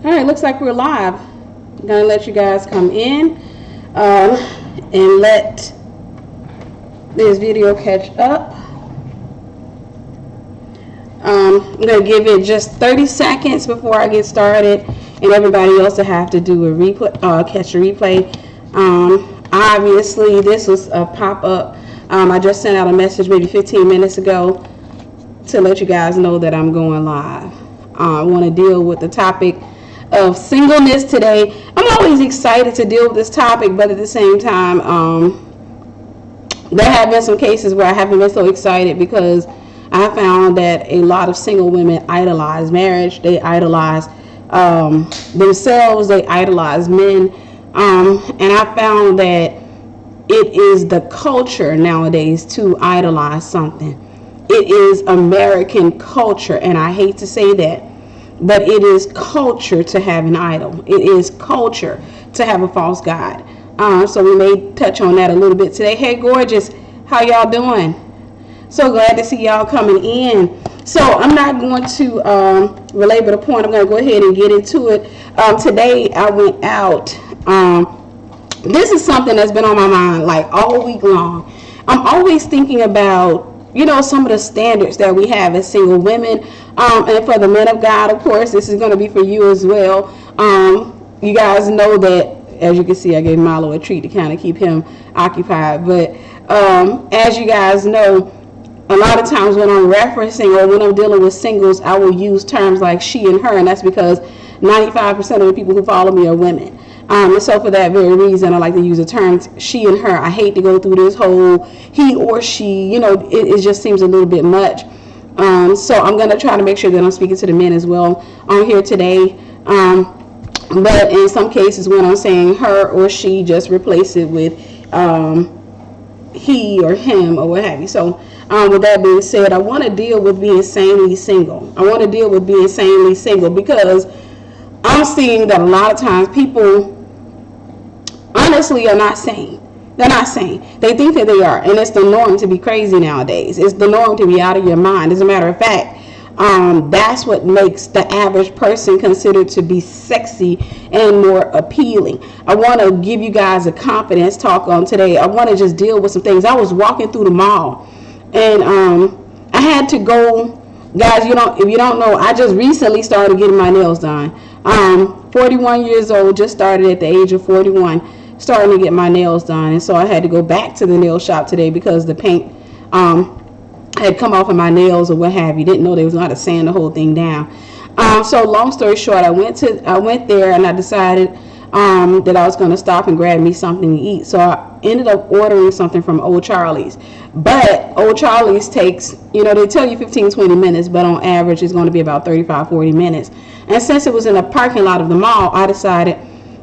All right, looks like we're live. I'm gonna let you guys come in and let this video catch up. I'm gonna give it just 30 seconds before I get started, and everybody else will have to do a replay, catch a replay. Obviously, this was a pop-up. I just sent out a message maybe 15 minutes ago to let you guys know that I'm going live. I want to deal with the topic of singleness today. I'm always excited to deal with this topic, but at the same time, there have been some cases where I haven't been so excited because I found that a lot of single women idolize marriage. They idolize themselves. They idolize men. And I found that it is the culture nowadays to idolize something. It is American culture, and I hate to say that, but it is culture to have an idol. It is culture to have a false god. So we may touch on that a little bit today. Hey, gorgeous, how y'all doing? So glad to see y'all coming in. So I'm not going to belabor the point. I'm going to go ahead and get into it. Today I went out. This is something that's been on my mind like all week long. I'm always thinking about, some of the standards that we have as single women. And for the men of God, of course, this is going to be for you as well. You guys know that, as you can see, I gave Milo a treat to kind of keep him occupied. But as you guys know, a lot of times when I'm referencing or when I'm dealing with singles, I will use terms like she and her, and that's because 95% of the people who follow me are women. And so for that very reason, I like to use the terms she and her. I hate to go through this whole he or she, it just seems a little bit much. So I'm going to try to make sure that I'm speaking to the men as well on here today. But in some cases, when I'm saying her or she, just replace it with he or him or what have you. So with that being said, I want to deal with being sanely single. I want to deal with being sanely single because I'm seeing that a lot of times people honestly are not sane. They're not sane. They think that they are, and it's the norm to be crazy nowadays. It's the norm to be out of your mind. As a matter of fact, that's what makes the average person considered to be sexy and more appealing. I want to give you guys a confidence talk on today. I want to just deal with some things. I was walking through the mall, and I had to go. Guys, if you don't know, I just recently started getting my nails done. 41 years old, just started at the age of 41, starting to get my nails done. And so I had to go back to the nail shop today because the paint had come off of my nails or what have you. Didn't know they was going to sand the whole thing down. So long story short, I went there and I decided that I was going to stop and grab me something to eat. So I ended up ordering something from Old Charlie's. But Old Charlie's takes, they tell you 15-20 minutes, but on average it's going to be about 35-40 minutes. And since it was in the parking lot of the mall, I decided,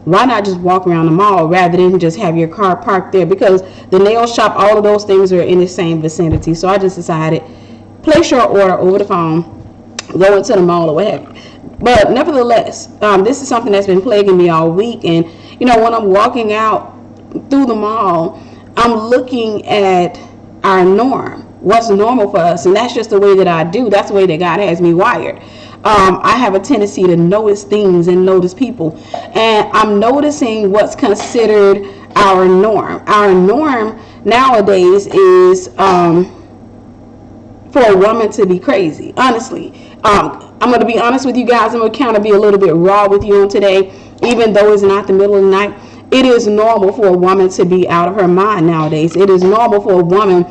why not just walk around the mall rather than just have your car parked there? Because the nail shop, all of those things are in the same vicinity. So I just decided, place your order over the phone, go into the mall or what have you. But nevertheless, this is something that's been plaguing me all week. And, when I'm walking out through the mall, I'm looking at our norm, what's normal for us. And that's just the way that I do. That's the way that God has me wired. I have a tendency to notice things and notice people. And I'm noticing what's considered our norm. Our norm nowadays is for a woman to be crazy, honestly. I'm going to be honest with you guys. I'm going to kind of be a little bit raw with you on today, even though it's not the middle of the night. It is normal for a woman to be out of her mind nowadays. It is normal for a woman,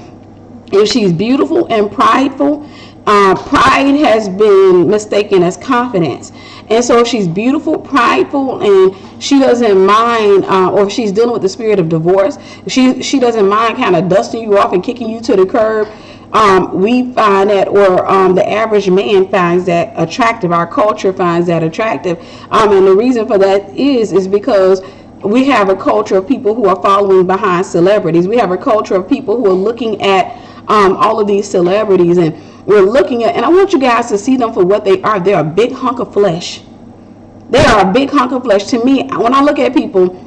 if she's beautiful and prideful. Pride has been mistaken as confidence. And so if she's beautiful, prideful, and she doesn't mind, or if she's dealing with the spirit of divorce, she doesn't mind kind of dusting you off and kicking you to the curb. We find that, or the average man finds that attractive. Our culture finds that attractive. And the reason for that is because we have a culture of people who are following behind celebrities. We have a culture of people who are looking at all of these celebrities, and we're looking at, and I want you guys to see them for what they are. They're a big hunk of flesh. They are a big hunk of flesh. To me, when I look at people,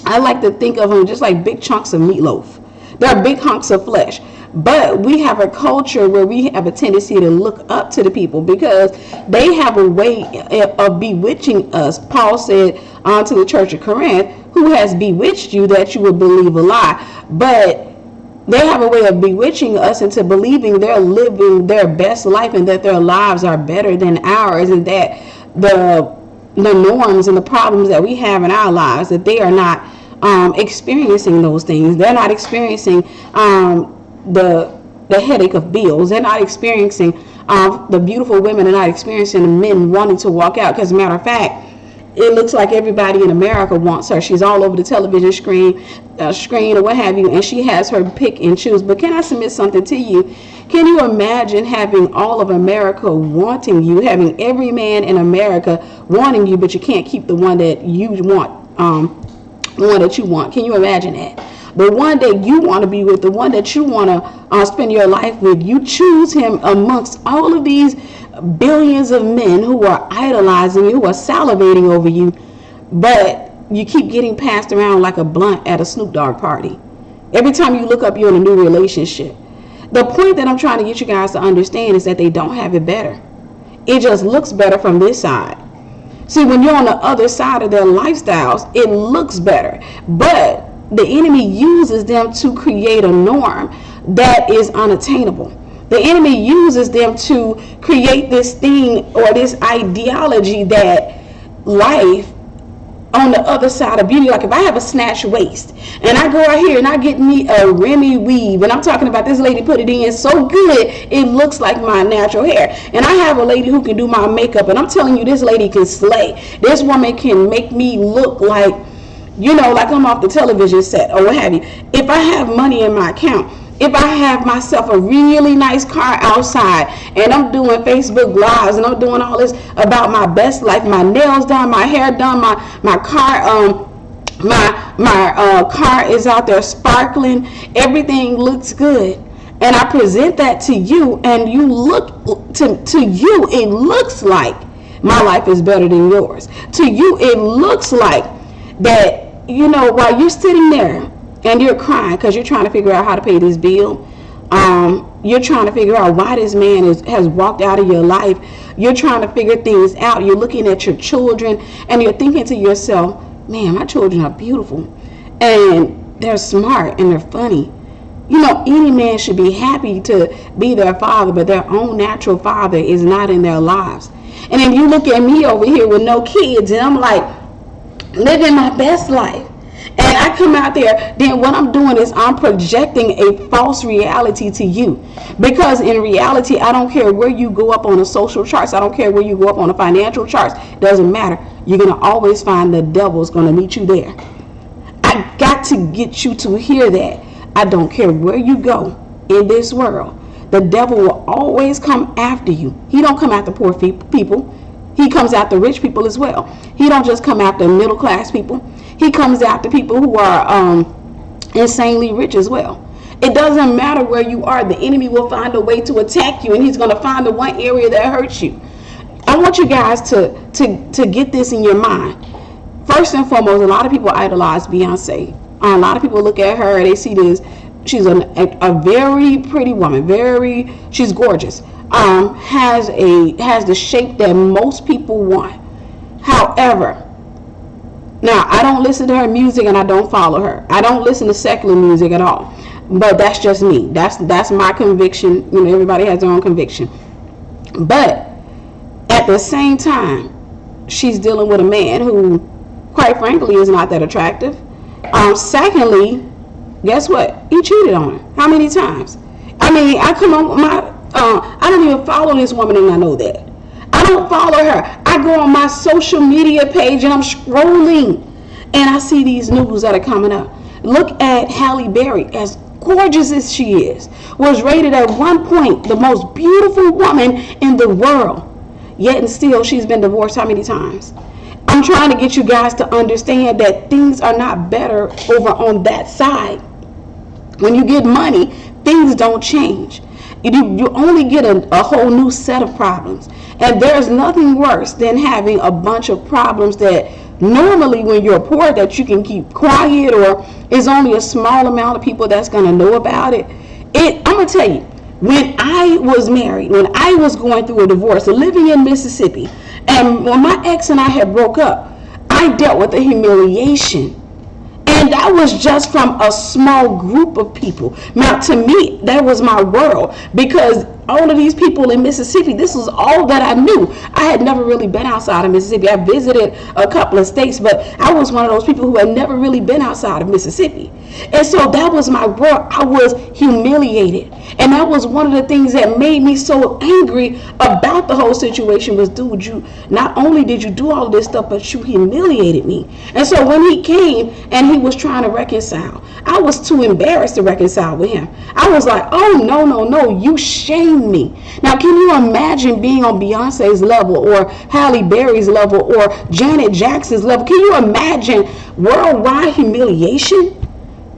I like to think of them just like big chunks of meatloaf. They're big hunks of flesh. But we have a culture where we have a tendency to look up to the people because they have a way of bewitching us. Paul said to the church of Corinth, who has bewitched you that you would believe a lie? But they have a way of bewitching us into believing they're living their best life and that their lives are better than ours, and that the norms and the problems that we have in our lives, that they are not experiencing those things. They're not experiencing the headache of bills. They're not experiencing the beautiful women. They're not experiencing the men wanting to walk out. Because, as a matter of fact, it looks like everybody in America wants her. She's all over the television screen or what have you, and she has her pick and choose. But can I submit something to you? Can you imagine having all of America wanting you, having every man in America wanting you, but you can't keep the one that you want, the one that you want? Can you imagine that? The one that you want to be with, the one that you want to spend your life with, you choose him amongst all of these billions of men who are idolizing you, who are salivating over you, but you keep getting passed around like a blunt at a Snoop Dogg party. Every time you look up, you're in a new relationship. The point that I'm trying to get you guys to understand is that they don't have it better. It just looks better from this side. See, when you're on the other side of their lifestyles, it looks better. But the enemy uses them to create a norm that is unattainable. The enemy uses them to create this thing or this ideology that life on the other side of beauty, like if I have a snatch waist and I go out here and I get me a Remy weave, and I'm talking about this lady put it in so good it looks like my natural hair, and I have a lady who can do my makeup, and I'm telling you, this lady can slay. This woman can make me look like, like I'm off the television set or what have you. If I have money in my account, if I have myself a really nice car outside and I'm doing Facebook Lives and I'm doing all this about my best life, my nails done, my hair done, my car, my car is out there sparkling, everything looks good, and I present that to you, and you look to you, it looks like my life is better than yours. To you, it looks like that, while you're sitting there and you're crying because you're trying to figure out how to pay this bill. You're trying to figure out why this man has walked out of your life. You're trying to figure things out. You're looking at your children and you're thinking to yourself, man, my children are beautiful and they're smart and they're funny. Any man should be happy to be their father, but their own natural father is not in their lives. And then you look at me over here with no kids, and I'm like, living my best life. And I come out there, then what I'm doing is I'm projecting a false reality to you. Because in reality, I don't care where you go up on the social charts. I don't care where you go up on the financial charts. It doesn't matter. You're going to always find the devil's going to meet you there. I got to get you to hear that. I don't care where you go in this world. The devil will always come after you. He don't come after poor people. He comes after rich people as well. He don't just come after middle class people. He comes after people who are insanely rich as well. It doesn't matter where you are. The enemy will find a way to attack you, and he's going to find the one area that hurts you. I want you guys to get this in your mind. First and foremost, a lot of people idolize Beyonce. A lot of people look at her and they see this. She's a very pretty woman. She's gorgeous. Has the shape that most people want. However, now I don't listen to her music and I don't follow her. I don't listen to secular music at all. But that's just me. That's my conviction. Everybody has their own conviction. But at the same time, she's dealing with a man who, quite frankly, is not that attractive. Secondly, guess what? He cheated on her. How many times? I come on with my I don't even follow this woman, and I know that. I don't follow her. I go on my social media page and I'm scrolling and I see these news that are coming up. Look at Halle Berry, as gorgeous as she is, was rated at one point the most beautiful woman in the world. Yet and still she's been divorced how many times? I'm trying to get you guys to understand that things are not better over on that side. When you get money, things don't change. You only get a whole new set of problems. And there's nothing worse than having a bunch of problems that normally when you're poor that you can keep quiet, or is only a small amount of people that's going to know about it. I'm gonna tell you, when I was married, when I was going through a divorce, living in Mississippi, and when my ex and I had broke up, I dealt with the humiliation. And that was just from a small group of people. Now, to me, that was my world, because all of these people in Mississippi, this was all that I knew. I had never really been outside of Mississippi. I visited a couple of states, but I was one of those people who had never really been outside of Mississippi. And so that was my world. I was humiliated. And that was one of the things that made me so angry about the whole situation was, dude, you not only did you do all this stuff, but you humiliated me. And so when he came and he was trying to reconcile, I was too embarrassed to reconcile with him. I was like, oh, no, you shamed me. Now, can you imagine being on Beyonce's level or Halle Berry's level or Janet Jackson's level? Can you imagine worldwide humiliation?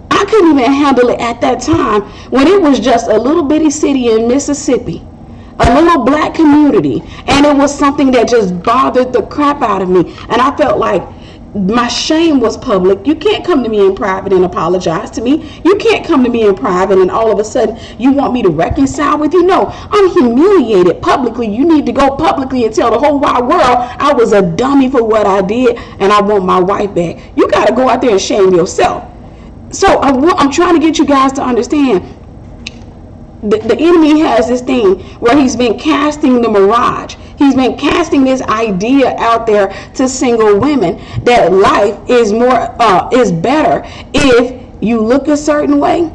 I couldn't even handle it at that time when it was just a little bitty city in Mississippi, a little black community, and it was something that just bothered the crap out of me. And I felt like my shame was public. You can't come to me in private and apologize to me. You can't come to me in private and all of a sudden you want me to reconcile with you. No, I'm humiliated publicly. You need to go publicly and tell the whole wide world I was a dummy for what I did and I want my wife back. You got to go out there and shame yourself. So I'm trying to get you guys to understand the enemy has this thing where he's been casting the mirage. He's been casting this idea out there to single women that life is better if you look a certain way,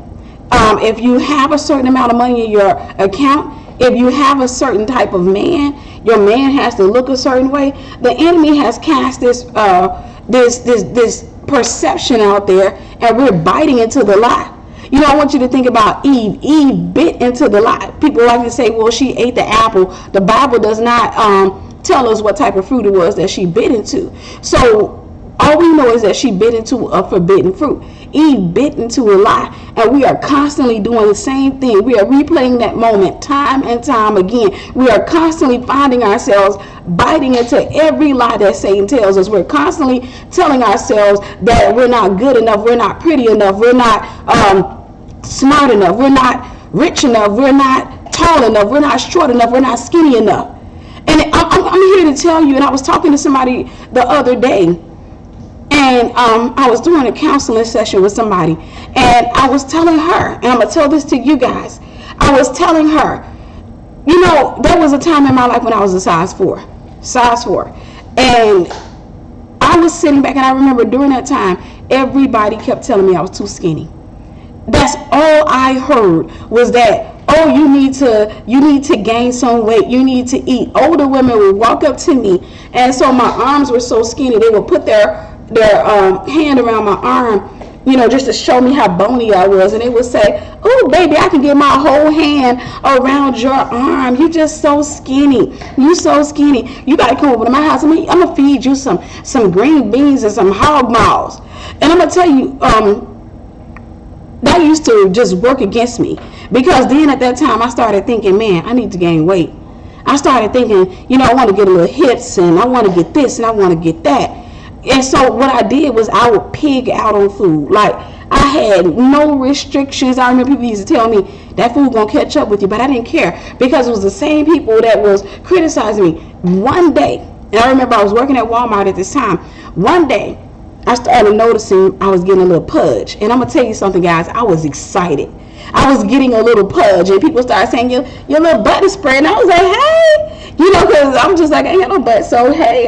if you have a certain amount of money in your account, if you have a certain type of man, your man has to look a certain way. The enemy has cast this perception out there, and we're biting into the lie. You know, I want you to think about Eve. Eve bit into the lie. People like to say, well, she ate the apple. The Bible does not tell us what type of fruit it was that she bit into. So all we know is that she bit into a forbidden fruit. Eve bit into a lie, and we are constantly doing the same thing. We are replaying that moment time and time again. We are constantly finding ourselves biting into every lie that Satan tells us. We're constantly telling ourselves that we're not good enough, we're not pretty enough, we're not smart enough, we're not rich enough, we're not tall enough, we're not short enough, we're not skinny enough. And I'm here to tell you, and I was talking to somebody the other day, and I was doing a counseling session with somebody, and I was telling her, and I'm going to tell this to you guys, I was telling her, you know, there was a time in my life when I was a size 4, and I was sitting back, and I remember during that time, everybody kept telling me I was too skinny. That's all I heard was that, oh, you need to gain some weight, you need to eat. Older women would walk up to me, and so my arms were so skinny, they would put their hand around my arm, you know, just to show me how bony I was, and they would say, oh, baby, I can get my whole hand around your arm. You just so skinny. You so skinny. You got to come over to my house. I'm going to feed you some green beans and some hog maws. And I'm going to tell you, that used to just work against me, because then at that time I started thinking, man, I need to gain weight. I started thinking, you know, I want to get a little hips, and I want to get this, and I want to get that. And so what I did was I would pig out on food. Like, I had no restrictions. I remember people used to tell me that food gonna catch up with you, but I didn't care, because it was the same people that was criticizing me. One day, and I remember I was working at Walmart at this time, one day I started noticing I was getting a little pudge. And I'm gonna tell you something, guys, I was excited. I was getting a little pudge, and people started saying, your little butt is spreading. I was like, hey, you know, because I'm just like, I ain't got no butt, so hey,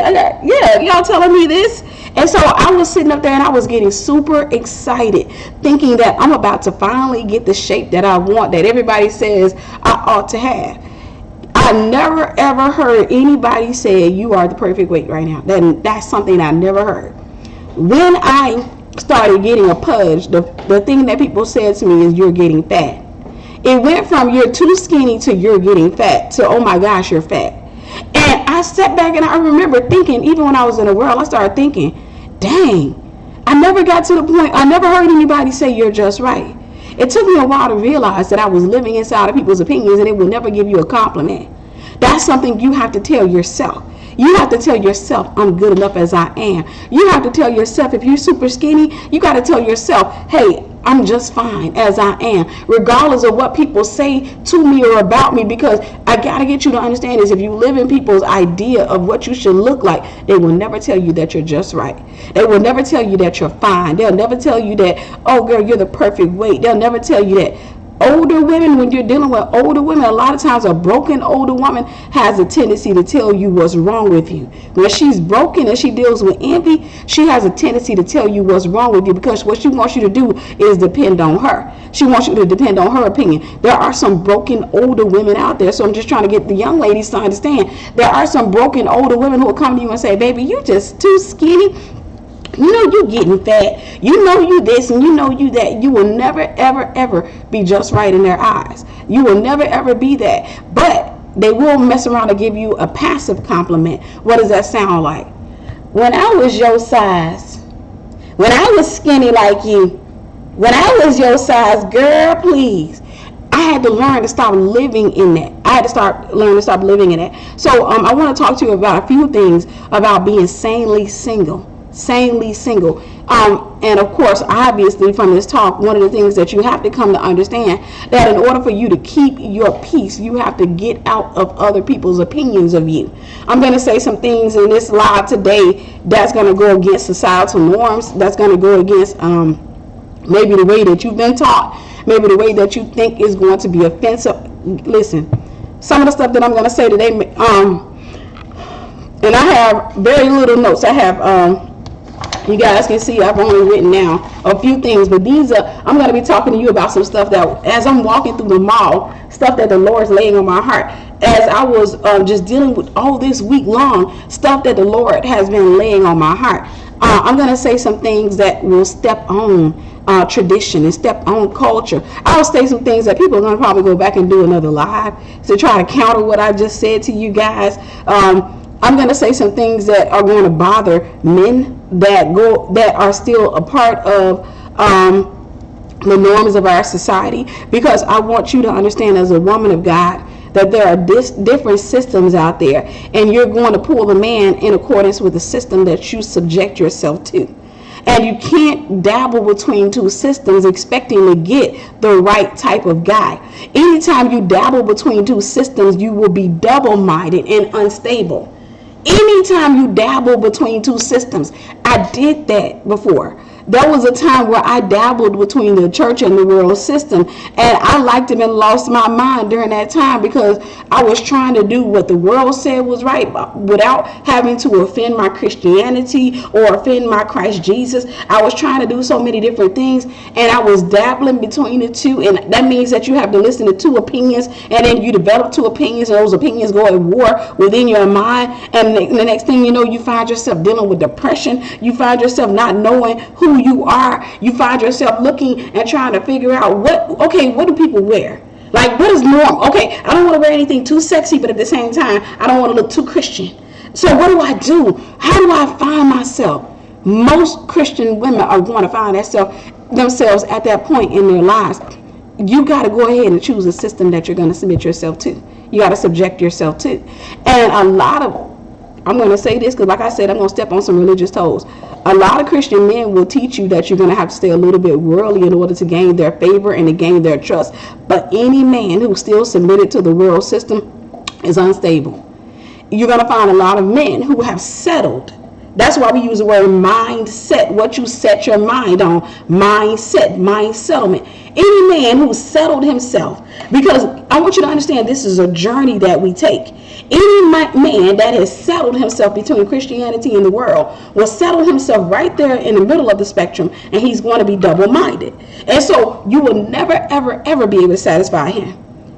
y'all telling me this? And so I was sitting up there, and I was getting super excited, thinking that I'm about to finally get the shape that I want, that everybody says I ought to have. I never ever heard anybody say you are the perfect weight right now. That's something I never heard. When I started getting a pudge, the thing that people said to me is, you're getting fat. It went from you're too skinny to you're getting fat to, oh my gosh, you're fat. And I sat back, and I remember thinking, even when I was in the world, I started thinking, dang, I never got to the point, I never heard anybody say you're just right. It took me a while to realize that I was living inside of people's opinions, and it will never give you a compliment. That's something you have to tell yourself. You have to tell yourself, I'm good enough as I am. You have to tell yourself, if you're super skinny, you got to tell yourself, hey, I'm just fine as I am, regardless of what people say to me or about me, because I got to get you to understand is if you live in people's idea of what you should look like, they will never tell you that you're just right. They will never tell you that you're fine. They'll never tell you that, oh girl, you're the perfect weight. They'll never tell you that. Older women, when you're dealing with older women, a lot of times a broken older woman has a tendency to tell you what's wrong with you. When she's broken and she deals with envy, she has a tendency to tell you what's wrong with you, because what she wants you to do is depend on her. She wants you to depend on her opinion. There are some broken older women out there, so I'm just trying to get the young ladies to understand. There are some broken older women who will come to you and say, baby, you just too skinny. You know you getting fat. You know you this and you know you that. You will never, ever, ever be just right in their eyes. You will never, ever be that. But they will mess around and give you a passive compliment. What does that sound like? When I was your size, when I was skinny like you, when I was your size, girl, please. I had to learn to stop living in that. I had to learn to stop living in it. So I want to talk to you about a few things about being sanely single. Sanely single. And of course, obviously from this talk, one of the things that you have to come to understand, that in order for you to keep your peace, you have to get out of other people's opinions of you. I'm going to say some things in this live today that's going to go against societal norms, that's going to go against maybe the way that you've been taught, maybe the way that you think is going to be offensive. Listen, some of the stuff that I'm going to say today, and I have very little notes. I have you guys can see I've only written down a few things, but these are, I'm going to be talking to you about some stuff that as I'm walking through the mall, stuff that the Lord's laying on my heart as I was just dealing with all this week long, stuff that the Lord has been laying on my heart. I'm going to say some things that will step on tradition and step on culture. I'll say some things that people are going to probably go back and do another live to try to counter what I just said to you guys. I'm going to say some things that are going to bother men that are still a part of the norms of our society, because I want you to understand as a woman of God that there are different systems out there, and you're going to pull a man in accordance with the system that you subject yourself to. And you can't dabble between two systems expecting to get the right type of guy. Anytime you dabble between two systems, you will be double-minded and unstable. Anytime you dabble between two systems, I did that before. There was a time where I dabbled between the church and the world system, and I liked it and lost my mind during that time, because I was trying to do what the world said was right without having to offend my Christianity or offend my Christ Jesus. I was trying to do so many different things, and I was dabbling between the two, and that means that you have to listen to two opinions, and then you develop two opinions, and those opinions go at war within your mind, and the next thing you know, you find yourself dealing with depression. You find yourself not knowing who you are. You find yourself looking and trying to figure out what do people wear? Like, what is normal? Okay, I don't want to wear anything too sexy, but at the same time, I don't want to look too Christian. So what do I do? How do I find myself? Most Christian women are going to find themselves at that point in their lives. You got to go ahead and choose a system that you're going to submit yourself to. You got to subject yourself to. And I'm going to say this because, like I said, I'm going to step on some religious toes. A lot of Christian men will teach you that you're going to have to stay a little bit worldly in order to gain their favor and to gain their trust. But any man who's still submitted to the world system is unstable. You're going to find a lot of men who have settled. That's why we use the word mindset. What you set your mind on. Mindset, mind settlement. Any man who settled himself, because I want you to understand this is a journey that we take. Any man that has settled himself between Christianity and the world will settle himself right there in the middle of the spectrum, and he's going to be double-minded. And so you will never, ever, ever be able to satisfy him.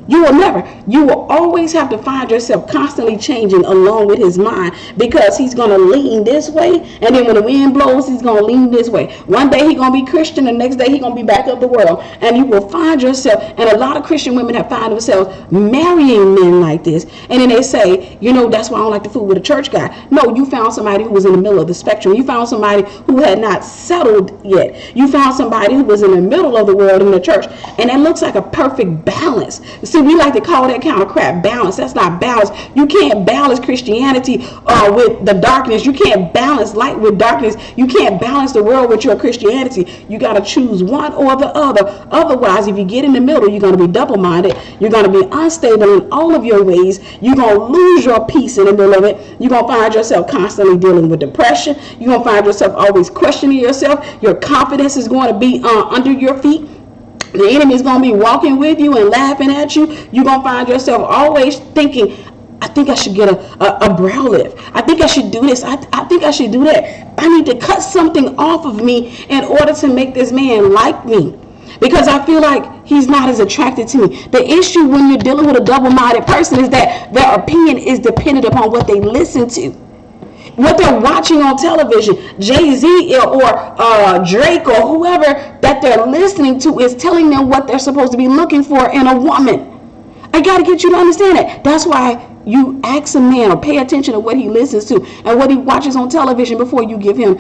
You will never. You will always have to find yourself constantly changing along with his mind, because he's going to lean this way, and then when the wind blows, he's going to lean this way. One day he's going to be Christian, the next day he's going to be back of the world. And you will find yourself, and a lot of Christian women have found themselves marrying men like this. And then they say, that's why I don't like to fool with a church guy. No, you found somebody who was in the middle of the spectrum. You found somebody who had not settled yet. You found somebody who was in the middle of the world in the church. And it looks like a perfect balance. See, we like to call that kind of crap balance. That's not balance. You can't balance Christianity with the darkness. You can't balance light with darkness. You can't balance the world with your Christianity. You got to choose one or the other. Otherwise, if you get in the middle, you're going to be double-minded. You're going to be unstable in all of your ways. You're going to lose your peace in the middle of it. You're going to find yourself constantly dealing with depression. You're going to find yourself always questioning yourself. Your confidence is going to be under your feet. The enemy is going to be walking with you and laughing at you. You're going to find yourself always thinking, I think I should get a brow lift. I think I should do this. I think I should do that. I need to cut something off of me in order to make this man like me, because I feel like he's not as attracted to me. The issue when you're dealing with a double-minded person is that their opinion is dependent upon what they listen to, what they're watching on television. Jay-Z or Drake or whoever that they're listening to is telling them what they're supposed to be looking for in a woman. I got to get you to understand that. That's why you ask a man or pay attention to what he listens to and what he watches on television before you give him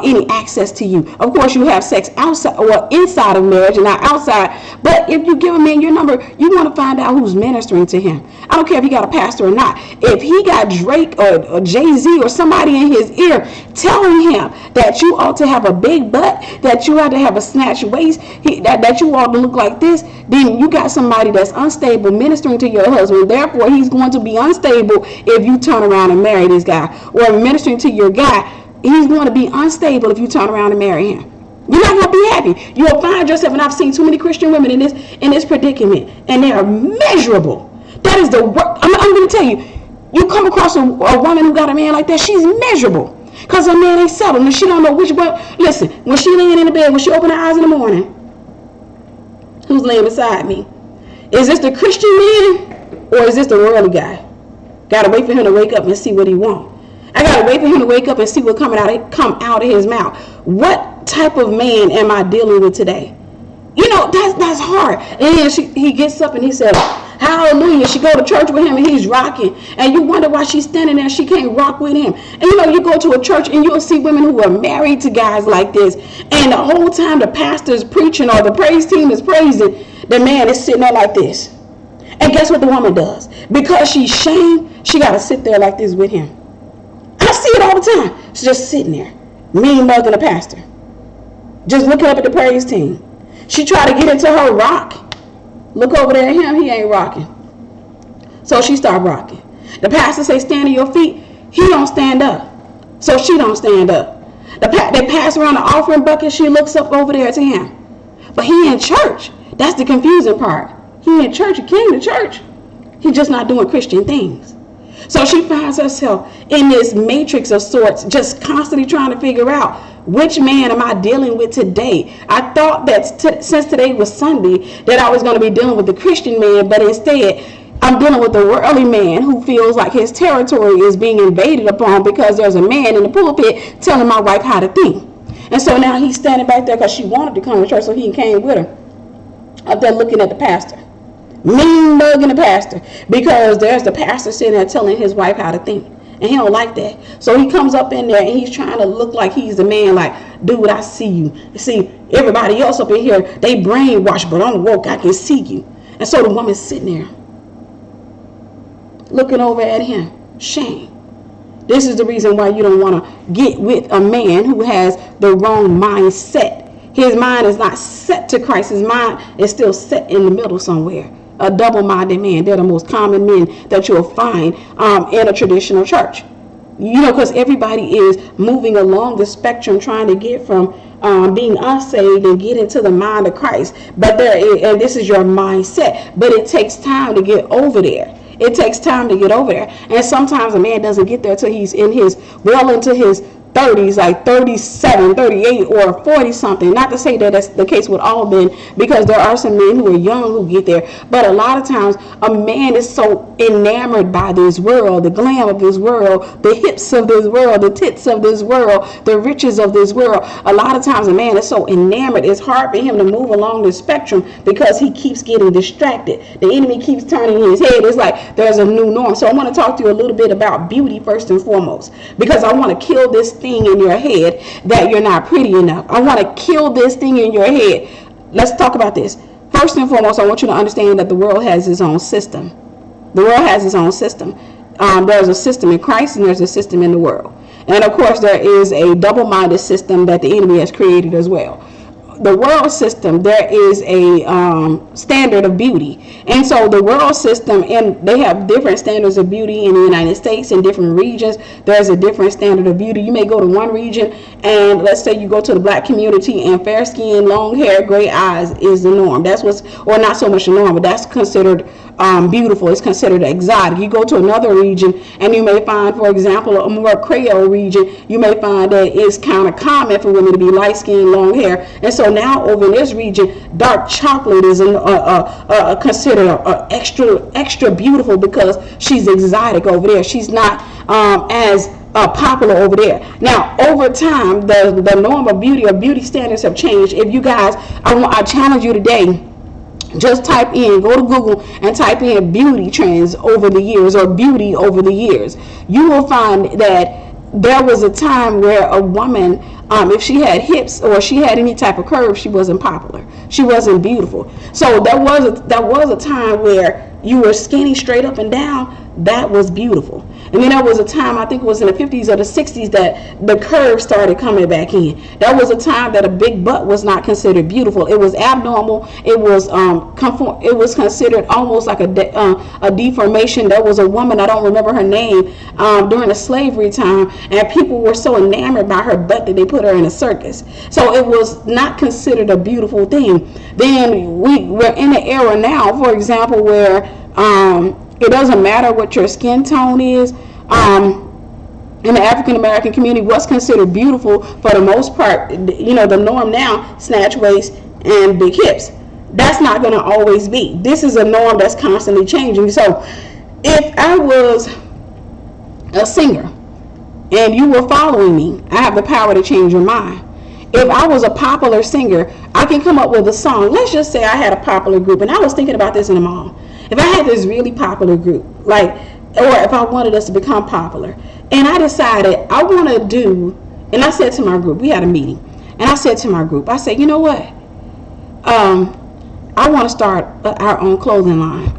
any access to you. Of course, you have sex outside or inside of marriage and not outside. But if you give a man your number, you want to find out who's ministering to him. I don't care if he got a pastor or not. If he got Drake or Jay-Z or somebody in his ear telling him that you ought to have a big butt, that you ought to have a snatched waist, that you ought to look like this, then you got somebody that's unstable ministering to your husband. Therefore, he's going to be unstable if you turn around and marry this guy. Or ministering to your guy, he's going to be unstable if you turn around and marry him. You're not going to be happy. You'll find yourself, and I've seen too many Christian women in this predicament, and they are miserable. That is the work. I'm going to tell you, you come across a woman who got a man like that, she's miserable. Because her man ain't settled, and she don't know which one. Listen, when she laying in the bed, when she open her eyes in the morning, who's laying beside me? Is this the Christian man, or is this the worldly guy? Gotta wait for him to wake up and see what he want. I gotta wait for him to wake up and see what come out of his mouth. What type of man am I dealing with today? You know, that's hard. And then he gets up and he says, hallelujah. She go to church with him and he's rocking. And you wonder why she's standing there and she can't rock with him. And you know, you go to a church and you'll see women who are married to guys like this. And the whole time the pastor is preaching or the praise team is praising, the man is sitting there like this. And guess what the woman does? Because she's shamed, she got to sit there like this with him. I see it all the time. She's just sitting there, mean mugging the pastor. Just looking up at the praise team. She tried to get into her rock. Look over there at him, he ain't rocking. So she started rocking. The pastor say, stand on your feet. He don't stand up. So she don't stand up. They pass around the offering bucket. She looks up over there to him. But he in church. That's the confusing part. He in church, he came to church. He's just not doing Christian things. So she finds herself in this matrix of sorts, just constantly trying to figure out, which man am I dealing with today? I thought that since today was Sunday, that I was going to be dealing with the Christian man, but instead, I'm dealing with the worldly man who feels like his territory is being invaded upon because there's a man in the pulpit telling my wife how to think. And so now he's standing back there because she wanted to come to church, so he came with her. Up there looking at the pastor. Mean mugging the pastor. Because there's the pastor sitting there telling his wife how to think. And he don't like that. So he comes up in there and he's trying to look like he's the man, like, dude, I see you. See, everybody else up in here, they brainwashed, but I'm woke, I can see you. And so the woman's sitting there looking over at him. Shame. This is the reason why you don't want to get with a man who has the wrong mindset. His mind is not set to Christ. His mind is still set in the middle somewhere. A double-minded man. They're the most common men that you'll find in a traditional church. You know, because everybody is moving along the spectrum trying to get from being unsaved and get into the mind of Christ. But and this is your mindset. But it takes time to get over there. It takes time to get over there. And sometimes a man doesn't get there till he's into his 30s, like 37, 38, or 40 something. Not to say that that's the case with all men, because there are some men who are young who get there. But a lot of times a man is so enamored by this world, the glam of this world, the hips of this world, the tits of this world, the riches of this world. A lot of times a man is so enamored, it's hard for him to move along the spectrum because he keeps getting distracted. The enemy keeps turning his head. It's like there's a new norm. So I want to talk to you a little bit about beauty first and foremost, because I want to kill this thing in your head that you're not pretty enough. I want to kill this thing in your head. Let's talk about this. First and foremost, I want you to understand that the world has its own system. The world has its own system. There's a system in Christ and there's a system in the world. And of course, there is a double-minded system that the enemy has created as well. The world system, there is a standard of beauty, and so the world system, and they have different standards of beauty in the United States. In different regions, there's a different standard of beauty. You may go to one region, and let's say you go to the black community, and fair skin, long hair, gray eyes is the norm. That's what's, or not so much the norm, but that's considered beautiful. It's considered exotic. You go to another region, and you may find, for example, a more Creole region, you may find that it's kind of common for women to be light skinned, long hair, and so now over in this region, dark chocolate is considered extra beautiful because she's exotic over there. She's not as popular over there. Now, over time, the norm of beauty standards have changed. If you guys, I challenge you today. Just type in, go to Google and type in beauty trends over the years or beauty over the years. You will find that there was a time where a woman, if she had hips or she had any type of curve, she wasn't popular. She wasn't beautiful. So there was a time where you were skinny straight up and down. That was beautiful. And then there was a time, I think it was in the 50s or the 60s, that the curves started coming back in. There was a time that a big butt was not considered beautiful. It was abnormal. It was considered almost like a deformation. There was a woman, I don't remember her name, during the slavery time, and people were so enamored by her butt that they put her in a circus. So it was not considered a beautiful thing. Then we're in an era now, for example, where it doesn't matter what your skin tone is. In the African American community, what's considered beautiful for the most part, the norm now, snatch waist and big hips. That's not going to always be. This is a norm that's constantly changing. So if I was a singer and you were following me, I have the power to change your mind. If I was a popular singer, I can come up with a song. Let's just say I had a popular group, and I was thinking about this in the mall. If I had this really popular group, or if I wanted us to become popular, and I decided I want to do, and I said to my group, we had a meeting, and I said to my group, I said, you know what? I want to start our own clothing line,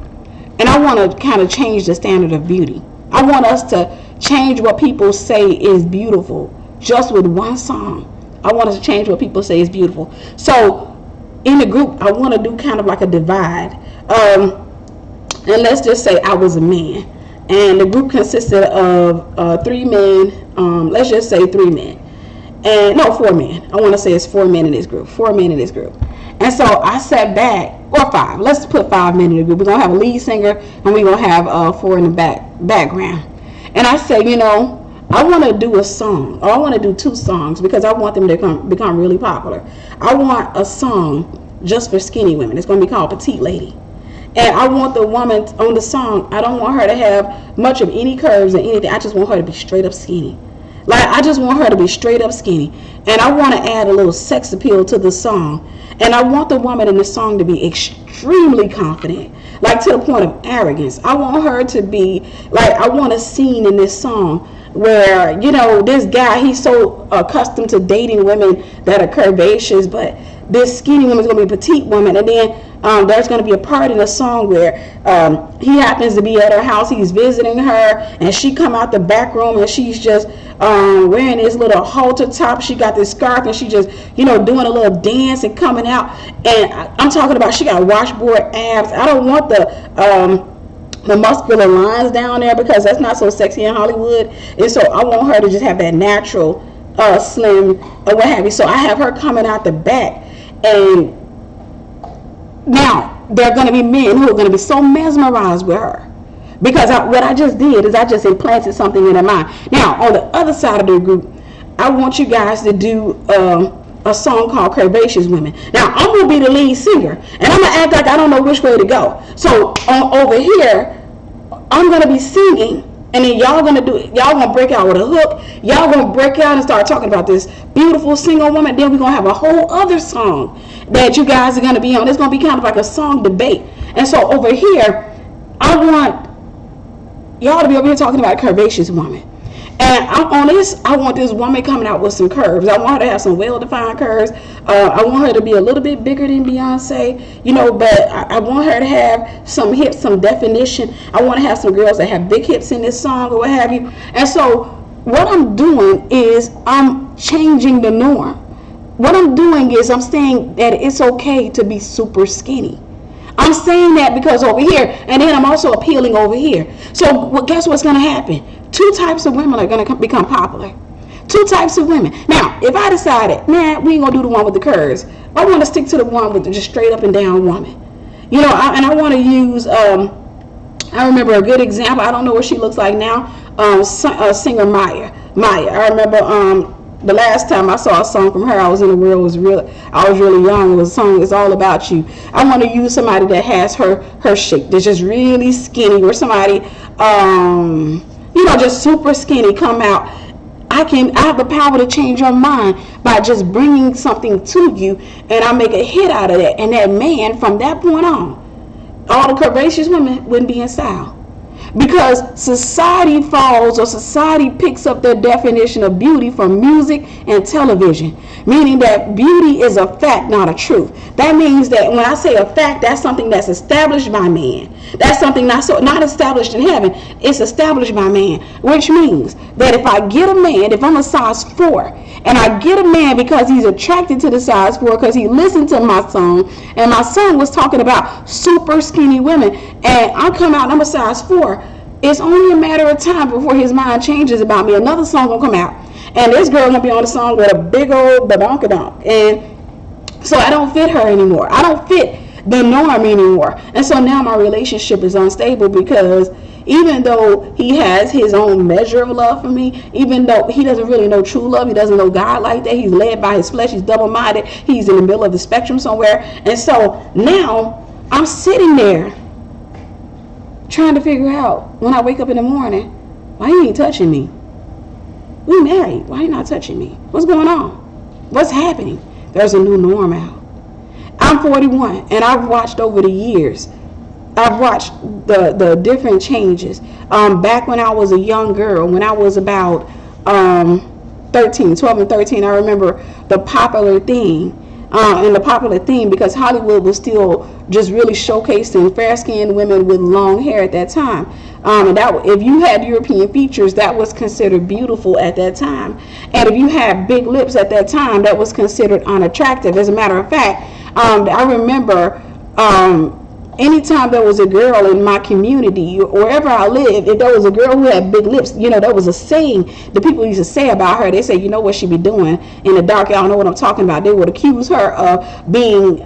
and I want to kind of change the standard of beauty. I want us to change what people say is beautiful just with one song. I want us to change what people say is beautiful. So in the group, I want to do kind of like a divide. And let's just say I was a man, and the group consisted of 3 men. Let's just say 3 men, and no, 4 men. I want to say it's 4 men in this group. 4 men in this group. And so I sat back, or 5. Let's put 5 men in the group. We're gonna have a lead singer, and we're gonna have 4 in the background. And I said, I want to do a song, or I want to do 2 songs because I want them to become really popular. I want a song just for skinny women. It's going to be called Petite Lady. And I want the woman on the song, I don't want her to have much of any curves or anything. I just want her to be straight up skinny. I just want her to be straight up skinny. And I want to add a little sex appeal to the song. And I want the woman in the song to be extremely confident, to the point of arrogance. I want her to be, I want a scene in this song where, this guy, he's so accustomed to dating women that are curvaceous, but this skinny woman's going to be a petite woman. And then there's going to be a part in the song where he happens to be at her house, he's visiting her, and she come out the back room, and she's just wearing this little halter top. She got this scarf, and she just, doing a little dance and coming out. And I'm talking about, she got washboard abs. I don't want the muscular lines down there because that's not so sexy in Hollywood. And so I want her to just have that natural slim or what have you. So I have her coming out the back, and now there are going to be men who are going to be so mesmerized with her because what I just did is I just implanted something in their mind. Now on the other side of the group, I want you guys to do a song called Curvaceous Women. Now I'm going to be the lead singer, and I'm going to act like I don't know which way to go. So over here, I'm going to be singing, and then y'all going to break out with a hook. Y'all going to break out and start talking about this beautiful single woman. Then we're going to have a whole other song that you guys are going to be on. It's going to be kind of like a song debate. And so over here, I want y'all to be over here talking about a curvaceous woman. And I'm on this. I want this woman coming out with some curves. I want her to have some well-defined curves. I want her to be a little bit bigger than Beyonce, but I want her to have some hips, some definition. I want to have some girls that have big hips in this song or what have you. And so what I'm doing is I'm changing the norm. What I'm doing is I'm saying that it's okay to be super skinny. I'm saying that because over here, and then I'm also appealing over here. So guess what's going to happen? Two types of women are going to become popular. Two types of women. Now, if I decided, man, we ain't going to do the one with the curves. I want to stick to the one with the just straight up and down woman. And I want to use, I remember a good example. I don't know what she looks like now. Singer Maya. I remember the last time I saw a song from her, I was in the world, I was really young. It was a song, It's All About You. I want to use somebody that has her shape, that's just really skinny, or somebody, just super skinny come out. I have the power to change your mind by just bringing something to you, and I make a hit out of that. And that man, from that point on, all the curvaceous women wouldn't be in style. Because society falls, or society picks up their definition of beauty from music and television, meaning that beauty is a fact, not a truth. That means that when I say a fact, that's something that's established by man. That's something not established in heaven. It's established by man, which means that if I get a man, if I'm a size 4, and I get a man because he's attracted to the size 4 because he listened to my song, and my song was talking about super skinny women, and I come out and I'm a size 4, it's only a matter of time before his mind changes about me. Another song will come out, and this girl gonna be on the song with a big old badonkadonk, and so I don't fit her anymore. I don't fit the norm anymore. And so now my relationship is unstable, because even though he has his own measure of love for me, even though he doesn't really know true love, he doesn't know God like that, he's led by his flesh, he's double-minded, he's in the middle of the spectrum somewhere. And so now I'm sitting there trying to figure out, when I wake up in the morning, why you ain't touching me? We married, why you not touching me? What's going on? What's happening? There's a new norm out. I'm 41, and I've watched over the years. I've watched the different changes. Back when I was a young girl, when I was about 12 and 13, I remember the popular thing. And the popular theme, because Hollywood was still just really showcasing fair-skinned women with long hair at that time. And that, if you had European features, that was considered beautiful at that time. And if you had big lips at that time, that was considered unattractive. As a matter of fact, I remember anytime there was a girl in my community, wherever I lived, if there was a girl who had big lips, there was a saying the people used to say about her. They say, you know what she be doing in the dark? Y'all know what I'm talking about. They would accuse her of being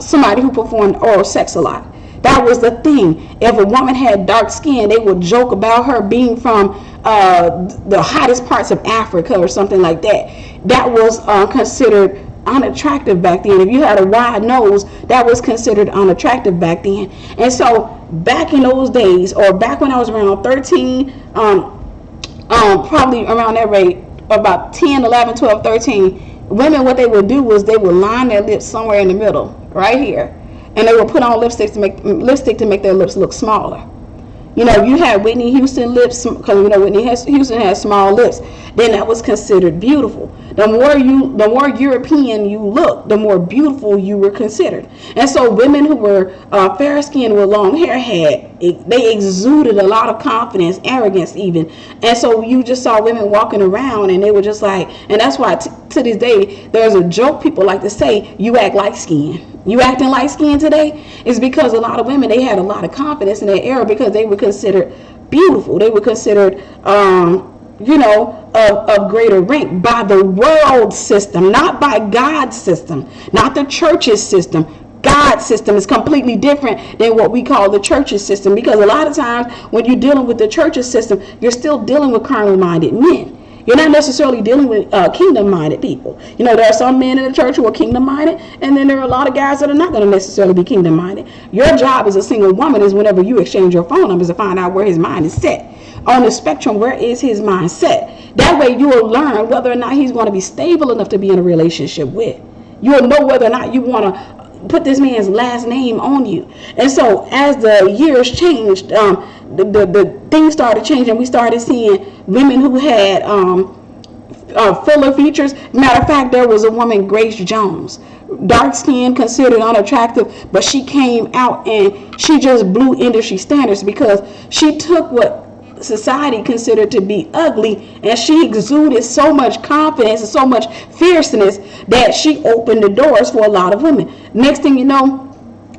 somebody who performed oral sex a lot. That was the thing. If a woman had dark skin, they would joke about her being from the hottest parts of Africa or something like that. That was considered unattractive back then. If you had a wide nose, that was considered unattractive back then. And so back in those days, or back when I was around 13, probably around that rate, about 10, 11, 12, 13, women, what they would do was they would line their lips somewhere in the middle, right here, and they would put on lipstick to make their lips look smaller. You had Whitney Houston lips, because Whitney Houston has small lips. Then that was considered beautiful. The more European you look, the more beautiful you were considered. And so women who were fair skinned with long hair they exuded a lot of confidence, arrogance even. And so you just saw women walking around, and they were just like, and that's why to this day there's a joke people like to say, you act light skinned. You acting light skinned today is because a lot of women, they had a lot of confidence in their era, because they were considered beautiful. They were considered of greater rank by the world system, not by God's system, not the church's system. God's system is completely different than what we call the church's system, because a lot of times when you're dealing with the church's system, you're still dealing with carnal-minded men. You're not necessarily dealing with kingdom-minded people. There are some men in the church who are kingdom-minded, and then there are a lot of guys that are not going to necessarily be kingdom-minded. Your job as a single woman is, whenever you exchange your phone numbers, to find out where his mind is set. On the spectrum, where is his mind set? That way you will learn whether or not he's going to be stable enough to be in a relationship with. You'll know whether or not you want to put this man's last name on you. And so as the years changed, the things started changing. We started seeing women who had fuller features. Matter of fact, there was a woman, Grace Jones, dark skin, considered unattractive, but she came out and she just blew industry standards because she took what society considered to be ugly, and she exuded so much confidence and so much fierceness that she opened the doors for a lot of women. Next thing you know,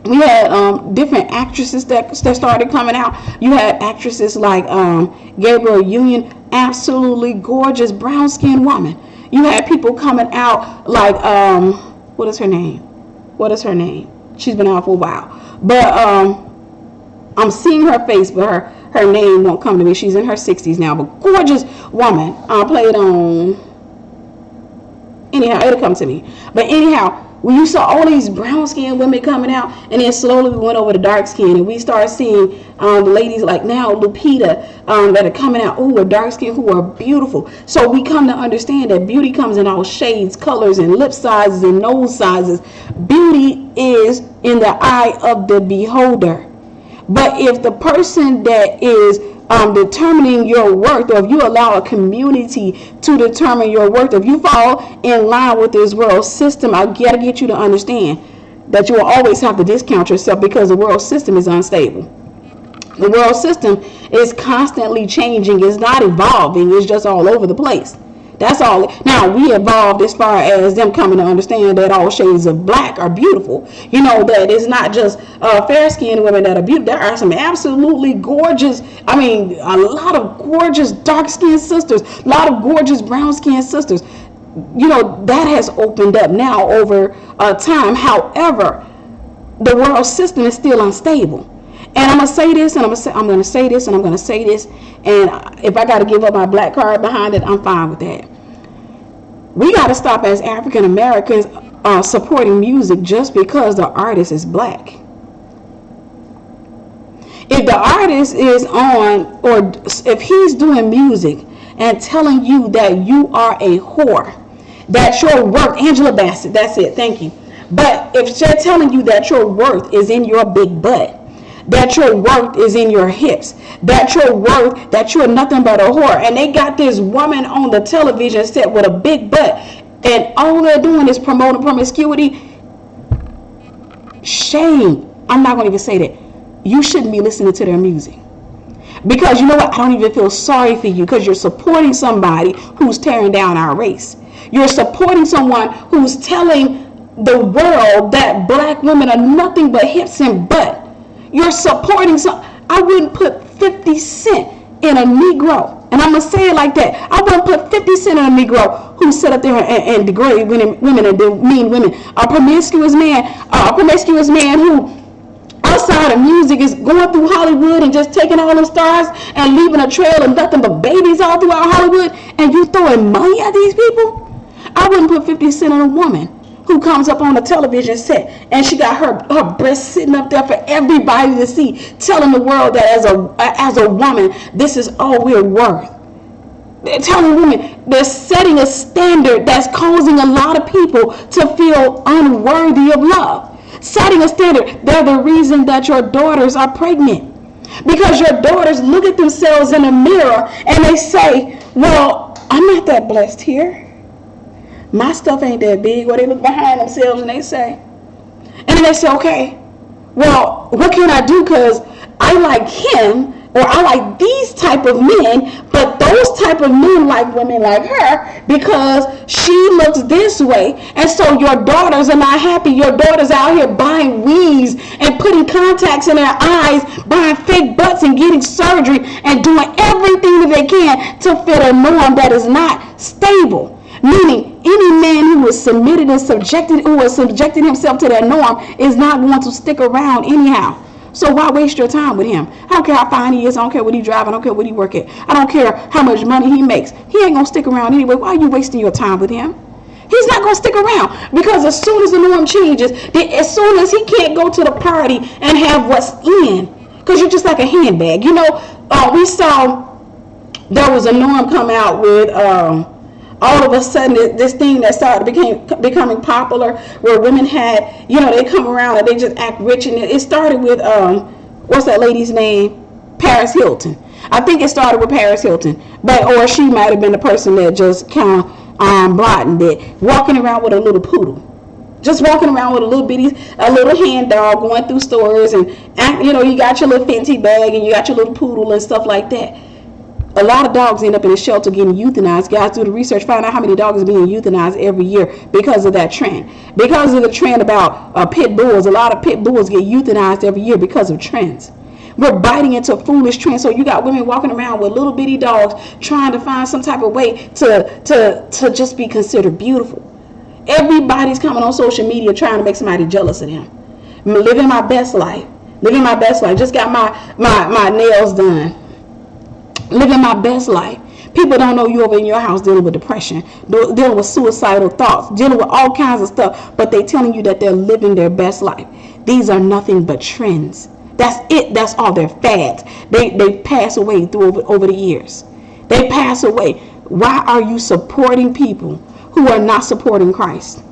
we had different actresses that started coming out. You had actresses like Gabrielle Union, absolutely gorgeous brown skinned woman. You had people coming out like what is her name? She's been out for a while, but I'm seeing her face, but her name won't come to me. She's in her 60s now, but gorgeous woman. Played on. Anyhow, it'll come to me. But anyhow, when you saw all these brown skinned women coming out, and then slowly we went over to dark skin, and we started seeing the ladies like now Lupita that are coming out, who are dark skinned, who are beautiful. So we come to understand that beauty comes in all shades, colors, and lip sizes and nose sizes. Beauty is in the eye of the beholder. But if the person that is determining your worth, or if you allow a community to determine your worth, if you fall in line with this world system, I gotta get you to understand that you will always have to discount yourself because the world system is unstable. The world system is constantly changing. It's not evolving. It's just all over the place. That's all. Now, we evolved as far as them coming to understand that all shades of black are beautiful. You know, that it's not just fair-skinned women that are beautiful. There are some absolutely gorgeous, a lot of gorgeous dark-skinned sisters, a lot of gorgeous brown-skinned sisters. You know, that has opened up now over time. However, the world system is still unstable. And I'm going to say this, and I'm going to say this, and I'm going to say this. And if I got to give up my black card behind it, I'm fine with that. We got to stop as African Americans supporting music just because the artist is black. If the artist is on, or if he's doing music and telling you that you are a whore, that your worth, Angela Bassett, that's it, thank you. But if they're telling you that your worth is in your big butt, that your worth is in your hips, that your worth, that you're nothing but a whore, and they got this woman on the television set with a big butt, and all they're doing is promoting promiscuity, shame. I'm not going to even say that. You shouldn't be listening to their music. Because you know what? I don't even feel sorry for you, because you're supporting somebody who's tearing down our race. You're supporting someone who's telling the world that black women are nothing but hips and butt. You're supporting some. I wouldn't put 50 Cent in a Negro, and I'm gonna say it like that. I wouldn't put 50 Cent in a Negro who sit up there and degrade women and demean women. A promiscuous man who outside of music is going through Hollywood and just taking all the stars and leaving a trail of nothing but babies all throughout Hollywood, and you throwing money at these people. I wouldn't put 50 Cent on a woman who comes up on the television set and she got her breast sitting up there for everybody to see, telling the world that as a woman, this is all we're worth. They're telling women, they're setting a standard that's causing a lot of people to feel unworthy of love. Setting a standard. They're the reason that your daughters are pregnant. Because your daughters look at themselves in the mirror and they say, well, I'm not that blessed here. My stuff ain't that big. Or they look behind themselves and they say, and then they say, okay, well, what can I do? Because I like him, or I like these type of men, but those type of men like women like her because she looks this way. And so your daughters are not happy. Your daughters out here buying weaves and putting contacts in their eyes, buying fake butts and getting surgery and doing everything that they can to fit a norm that is not stable. Meaning, any man who is submitted and who has subjected himself to that norm is not going to stick around anyhow. So why waste your time with him? I don't care how fine he is. I don't care what he drives. I don't care what he work at. I don't care how much money he makes. He ain't going to stick around anyway. Why are you wasting your time with him? He's not going to stick around, because as soon as the norm changes, as soon as he can't go to the party and have what's in, because you're just like a handbag. You know, we saw there was a norm come out with all of a sudden this thing that started becoming popular, where women had, they come around and they just act rich, and it started with what's that lady's name? Paris Hilton. I think it started with Paris Hilton, or she might have been the person that just kind of broadened it, walking around with a little poodle. Just walking around with a little hand dog, going through stores, and you got your little Fenty bag and you got your little poodle and stuff like that. A lot of dogs end up in a shelter getting euthanized. Guys, do the research, find out how many dogs are being euthanized every year because of that trend. Because of the trend about pit bulls, a lot of pit bulls get euthanized every year because of trends. We're biting into foolish trends. So you got women walking around with little bitty dogs trying to find some type of way to just be considered beautiful. Everybody's coming on social media trying to make somebody jealous of them. I'm living my best life. Just got my nails done. Living my best life. People don't know you over in your house dealing with depression, dealing with suicidal thoughts, dealing with all kinds of stuff, but they telling you that they're living their best life. These are nothing but trends. That's it. That's all. They're fads. They pass away over the years. They pass away. Why are you supporting people who are not supporting Christ?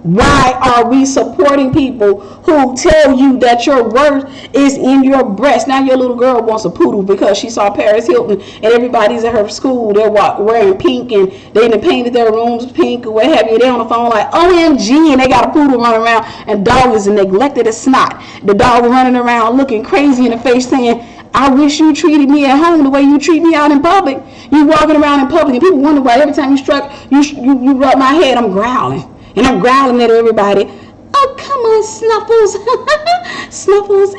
Why are we supporting people who tell you that your worth is in your breast? Now your little girl wants a poodle because she saw Paris Hilton and everybody's at her school. They're wearing pink and they done painted their rooms pink or what have you. They're on the phone like, OMG, and they got a poodle running around, and dog is neglected as snot. The dog running around looking crazy in the face saying, I wish you treated me at home the way you treat me out in public. You walking around in public and people wonder why every time you rub my head, I'm growling. And I'm growling at everybody. Oh, come on, Snuffles. Snuffles,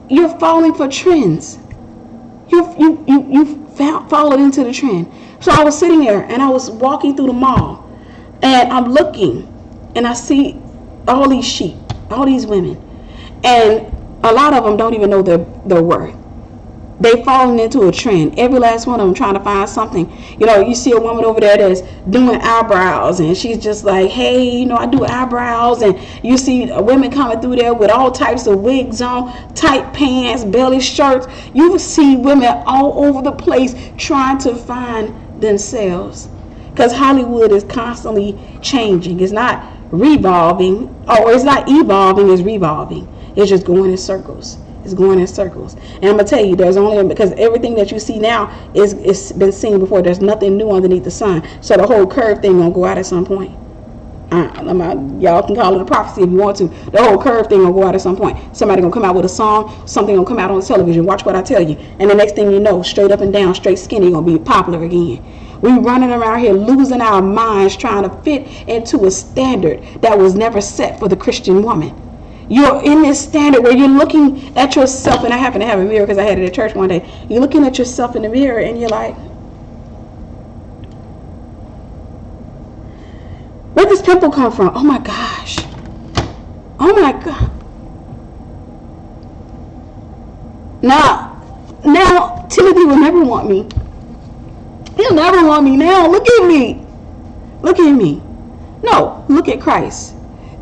you're falling for trends. You followed into the trend. So I was sitting there and I was walking through the mall. And I'm looking and I see all these sheep, all these women. And a lot of them don't even know their worth. They falling into a trend. Every last one of them trying to find something. You see a woman over there that's doing eyebrows, and she's just like, hey, I do eyebrows. And you see women coming through there with all types of wigs on, tight pants, belly shirts. You see women all over the place trying to find themselves, because Hollywood is constantly changing. It's not revolving, or it's not evolving, it's revolving. It's just going in circles. It's going in circles. And I'm going to tell you, because everything that you see now is been seen before. There's nothing new underneath the sun. So the whole curve thing going to go out at some point. Y'all can call it a prophecy if you want to. The whole curve thing going to go out at some point. Somebody going to come out with a song. Something going to come out on television. Watch what I tell you. And the next thing you know, straight up and down, straight skinny going to be popular again. We running around here losing our minds trying to fit into a standard that was never set for the Christian woman. You're in this standard where you're looking at yourself, and I happen to have a mirror because I had it at church one day. You're looking at yourself in the mirror and you're like, where'd this pimple come from? Oh my gosh. Oh my God. Now Timothy will never want me. He'll never want me now. Look at me. Look at me. No, look at Christ.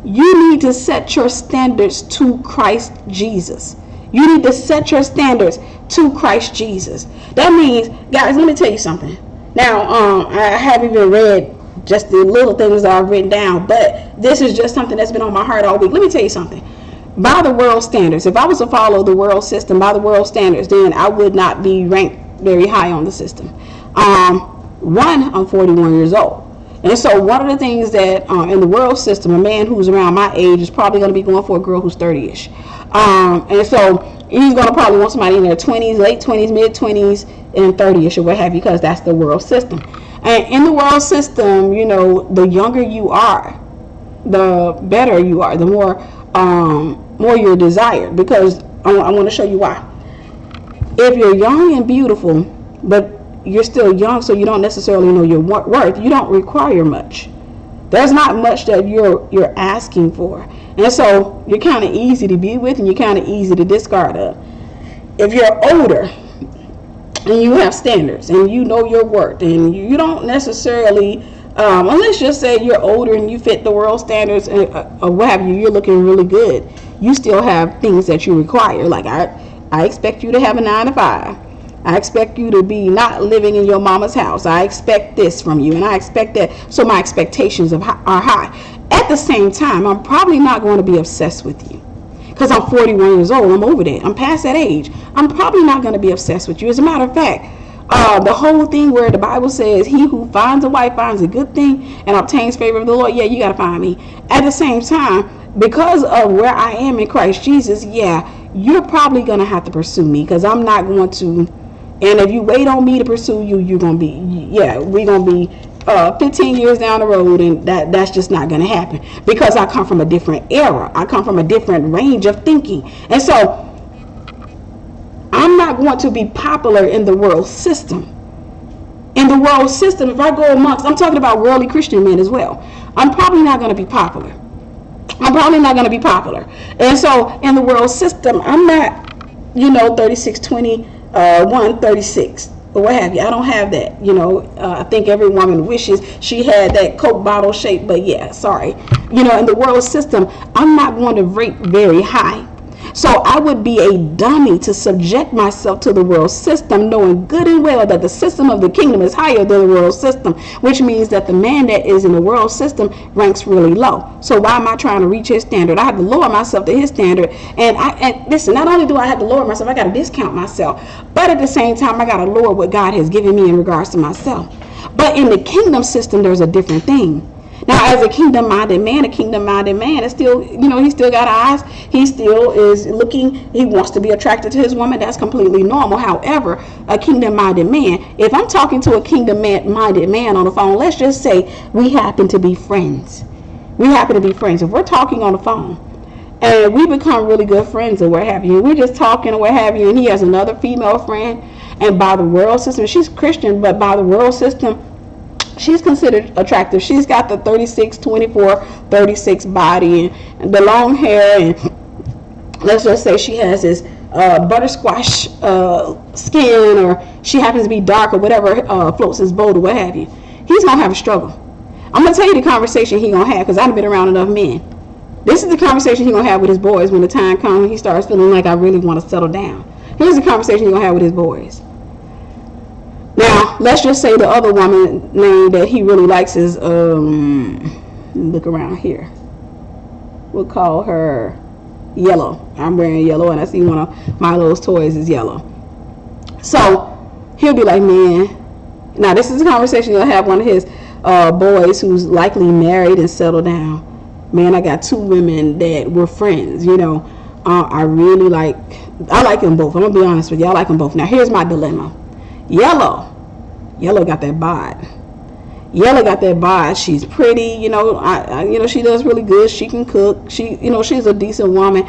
You need to set your standards to Christ Jesus. You need to set your standards to Christ Jesus. That means, guys, let me tell you something. Now, I haven't even read just the little things I've written down, but this is just something that's been on my heart all week. Let me tell you something. By the world standards, if I was to follow the world system by the world standards, then I would not be ranked very high on the system. I'm 41 years old. And so one of the things that in the world system, a man who's around my age is probably going to be going for a girl who's 30-ish. And so he's going to probably want somebody in their 20s, late 20s, mid 20s, and 30-ish or what have you, because that's the world system. And in the world system, the younger you are, the better you are, the more you're desired. Because I want to show you why. If you're young and beautiful, but you're still young, so you don't necessarily know your worth, you don't require much. There's not much that you're asking for, and so you're kind of easy to be with and you're kind of easy to discard of. If you're older and you have standards and you know your worth, and you don't necessarily unless just say you're older and you fit the world standards or what have you, you're looking really good, you still have things that you require. Like I expect you to have a 9 to 5. I expect you to be not living in your mama's house. I expect this from you, and I expect that. So my expectations are high. At the same time, I'm probably not going to be obsessed with you because I'm 41 years old. I'm over that. I'm past that age. I'm probably not going to be obsessed with you. As a matter of fact, the whole thing where the Bible says, he who finds a wife finds a good thing and obtains favor of the Lord. Yeah, you got to find me. At the same time, because of where I am in Christ Jesus, yeah, you're probably going to have to pursue me because I'm not going to. And if you wait on me to pursue you, you're going to be, yeah, we're going to be 15 years down the road, and that's just not going to happen because I come from a different era. I come from a different range of thinking. And so I'm not going to be popular in the world system. In the world system, if I go amongst, I'm talking about worldly Christian men as well, I'm probably not going to be popular. And so in the world system, I'm not, 36, 20, 136 or what have you. I don't have that. I think every woman wishes she had that Coke bottle shape, but yeah, sorry. In the world system, I'm not going to rate very high. So I would be a dummy to subject myself to the world system, knowing good and well that the system of the kingdom is higher than the world system, which means that the man that is in the world system ranks really low. So why am I trying to reach his standard? I have to lower myself to his standard. And listen, not only do I have to lower myself, I got to discount myself. But at the same time, I got to lower what God has given me in regards to myself. But in the kingdom system, there's a different thing. Now, as a kingdom-minded man is still, he still got eyes. He still is looking. He wants to be attracted to his woman. That's completely normal. However, a kingdom-minded man, if I'm talking to a kingdom-minded man on the phone, let's just say we happen to be friends. If we're talking on the phone and we become really good friends or what have you, we're just talking or what have you, and he has another female friend, and by the world system, she's Christian, but by the world system, she's considered attractive. She's got the 36, 24, 36 body and the long hair, and let's just say she has this buttersquash skin, or she happens to be dark or whatever floats his boat or what have you. He's going to have a struggle. I'm going to tell you the conversation he's going to have because I've been around enough men. This is the conversation he's going to have with his boys when the time comes and he starts feeling like I really want to settle down. Here's the conversation he's going to have with his boys. Now, let's just say the other woman name that he really likes is, look around here. We'll call her Yellow. I'm wearing yellow, and I see one of Milo's toys is yellow. So, he'll be like, man. Now, this is a conversation he'll have one of his boys who's likely married and settled down. Man, I got two women that were friends, I really like them both. I'm going to be honest with you. I like them both. Now, here's my dilemma. Yellow got that bod. She's pretty, she does really good. She can cook. She's a decent woman.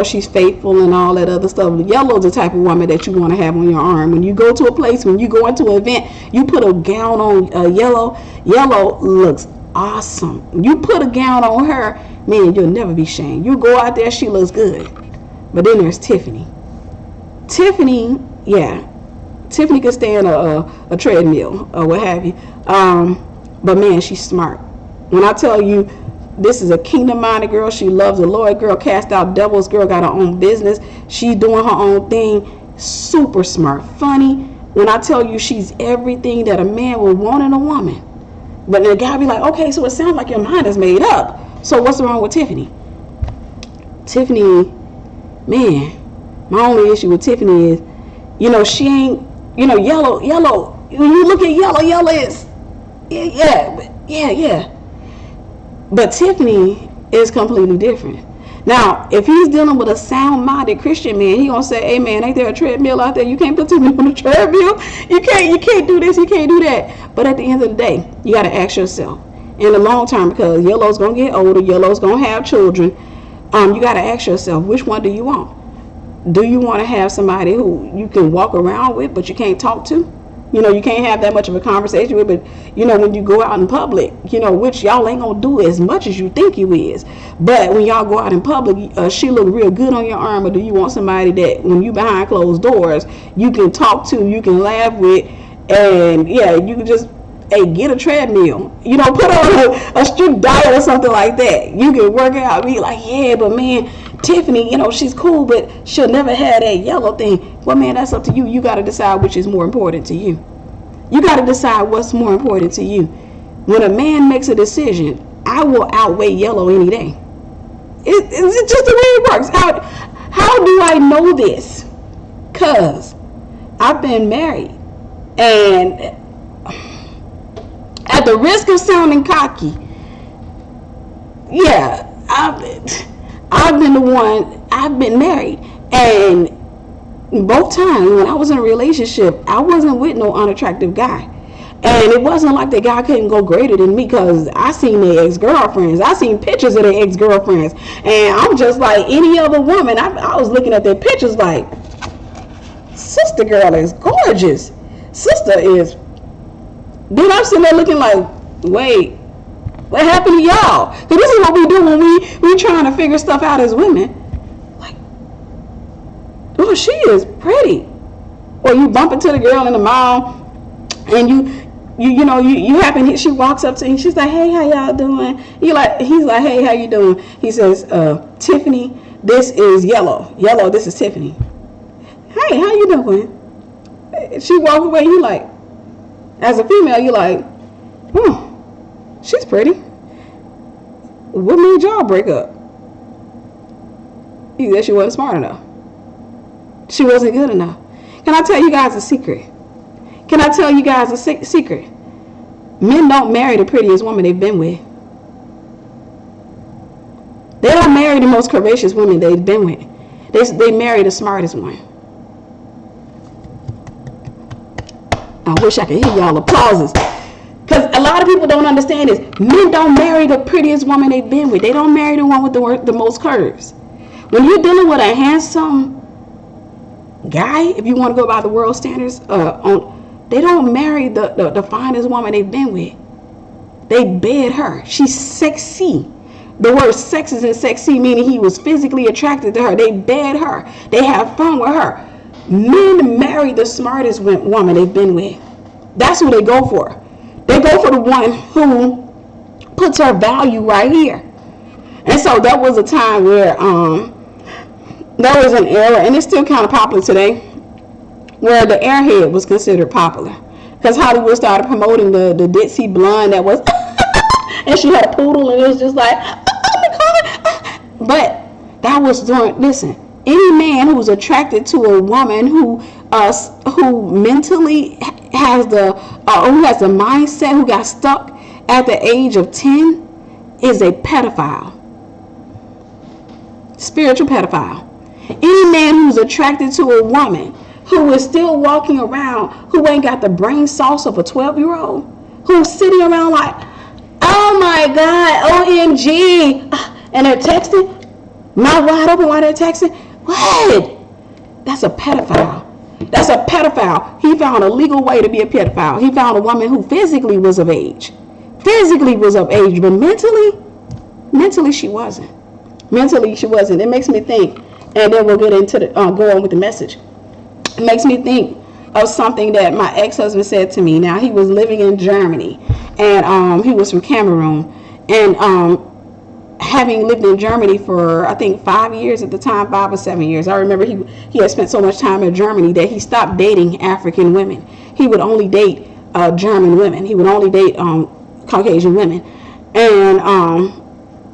She's faithful and all that other stuff. Yellow's the type of woman that you want to have on your arm. When you go to a place, when you go into an event, you put a gown on yellow. Yellow looks awesome. You put a gown on her, man, you'll never be shamed. You go out there, she looks good. But then there's Tiffany. Tiffany could stand a treadmill or what have you. But man, she's smart. When I tell you this is a kingdom-minded girl, she loves the Lord, girl, cast out devils, girl, got her own business. She's doing her own thing. Super smart. Funny. When I tell you she's everything that a man would want in a woman. But the guy be like, okay, so it sounds like your mind is made up. So what's wrong with Tiffany? Tiffany, man, my only issue with Tiffany is, she ain't, yellow, when you look at yellow is, yeah. But Tiffany is completely different. Now, if he's dealing with a sound-minded Christian man, he gonna say, hey man, ain't there a treadmill out there? You can't put Tiffany on the treadmill. You can't do this, you can't do that. But at the end of the day, you gotta ask yourself, in the long term, because yellow's gonna get older, yellow's gonna have children, you gotta ask yourself, which one do you want? Do you want to have somebody who you can walk around with, but you can't talk to? You can't have that much of a conversation with, but, when you go out in public, which y'all ain't going to do as much as you think you is. But when y'all go out in public, she look real good on your arm, or do you want somebody that when you behind closed doors, you can talk to, you can laugh with, and, yeah, you can just, hey, get a treadmill. Put on a strict diet or something like that. You can work out, be like, yeah, but man, Tiffany, she's cool, but she'll never have that yellow thing. Well, man, that's up to you. You got to decide which is more important to you. You got to decide what's more important to you. When a man makes a decision, I will outweigh yellow any day. It's just the way it works. How do I know this? Because I've been married. And at the risk of sounding cocky, yeah, I've been married. And both times when I was in a relationship, I wasn't with no unattractive guy. And it wasn't like the guy couldn't go greater than me, because I seen their ex-girlfriends. I seen pictures of their ex-girlfriends. And I'm just like any other woman. I was looking at their pictures like, sister girl is gorgeous. Sister is. Then I'm sitting there looking like, wait, what happened to y'all? Because this is what we do when we trying to figure stuff out as women. Like, oh, she is pretty. Or you bump into the girl in the mall, and you happen, she walks up to you, she's like, hey, how y'all doing? He's like, hey, how you doing? He says, Tiffany, this is yellow. Yellow, this is Tiffany. Hey, how you doing? She walks away, you like, as a female, you like, she's pretty. What made y'all break up? He said she wasn't smart enough. She wasn't good enough. Can I tell you guys a secret? Men don't marry the prettiest woman they've been with. They don't marry the most curvaceous women they've been with. They marry the smartest one. I wish I could hear y'all applauses. Because a lot of people don't understand this. Men don't marry the prettiest woman they've been with. They don't marry the one with the most curves. When you're dealing with a handsome guy, if you want to go by the world standards, they don't marry the finest woman they've been with. They bed her. She's sexy. The word sex is in sexy, meaning he was physically attracted to her. They bed her. They have fun with her. Men marry the smartest woman they've been with. That's who they go for. They go for the one who puts her value right here. And so that was a time where there was an era, and it's still kind of popular today, where the airhead was considered popular. Because Hollywood started promoting the ditzy blonde that was, and she had a poodle, and it was just like, but that was during, listen, any man who's attracted to a woman who mentally has who has the mindset, who got stuck at the age of 10, is a pedophile. Spiritual pedophile. Any man who's attracted to a woman who is still walking around, who ain't got the brain sauce of a 12-year-old, who's sitting around like, oh my God, OMG, and they're texting, mouth wide open while they're texting. What? That's a pedophile. That's a pedophile. He found a legal way to be a pedophile. He found a woman who physically was of age. But mentally she wasn't. It makes me think, and then we'll get into go on with the message. It makes me think of something that my ex-husband said to me. Now, he was living in Germany, and he was from Cameroon, and having lived in Germany for, I think, 5 years at the time, 5 or 7 years. I remember he had spent so much time in Germany that he stopped dating African women. He would only date German women. He would only date Caucasian women. And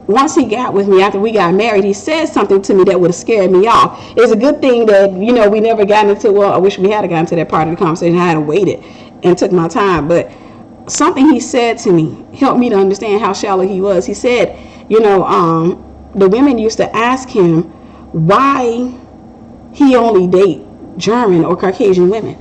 once he got with me, after we got married, he said something to me that would have scared me off. It's a good thing that, we never got into, well, I wish we had gotten to that part of the conversation. I had to wait it and took my time. But something he said to me helped me to understand how shallow he was. He said, the women used to ask him why he only date German or Caucasian women.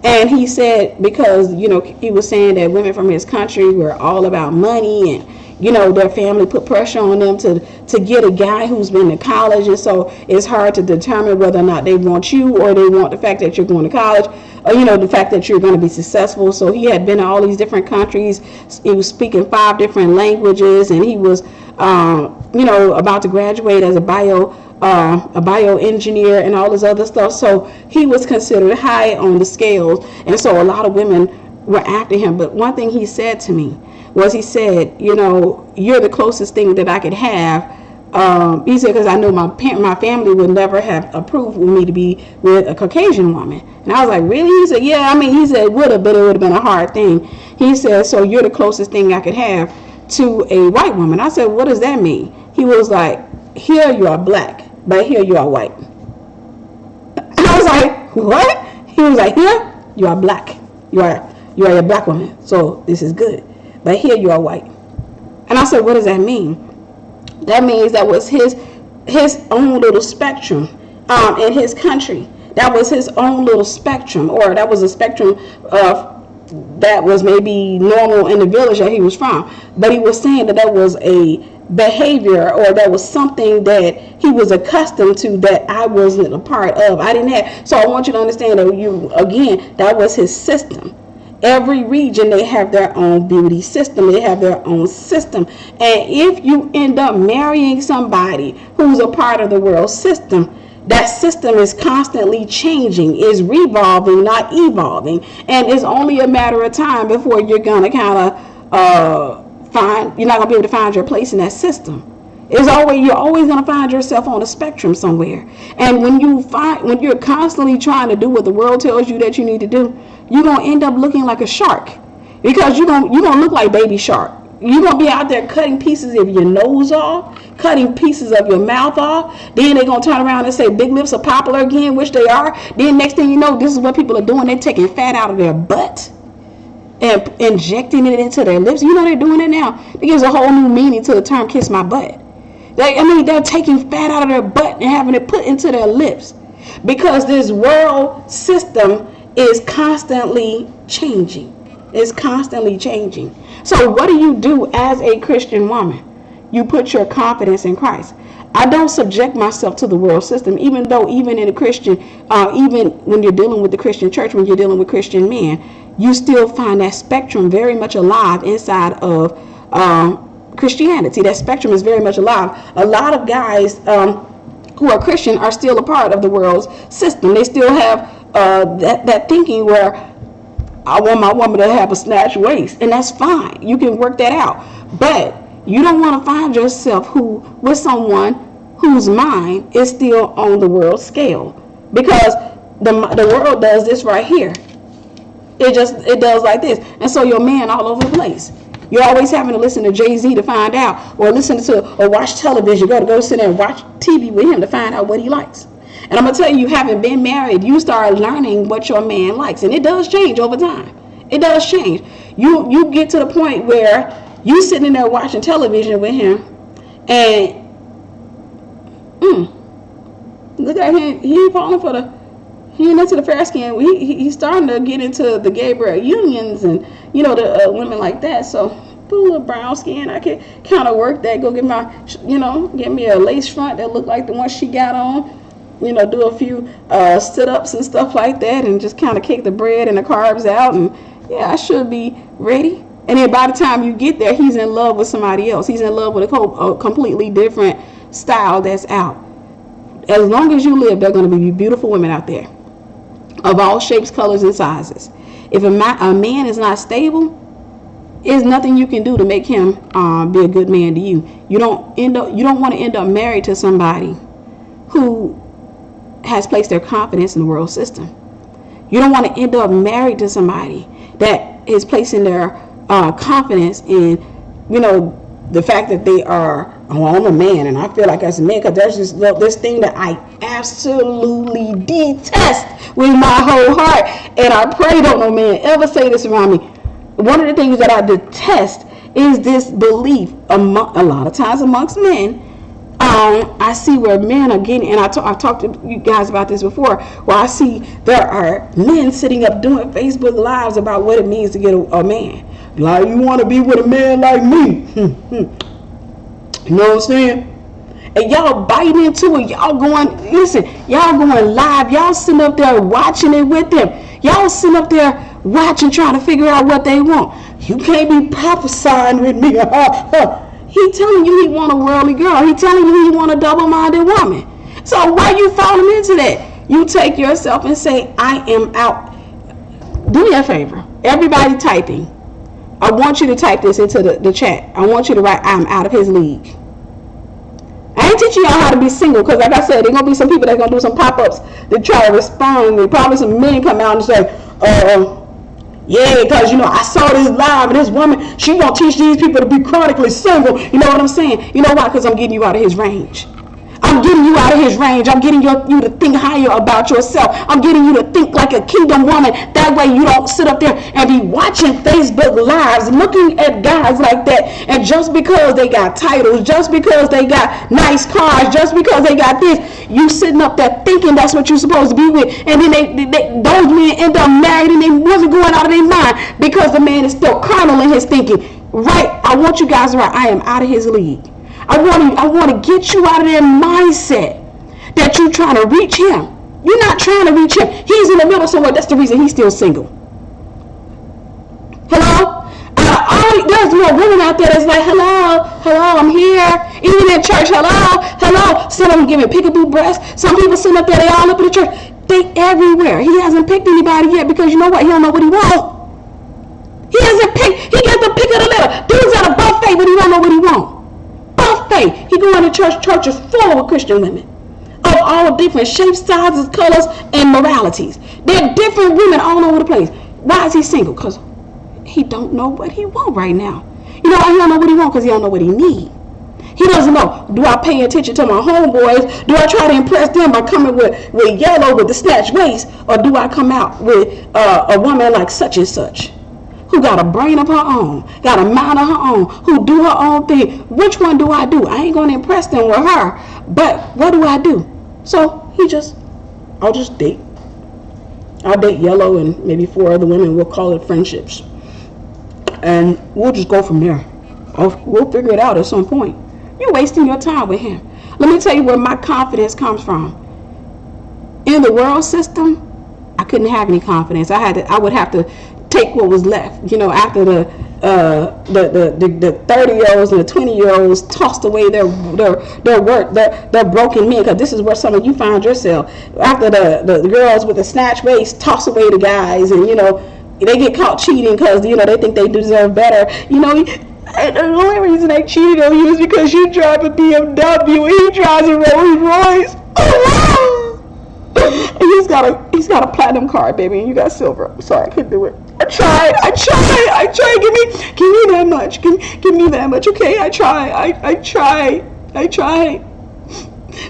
And he said, because, he was saying that women from his country were all about money, and, their family put pressure on them to get a guy who's been to college. And so it's hard to determine whether or not they want you, or they want the fact that you're going to college, or, the fact that you're going to be successful. So he had been to all these different countries. He was speaking 5 different languages, and he was, about to graduate as a bioengineer and all this other stuff. So he was considered high on the scales. And so a lot of women were after him. But one thing he said to me was, he said, you're the closest thing that I could have He said, because I know my family would never have approved of me to be with a Caucasian woman. And I was like, really? He said, yeah. I mean, he said it would have, but it would have been a hard thing. He said, so you're the closest thing I could have to a white woman. I said, what does that mean? He was like, here you are black, but here you are white. And I was like, what? He was like, here you are black. You are a black woman. So this is good. But here you are white. And I said, what does that mean? That means that was his own little spectrum in his country. That was his own little spectrum, or that was a spectrum of that was maybe normal in the village that he was from. But he was saying that was a behavior, or that was something that he was accustomed to that I wasn't a part of. I didn't have. So I want you to understand that that was his system. Every region, they have their own beauty system. They have their own system. And if you end up marrying somebody who's a part of the world system, that system is constantly changing, is revolving, not evolving. And it's only a matter of time before you're going to kind of you're not going to be able to find your place in that system. You're always going to find yourself on a spectrum somewhere. And when you're constantly trying to do what the world tells you that you need to do, you're going to end up looking like a shark, because you're going to look like baby shark. You're going to be out there cutting pieces of your nose off, cutting pieces of your mouth off. Then they're going to turn around and say big lips are popular again, which they are. Then next thing you know, this is what people are doing. They're taking fat out of their butt and injecting it into their lips. You know they're doing it now. It gives a whole new meaning to the term kiss my butt. They're taking fat out of their butt and having it put into their lips, because this world system is constantly changing. It's constantly changing. So what do you do as a Christian woman? You put your confidence in Christ. I don't subject myself to the world system, even though even in a Christian, even when you're dealing with the Christian church, when you're dealing with Christian men, you still find that spectrum very much alive inside of Christianity. That spectrum is very much alive. A lot of guys who are Christian are still a part of the world's system. They still have that thinking where I want my woman to have a snatched waist, and that's fine. You can work that out. But you don't want to find yourself with someone whose mind is still on the world scale, because the world does this right here. It does like this, and so your man all over the place. You're always having to listen to Jay-Z to find out, or watch television. Go sit there and watch TV with him to find out what he likes. And I'm going to tell you, having been married, you start learning what your man likes. And it does change over time. It does change. You get to the point where you sitting in there watching television with him, and look at him. He ain't falling for he ain't into the fair skin. He's starting to get into the Gabriel Unions and, the women like that. So put a little brown skin. I can kind of work that. Go get get me a lace front that look like the one she got on. Do a few sit-ups and stuff like that, and just kind of kick the bread and the carbs out, and yeah, I should be ready. And then by the time you get there, he's in love with somebody else. He's in love with a completely different style that's out. As long as you live, there are going to be beautiful women out there of all shapes, colors, and sizes. If a man is not stable, there's nothing you can do to make him be a good man to you. You don't want to end up married to somebody who has placed their confidence in the world system. You don't want to end up married to somebody that is placing their confidence in, the fact that they are, I'm a man and I feel like as a man, because there's this thing that I absolutely detest with my whole heart, and I pray don't no man ever say this around me. One of the things that I detest is this belief a lot of times amongst men. I see where men are getting, and I've talked to you guys about this before, where I see there are men sitting up doing Facebook Lives about what it means to get a man. Like, you want to be with a man like me. You know what I'm saying? And y'all biting into it. Y'all going live. Y'all sitting up there watching it with them. Y'all sitting up there watching, trying to figure out what they want. You can't be prophesying with me. He telling you he want a worldly girl. He telling you he want a double-minded woman. So why you falling into that? You take yourself and say, I am out. Do me a favor. Everybody typing. I want you to type this into the chat. I want you to write, I'm out of his league. I ain't teaching y'all how to be single, because like I said, there's gonna be some people that gonna do some pop-ups that try to respond, and probably some men come out and say, yeah, because I saw this live, and this woman, she gonna teach these people to be chronically single. You know what I'm saying? You know why? Because I'm getting you out of his range. I'm getting you out of his range. I'm getting you to think higher about yourself. I'm getting you to think like a kingdom woman. That way you don't sit up there and be watching Facebook lives, looking at guys like that. And just because they got titles, just because they got nice cars, just because they got this, you sitting up there thinking that's what you're supposed to be with. And then those men end up married, and they wasn't going out of their mind because the man is still carnal in his thinking. Right? I want you guys right. I am out of his league. I want to get you out of that mindset that you're trying to reach him. You're not trying to reach him. He's in the middle somewhere. That's the reason he's still single. Hello? There's more women out there that's like, hello, I'm here. Even in church, hello. Some of them giving peekaboo breasts. Some people sitting up there, they all up in the church. They everywhere. He hasn't picked anybody yet because you know what? He don't know what he wants. He hasn't picked. He got the pick of the litter. Dude's at a buffet, but he don't know what he wants. Buffet. He going to church. Church is full of Christian women of all different shapes, sizes, colors, and moralities. They're different women all over the place. Why is he single? Because he don't know what he want right now. You know why he don't know what he want? Because he don't know what he need. He doesn't know. Do I pay attention to my homeboys? Do I try to impress them by coming with yellow with the snatched waist? Or do I come out with a woman like such and such, who got a brain of her own, got a mind of her own, who do her own thing? Which one do I do? I ain't going to impress them with her, but what do I do? So I'll just date. I'll date yellow and maybe 4 other women. We'll call it friendships. And we'll just go from there. We'll figure it out at some point. You're wasting your time with him. Let me tell you where my confidence comes from. In the world system, I couldn't have any confidence. I would have to take what was left. After the 30-year-olds and the 20-year-olds tossed away their work, their broken men, because this is where some of you found yourself. After the girls with the snatch waist toss away the guys, and they get caught cheating because they think they deserve better. The only reason they cheated on you is because you drive a BMW and he drives a Rolls Royce. Oh, wow. And he's got a platinum card, baby, and you got silver. I'm sorry, I couldn't do it. I tried. Give me that much. Give me that much. Okay, I tried.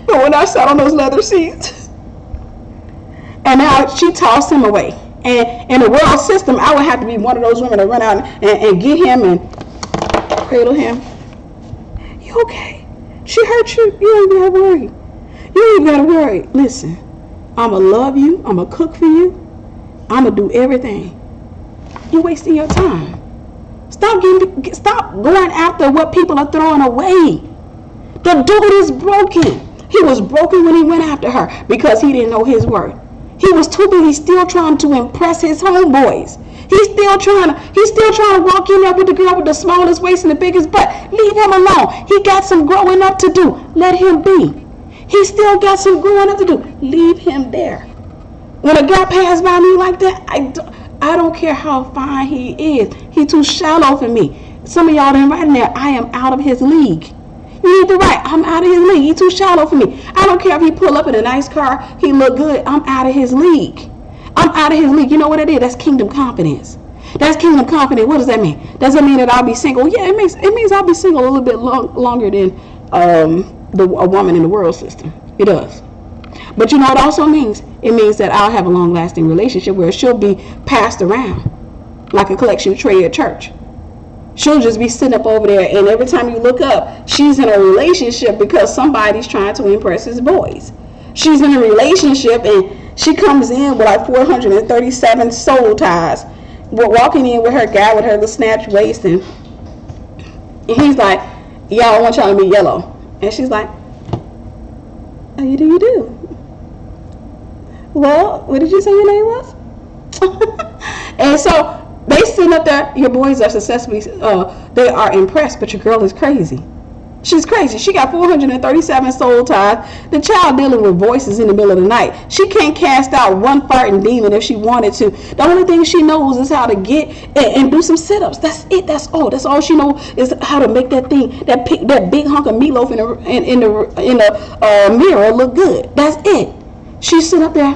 But when I sat on those leather seats, and now she tossed him away. And in the world system, I would have to be one of those women to run out and get him and cradle him. You okay? She hurt you. You ain't gotta worry. You ain't gotta worry. Listen, I'ma love you. I'ma cook for you. I'ma do everything. You're wasting your time. Stop going after what people are throwing away. The dude is broken. He was broken when he went after her because he didn't know his worth. He was too busy still trying to impress his homeboys. He's still trying to walk in there with the girl with the smallest waist and the biggest butt. Leave him alone. He got some growing up to do. Let him be. He still got some growing up to do. Leave him there. When a guy passes by me like that, I don't care how fine he is. He's too shallow for me. Some of y'all didn't write in there, I am out of his league. You need to write, I'm out of his league. He's too shallow for me. I don't care if he pull up in a nice car, he look good. I'm out of his league. I'm out of his league. You know what it is? That's kingdom confidence. That's kingdom confidence. What does that mean? Does it mean that I'll be single? Yeah, it means I'll be single a little bit longer than a woman in the world system. It does. But you know what it also means? It means that I'll have a long-lasting relationship where she'll be passed around like a collection tray at church. She'll just be sitting up over there, and every time you look up, she's in a relationship because somebody's trying to impress his boys. She's in a relationship, and she comes in with like 437 soul ties. We're walking in with her guy with her little snatch waist, and he's like, "Yeah, I want y'all to be yellow," and she's like, "Oh, you do." Well, what did you say your name was? And so they sitting up there. Your boys are successfully. They are impressed, but your girl is crazy. She's crazy. She got 437 soul ties. The child dealing with voices in the middle of the night. She can't cast out one farting demon if she wanted to. The only thing she knows is how to get and do some sit-ups. That's it. That's all. That's all she knows is how to make that thing, that big hunk of meatloaf in the mirror look good. That's it. She sit up there.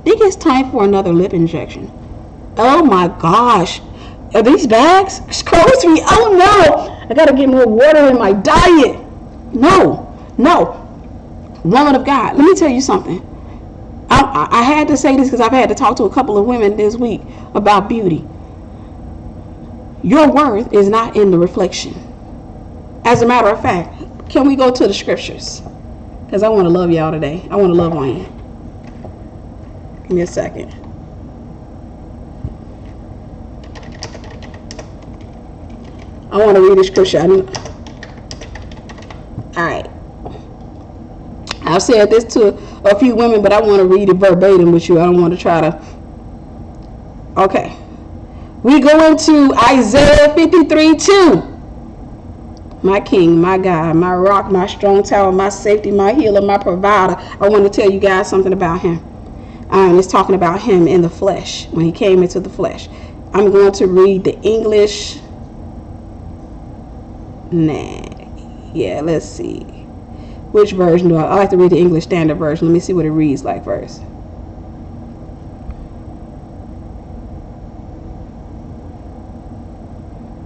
Think it's time for another lip injection. Oh my gosh. Are these bags? Excuse me. Oh no. I gotta get more water in my diet. No. Woman of God, let me tell you something. I had to say this because I've had to talk to a couple of women this week about beauty. Your worth is not in the reflection. As a matter of fact, can we go to the scriptures? Because I want to love y'all today. I want to love on you. Give me a second. I want to read the scripture. Alright. I've said this to a few women, but I want to read it verbatim with you. I don't want to try to. Okay. We go into Isaiah 53:2. My King, my God, my rock, my strong tower, my safety, my healer, my provider. I want to tell you guys something about him. It's talking about him in the flesh, when he came into the flesh. I'm going to read the English. Let's see. Which version do I like to read? The English Standard Version. Let me see what it reads like first.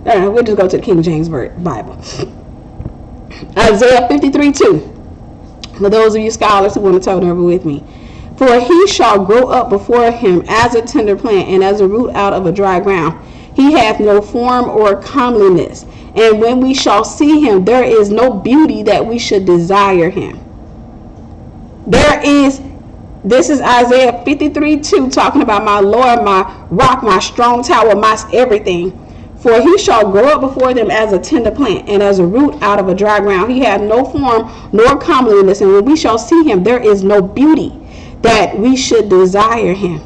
We'll just go to the King James Bible. Isaiah 53:2. For those of you scholars who want to turn over with me. For he shall grow up before him as a tender plant, and as a root out of a dry ground. He hath no form or comeliness. And when we shall see him, there is no beauty that we should desire him. This is Isaiah 53:2, talking about my Lord, my rock, my strong tower, my everything. For he shall grow up before them as a tender plant, and as a root out of a dry ground. He hath no form nor comeliness, and when we shall see him, there is no beauty that we should desire him.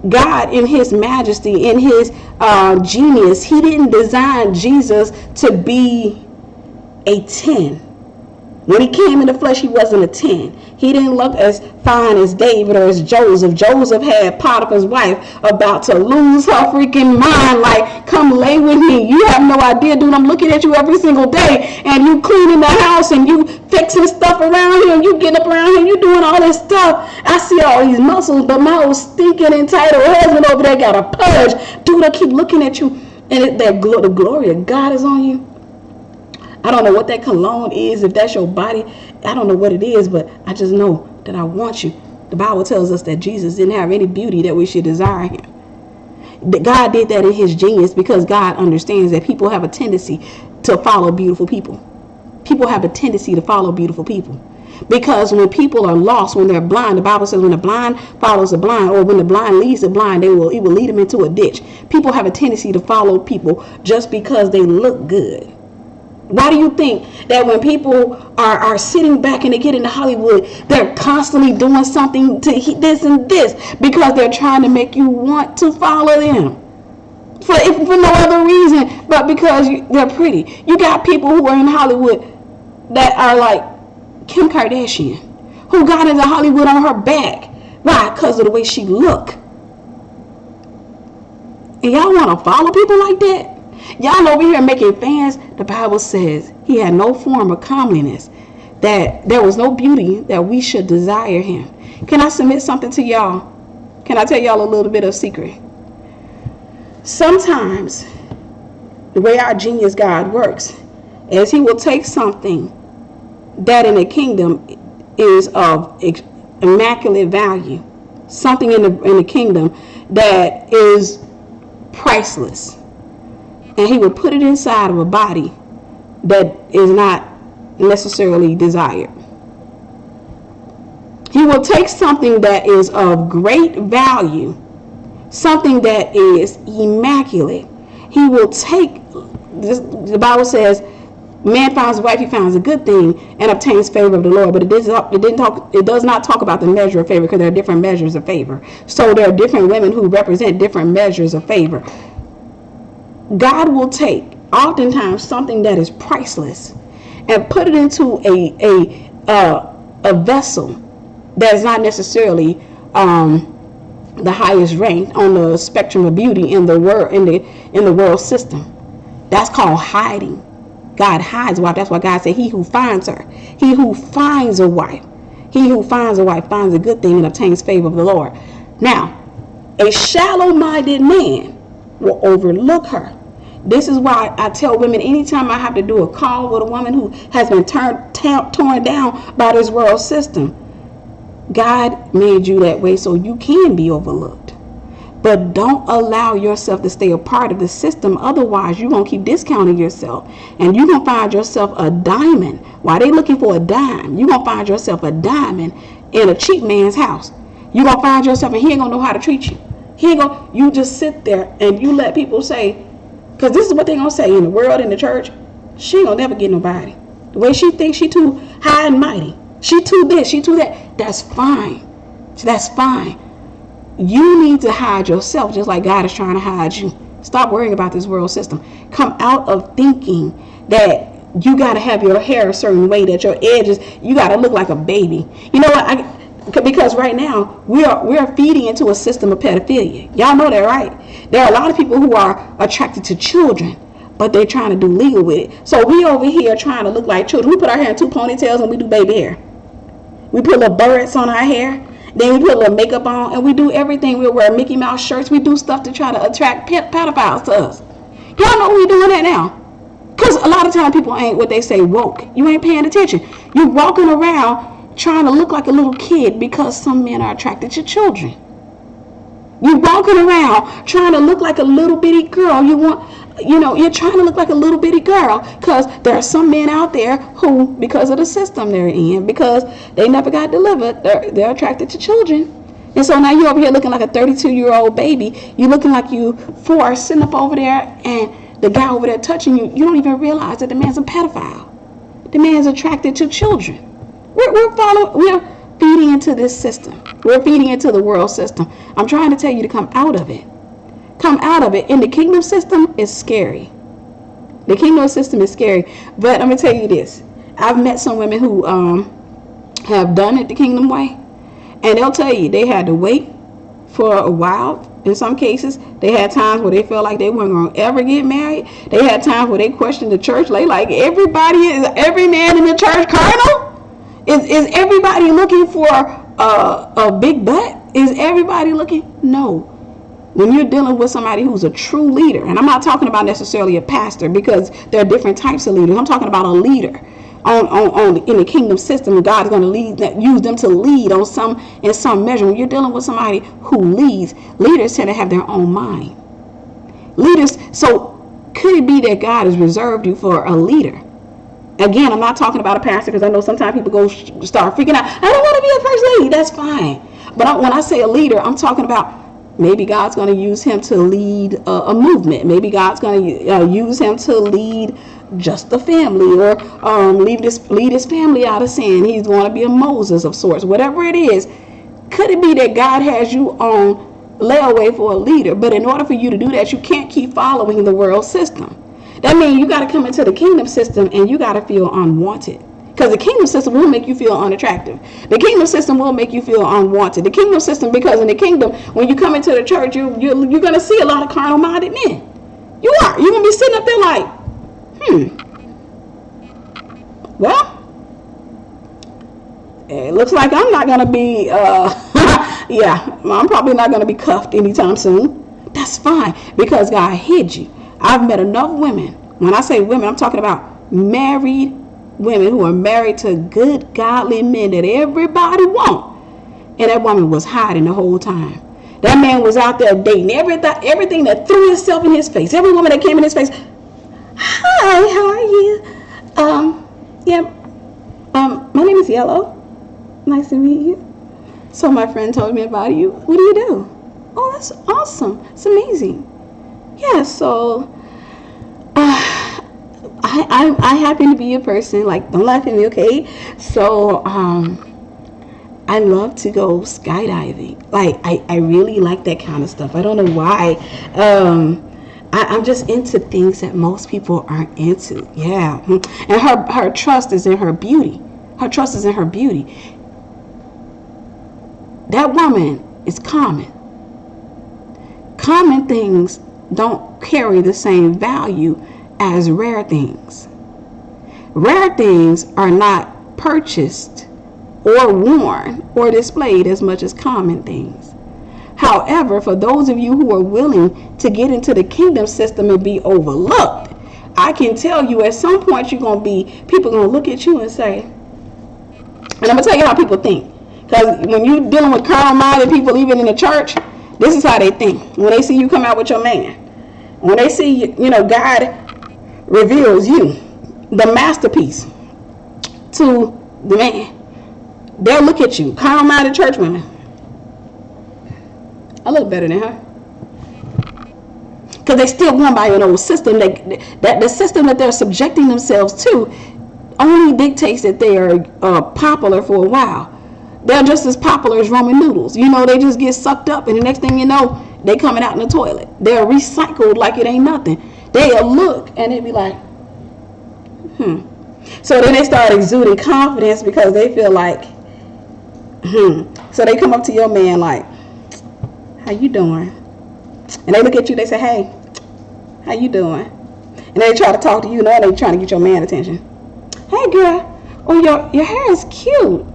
God, in his majesty, in his genius, he didn't design Jesus to be a 10. When he came in the flesh, he wasn't a 10. He didn't look as fine as David or as Joseph. Joseph had Potiphar's wife about to lose her freaking mind, like, come lay with me. You have no idea, dude. I'm looking at you every single day, and you cleaning the house, and you fixing stuff around here, and you getting up around here, and you doing all this stuff. I see all these muscles, but my old stinking entitled husband over there got a purge. Dude, I keep looking at you, and the glory of God is on you. I don't know what that cologne is, if that's your body. I don't know what it is, but I just know that I want you. The Bible tells us that Jesus didn't have any beauty that we should desire him. God did that in his genius because God understands that people have a tendency to follow beautiful people. People have a tendency to follow beautiful people. Because when people are lost, when they're blind, the Bible says when the blind follows the blind, or when the blind leads the blind, it will lead them into a ditch. People have a tendency to follow people just because they look good. Why do you think that when people are sitting back and they get into Hollywood, they're constantly doing something to this and this? Because they're trying to make you want to follow them. For no other reason, but because they're pretty. You got people who are in Hollywood that are like Kim Kardashian, who got into Hollywood on her back. Why? Because of the way she look. And y'all want to follow people like that? Y'all over here making fans. The Bible says he had no form of comeliness, that there was no beauty that we should desire him. Can I submit something to y'all? Can I tell y'all a little bit of secret? Sometimes the way our genius God works is he will take something that in the kingdom is of immaculate value, something in the kingdom that is priceless, and he will put it inside of a body that is not necessarily desired. He will take something that is of great value, something that is immaculate. He will take this. The Bible says, man finds a wife, he finds a good thing and obtains favor of the Lord. But it does not talk about the measure of favor, because there are different measures of favor. So there are different women who represent different measures of favor. God will take oftentimes something that is priceless, and put it into a vessel that's not necessarily the highest rank on the spectrum of beauty in the world, in the world system. That's called hiding. God hides a wife. That's why God said, he who finds her, he who finds a wife, he who finds a wife finds a good thing and obtains favor of the Lord. Now, a shallow-minded man will overlook her. This is why I tell women, anytime I have to do a call with a woman who has been torn down by this world system, God made you that way so you can be overlooked. But don't allow yourself to stay a part of the system. Otherwise, you're going to keep discounting yourself. And you're going to find yourself a diamond. While they looking for a dime, you're going to find yourself a diamond in a cheap man's house. You're going to find yourself, and he ain't going to know how to treat you. He ain't going to, you just sit there and you let people say, because this is what they're going to say in the world, in the church, she ain't going to never get nobody. The way she thinks she too high and mighty. She too this, she too that. That's fine. That's fine. You need to hide yourself just like God is trying to hide you. Stop worrying about this world system. Come out of thinking that you got to have your hair a certain way, that your edges, you got to look like a baby. You know what? Because right now we are feeding into a system of pedophilia. Y'all know that, right? There are a lot of people who are attracted to children, but they're trying to do legal with it. So we over here trying to look like children. We put our hair in 2 ponytails and we do baby hair. We put little birds on our hair. Then we put a little makeup on, and we do everything. We wear Mickey Mouse shirts. We do stuff to try to attract pedophiles to us. Y'all know we doing that now. Because a lot of times people ain't what they say woke. You ain't paying attention. You're walking around trying to look like a little kid because some men are attracted to children. You're walking around trying to look like a little bitty girl. You're trying to look like a little bitty girl because there are some men out there who, because of the system they're in, because they never got delivered, they're attracted to children. And so now you're over here looking like a 32-year-old baby. You're looking like you 4 sitting up over there, and the guy over there touching you, you don't even realize that the man's a pedophile. The man's attracted to children. We're feeding into this system. We're feeding into the world system. I'm trying to tell you to come out of it. Come out of it. And the kingdom system is scary. The kingdom system is scary. But I'm going to tell you this. I've met some women who have done it the kingdom way. And they'll tell you they had to wait for a while. In some cases, they had times where they felt like they weren't going to ever get married. They had times where they questioned the church. Like every man in the church carnal? Is everybody looking for a big butt? Is everybody looking? No. When you're dealing with somebody who's a true leader, and I'm not talking about necessarily a pastor, because there are different types of leaders. I'm talking about a leader in the kingdom system. God is going to use them to lead in some measure. When you're dealing with somebody who leads, leaders tend to have their own mind. So could it be that God has reserved you for a leader? Again, I'm not talking about a pastor, because I know sometimes people start freaking out. I don't want to be a first lady. That's fine. But when I say a leader, I'm talking about maybe God's going to use him to lead a movement. Maybe God's going to use him to lead just the family, or lead his family out of sin. He's going to be a Moses of sorts. Whatever it is, could it be that God has you on layaway for a leader? But in order for you to do that, you can't keep following the world system. That means you got to come into the kingdom system and you got to feel unwanted. Because the kingdom system will make you feel unattractive. The kingdom system will make you feel unwanted. The kingdom system, because in the kingdom, when you come into the church, you're going to see a lot of carnal-minded men. You are. You're going to be sitting up there like, well, it looks like I'm not going to be, I'm probably not going to be cuffed anytime soon. That's fine, because God hid you. I've met enough women. When I say women, I'm talking about married women who are married to good, godly men that everybody wants. And that woman was hiding the whole time. That man was out there dating everything that threw itself in his face. Every woman that came in his face, hi, how are you? My name is Yellow. Nice to meet you. So my friend told me about you. What do you do? Oh, that's awesome. It's amazing. Yeah, so I happen to be a person, like, don't laugh at me, okay? So I love to go skydiving. Like, I really like that kind of stuff. I don't know why. I'm just into things that most people aren't into. Yeah. And her trust is in her beauty. Her trust is in her beauty. That woman is common. Common things don't carry the same value as rare things. Rare things are not purchased or worn or displayed as much as common things. However, for those of you who are willing to get into the kingdom system and be overlooked, I can tell you at some point people are going to look at you and say, and I'm going to tell you how people think. Because when you're dealing with carnal-minded people, even in the church, this is how they think. When they see you come out with your man, when they see, God reveals you, the masterpiece, to the man, they'll look at you, carnal-minded church women. I look better than her. Because they still going by an old system. That the system that they're subjecting themselves to only dictates that they are popular for a while. They're just as popular as Roman noodles. They just get sucked up, and the next thing you know, they coming out in the toilet. They're recycled like it ain't nothing. They'll look, and they be like, So then they start exuding confidence because they feel like, So they come up to your man like, how you doing? And they look at you, they say, hey, how you doing? And they try to talk to you, they trying to get your man attention. Hey girl, oh your hair is cute.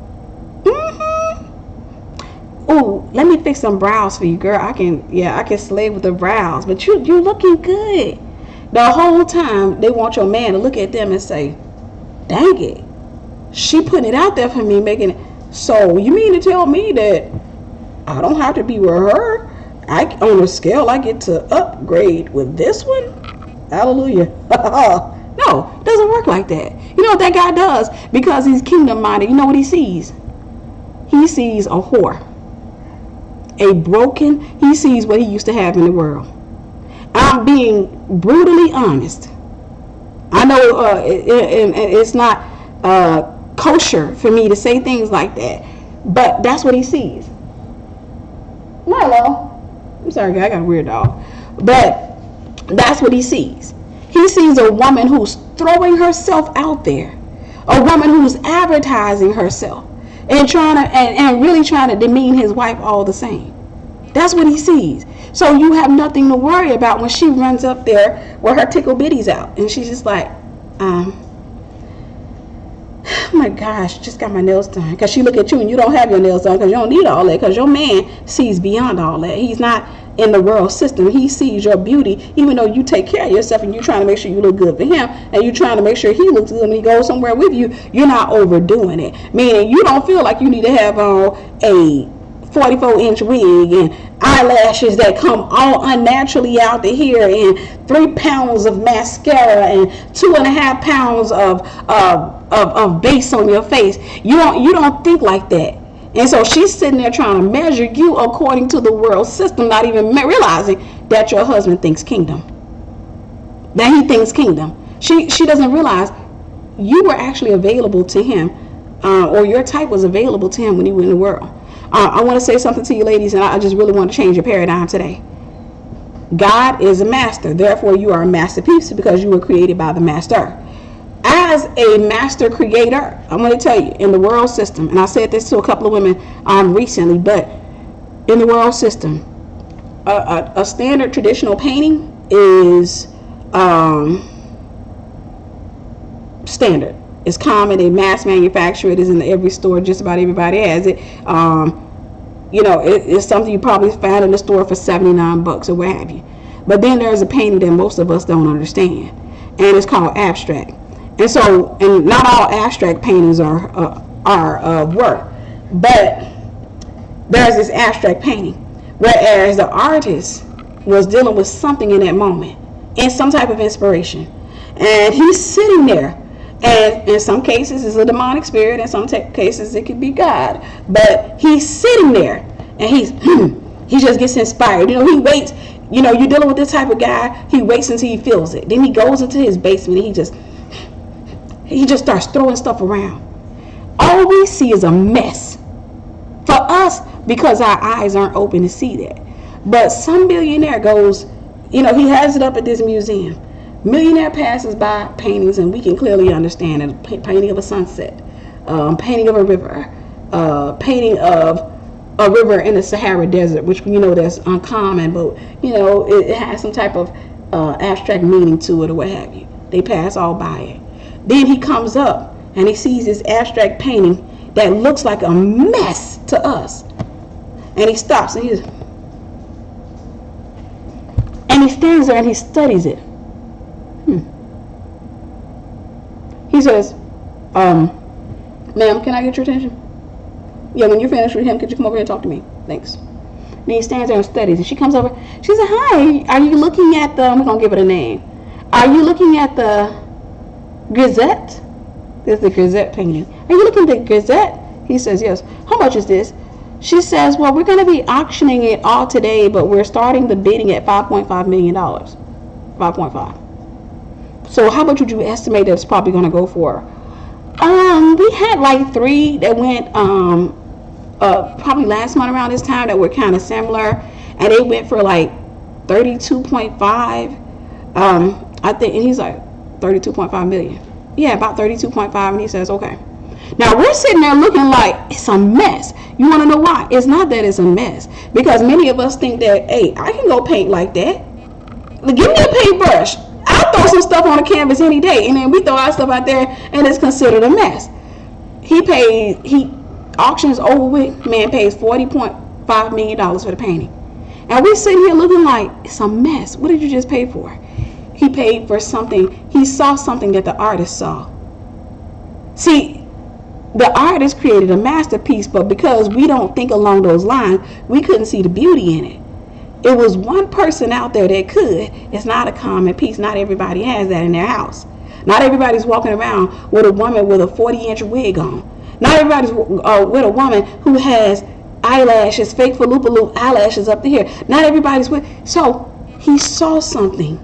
Oh, let me fix some brows for you, girl. I can slay with the brows, but you looking good. The whole time they want your man to look at them and say, dang it, she putting it out there for me, making it. So you mean to tell me that I don't have to be with her? On a scale, I get to upgrade with this one? Hallelujah. No, it doesn't work like that. You know what that guy does? Because he's kingdom minded, you know what he sees? He sees a whore. He sees what he used to have in the world. I'm being brutally honest. I know it's not kosher for me to say things like that, but that's what he sees. Milo, I'm sorry, I got a weird dog, but that's what he sees. He sees a woman who's throwing herself out there, a woman who's advertising herself and really trying to demean his wife all the same. That's what he sees. So you have nothing to worry about when she runs up there with her tickle bitties out, and she's just like, oh my gosh, just got my nails done. Because she look at you and you don't have your nails done because you don't need all that, because your man sees beyond all that. He's not in the world system. He sees your beauty, even though you take care of yourself and you're trying to make sure you look good for him, and you're trying to make sure he looks good when he goes somewhere with you. You're not overdoing it, meaning you don't feel like you need to have on a 44-inch wig and eyelashes that come all unnaturally out to here, and 3 pounds of mascara and 2.5 pounds of base on your face. You don't think like that. And so she's sitting there trying to measure you according to the world system, not even realizing that your husband thinks kingdom, that he thinks kingdom. She doesn't realize you were actually available to him, or your type was available to him when he was in the world. I want to say something to you ladies, and I just really want to change your paradigm today. God is a master, therefore you are a masterpiece because you were created by the master. As a master creator, I'm going to tell you, in the world system, and I said this to a couple of women recently, but in the world system, a standard traditional painting is standard. It's common. They mass manufacture it. It's in every store. Just about everybody has it. It's something you probably find in the store for $79 or what have you. But then there's a painting that most of us don't understand, and it's called abstract. And so, and not all abstract paintings are work, but there's this abstract painting, whereas the artist was dealing with something in that moment, and some type of inspiration, and he's sitting there. And in some cases it's a demonic spirit, in some cases it could be God, but he's sitting there and he just gets inspired. He waits. You're dealing with this type of guy. He waits until he feels it. Then he goes into his basement and he just starts throwing stuff around. All we see is a mess for us because our eyes aren't open to see that. But some billionaire goes he has it up at this museum. Millionaire passes by paintings, and we can clearly understand it. Painting of a sunset, painting of a river, painting of a river in the Sahara Desert, which that's uncommon, but it has some type of abstract meaning to it or what have you. They pass all by it. Then he comes up and he sees this abstract painting that looks like a mess to us, and he stops and he stands there and he studies it. He says, ma'am, can I get your attention? Yeah, when you're finished with him, could you come over here and talk to me? Thanks. And he stands there and studies. And she comes over. She said, hi, are you looking at the, I'm going to give it a name. Are you looking at the Grisette? This is the Grisette painting. Are you looking at the Grisette? He says, yes. How much is this? She says, well, we're going to be auctioning it all today, but we're starting the bidding at $5.5 million. 5.5. So how much would you estimate that it's probably going to go for? We had like 3 that went probably last month around this time that were kind of similar, and they went for like 32.5. I think, and he's like 32.5 million. Yeah, about 32.5, and he says, okay. Now we're sitting there looking like it's a mess. You want to know why? It's not that it's a mess, because many of us think that, hey, I can go paint like that. Give me a paintbrush. I'll throw some stuff on the canvas any day, and then we throw our stuff out there and it's considered a mess. Auctions over with, man pays $40.5 million for the painting. And we sitting here looking like it's a mess. What did you just pay for? He paid for something. He saw something that the artist saw. See, the artist created a masterpiece, but because we don't think along those lines, we couldn't see the beauty in it. It was one person out there that could. It's not a common piece. Not everybody has that in their house. Not everybody's walking around with a woman with a 40-inch wig on. Not everybody's with a woman who has eyelashes, fake loop eyelashes up to here. Not everybody's with. So he saw something.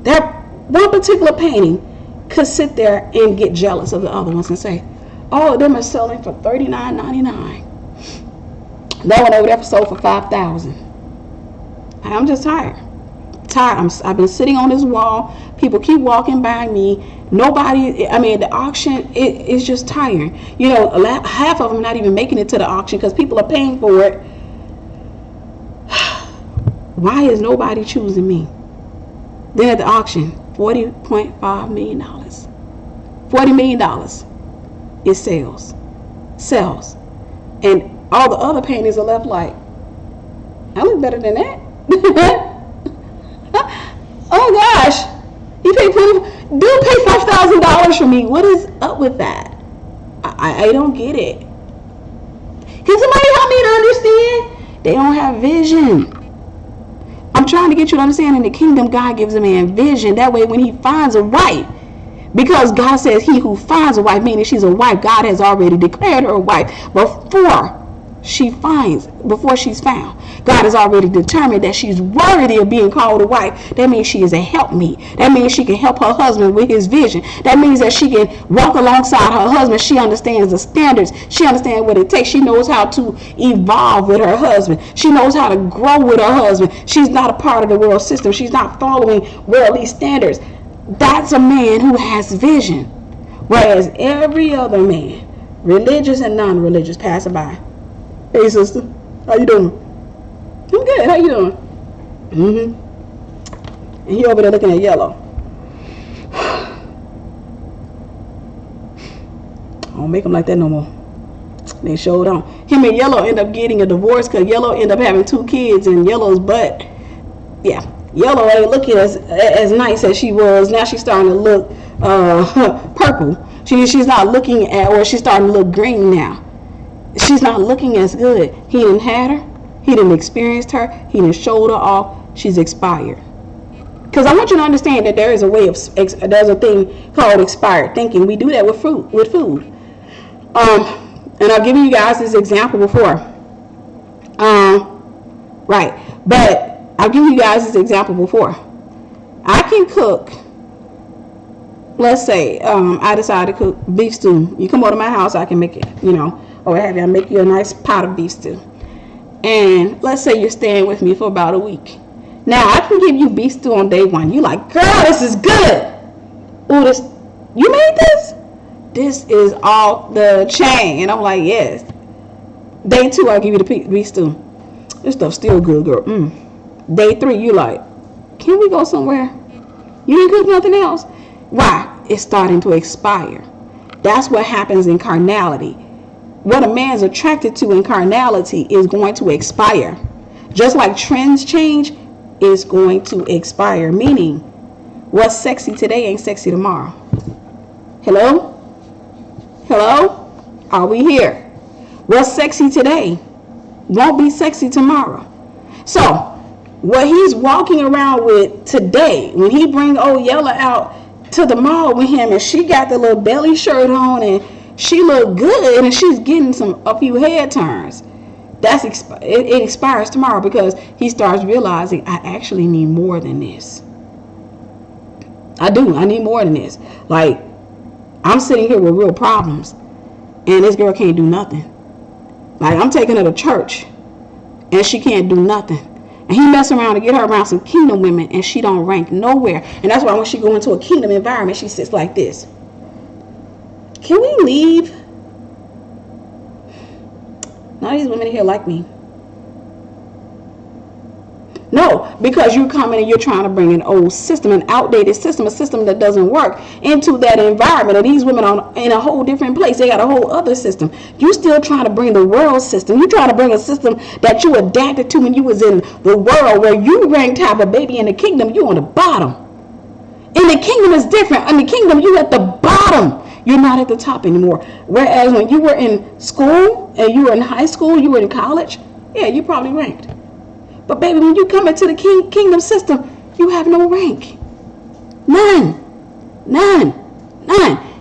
That one particular painting could sit there and get jealous of the other ones and say, oh, them are selling for $39.99. That one over there sold for $5,000. I'm just tired. I've been sitting on this wall. People keep walking by me. The auction, it's just tiring. Half of them not even making it to the auction because people are paying for it. Why is nobody choosing me? Then at the auction, $40.5 million. $40 million is sales. And all the other paintings are left like, I look better than that. Oh gosh, you pay $5,000 for me. What is up with that? I don't get it. Can somebody help me to understand? They don't have vision. I'm trying to get you to understand, in the kingdom, God gives a man vision. That way when he finds a wife, because God says he who finds a wife, meaning she's a wife, God has already declared her a wife before she's found. God has already determined that she's worthy of being called a wife. That means she is a helpmeet. That means she can help her husband with his vision. That means that she can walk alongside her husband. She understands the standards. She understands what it takes. She knows how to evolve with her husband. She knows how to grow with her husband. She's not a part of the world system. She's not following worldly standards. That's a man who has vision. Whereas every other man, religious and non-religious, pass by. Hey sister, how you doing? I'm good. How you doing? And he over there looking at yellow. I don't make him like that no more. They showed on. Him and Yellow end up getting a divorce because Yellow end up having 2 kids, and Yellow's butt. Yeah, Yellow ain't looking as nice as she was. Now she's starting to look purple. She's not looking at, or she's starting to look green now. She's not looking as good. He didn't had her. He didn't experienced her. He didn't showed her off. She's expired. Because I want you to understand that there is a way of, there's a thing called expired thinking. We do that with food. And I've given you guys this example before. Right. But I've given you guys this example before. I can cook. Let's say I decide to cook beef stew. You come over to my house, I can make it, or have you. I make you a nice pot of beef stew. And let's say you're staying with me for about a week. Now I can give you beef stew on day one. You like, girl, this is good. Ooh, this, you made this? This is off the chain. And I'm like, yes. Day two, I'll give you the beef stew. This stuff's still good, girl. Day three, you like, can we go somewhere? You didn't cook nothing else? Why? It's starting to expire. That's what happens in carnality. What a man's attracted to in carnality is going to expire. Just like trends change, it's going to expire. Meaning, what's sexy today ain't sexy tomorrow. Hello? Hello? Are we here? What's sexy today won't be sexy tomorrow. So, what he's walking around with today, when he bring old Yella out to the mall with him and she got the little belly shirt on and she look good and she's getting a few head turns, it expires tomorrow because he starts realizing, I actually need more than this. I need more than this. Like, I'm sitting here with real problems and this girl can't do nothing. Like, I'm taking her to church and she can't do nothing. And he mess around to get her around some kingdom women and she don't rank nowhere. And that's why when she go into a kingdom environment, she sits like this. Can we leave? None of these women here like me. No, because you're coming and you're trying to bring an old system, an outdated system, a system that doesn't work into that environment. And these women are in a whole different place. They got a whole other system. You still trying to bring the world system. You trying to bring a system that you adapted to when you was in the world where you ranked top of baby. In the kingdom, you on the bottom. In the kingdom is different. In the kingdom, you at the bottom. You're not at the top anymore. Whereas when you were in school and you were in high school, you were in college, yeah, you probably ranked. But baby, when you come into the kingdom system, you have no rank. None.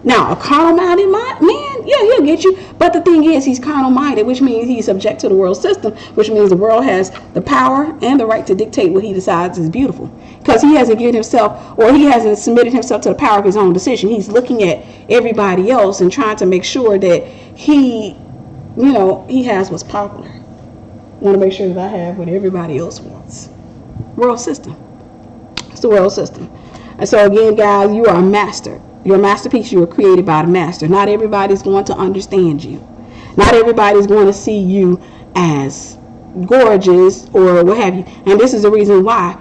Now, a carnal-minded man, yeah, he'll get you. But the thing is, he's carnal-minded, which means he's subject to the world system, which means the world has the power and the right to dictate what he decides is beautiful. Because he hasn't given himself, or he hasn't submitted himself to the power of his own decision. He's looking at everybody else and trying to make sure that he has what's popular. I want to make sure that I have what everybody else wants. World system. It's the world system. And so again, guys, you are a master. You're a masterpiece. You were created by the master. Not everybody's going to understand you. Not everybody's going to see you as gorgeous or what have you. And this is the reason why.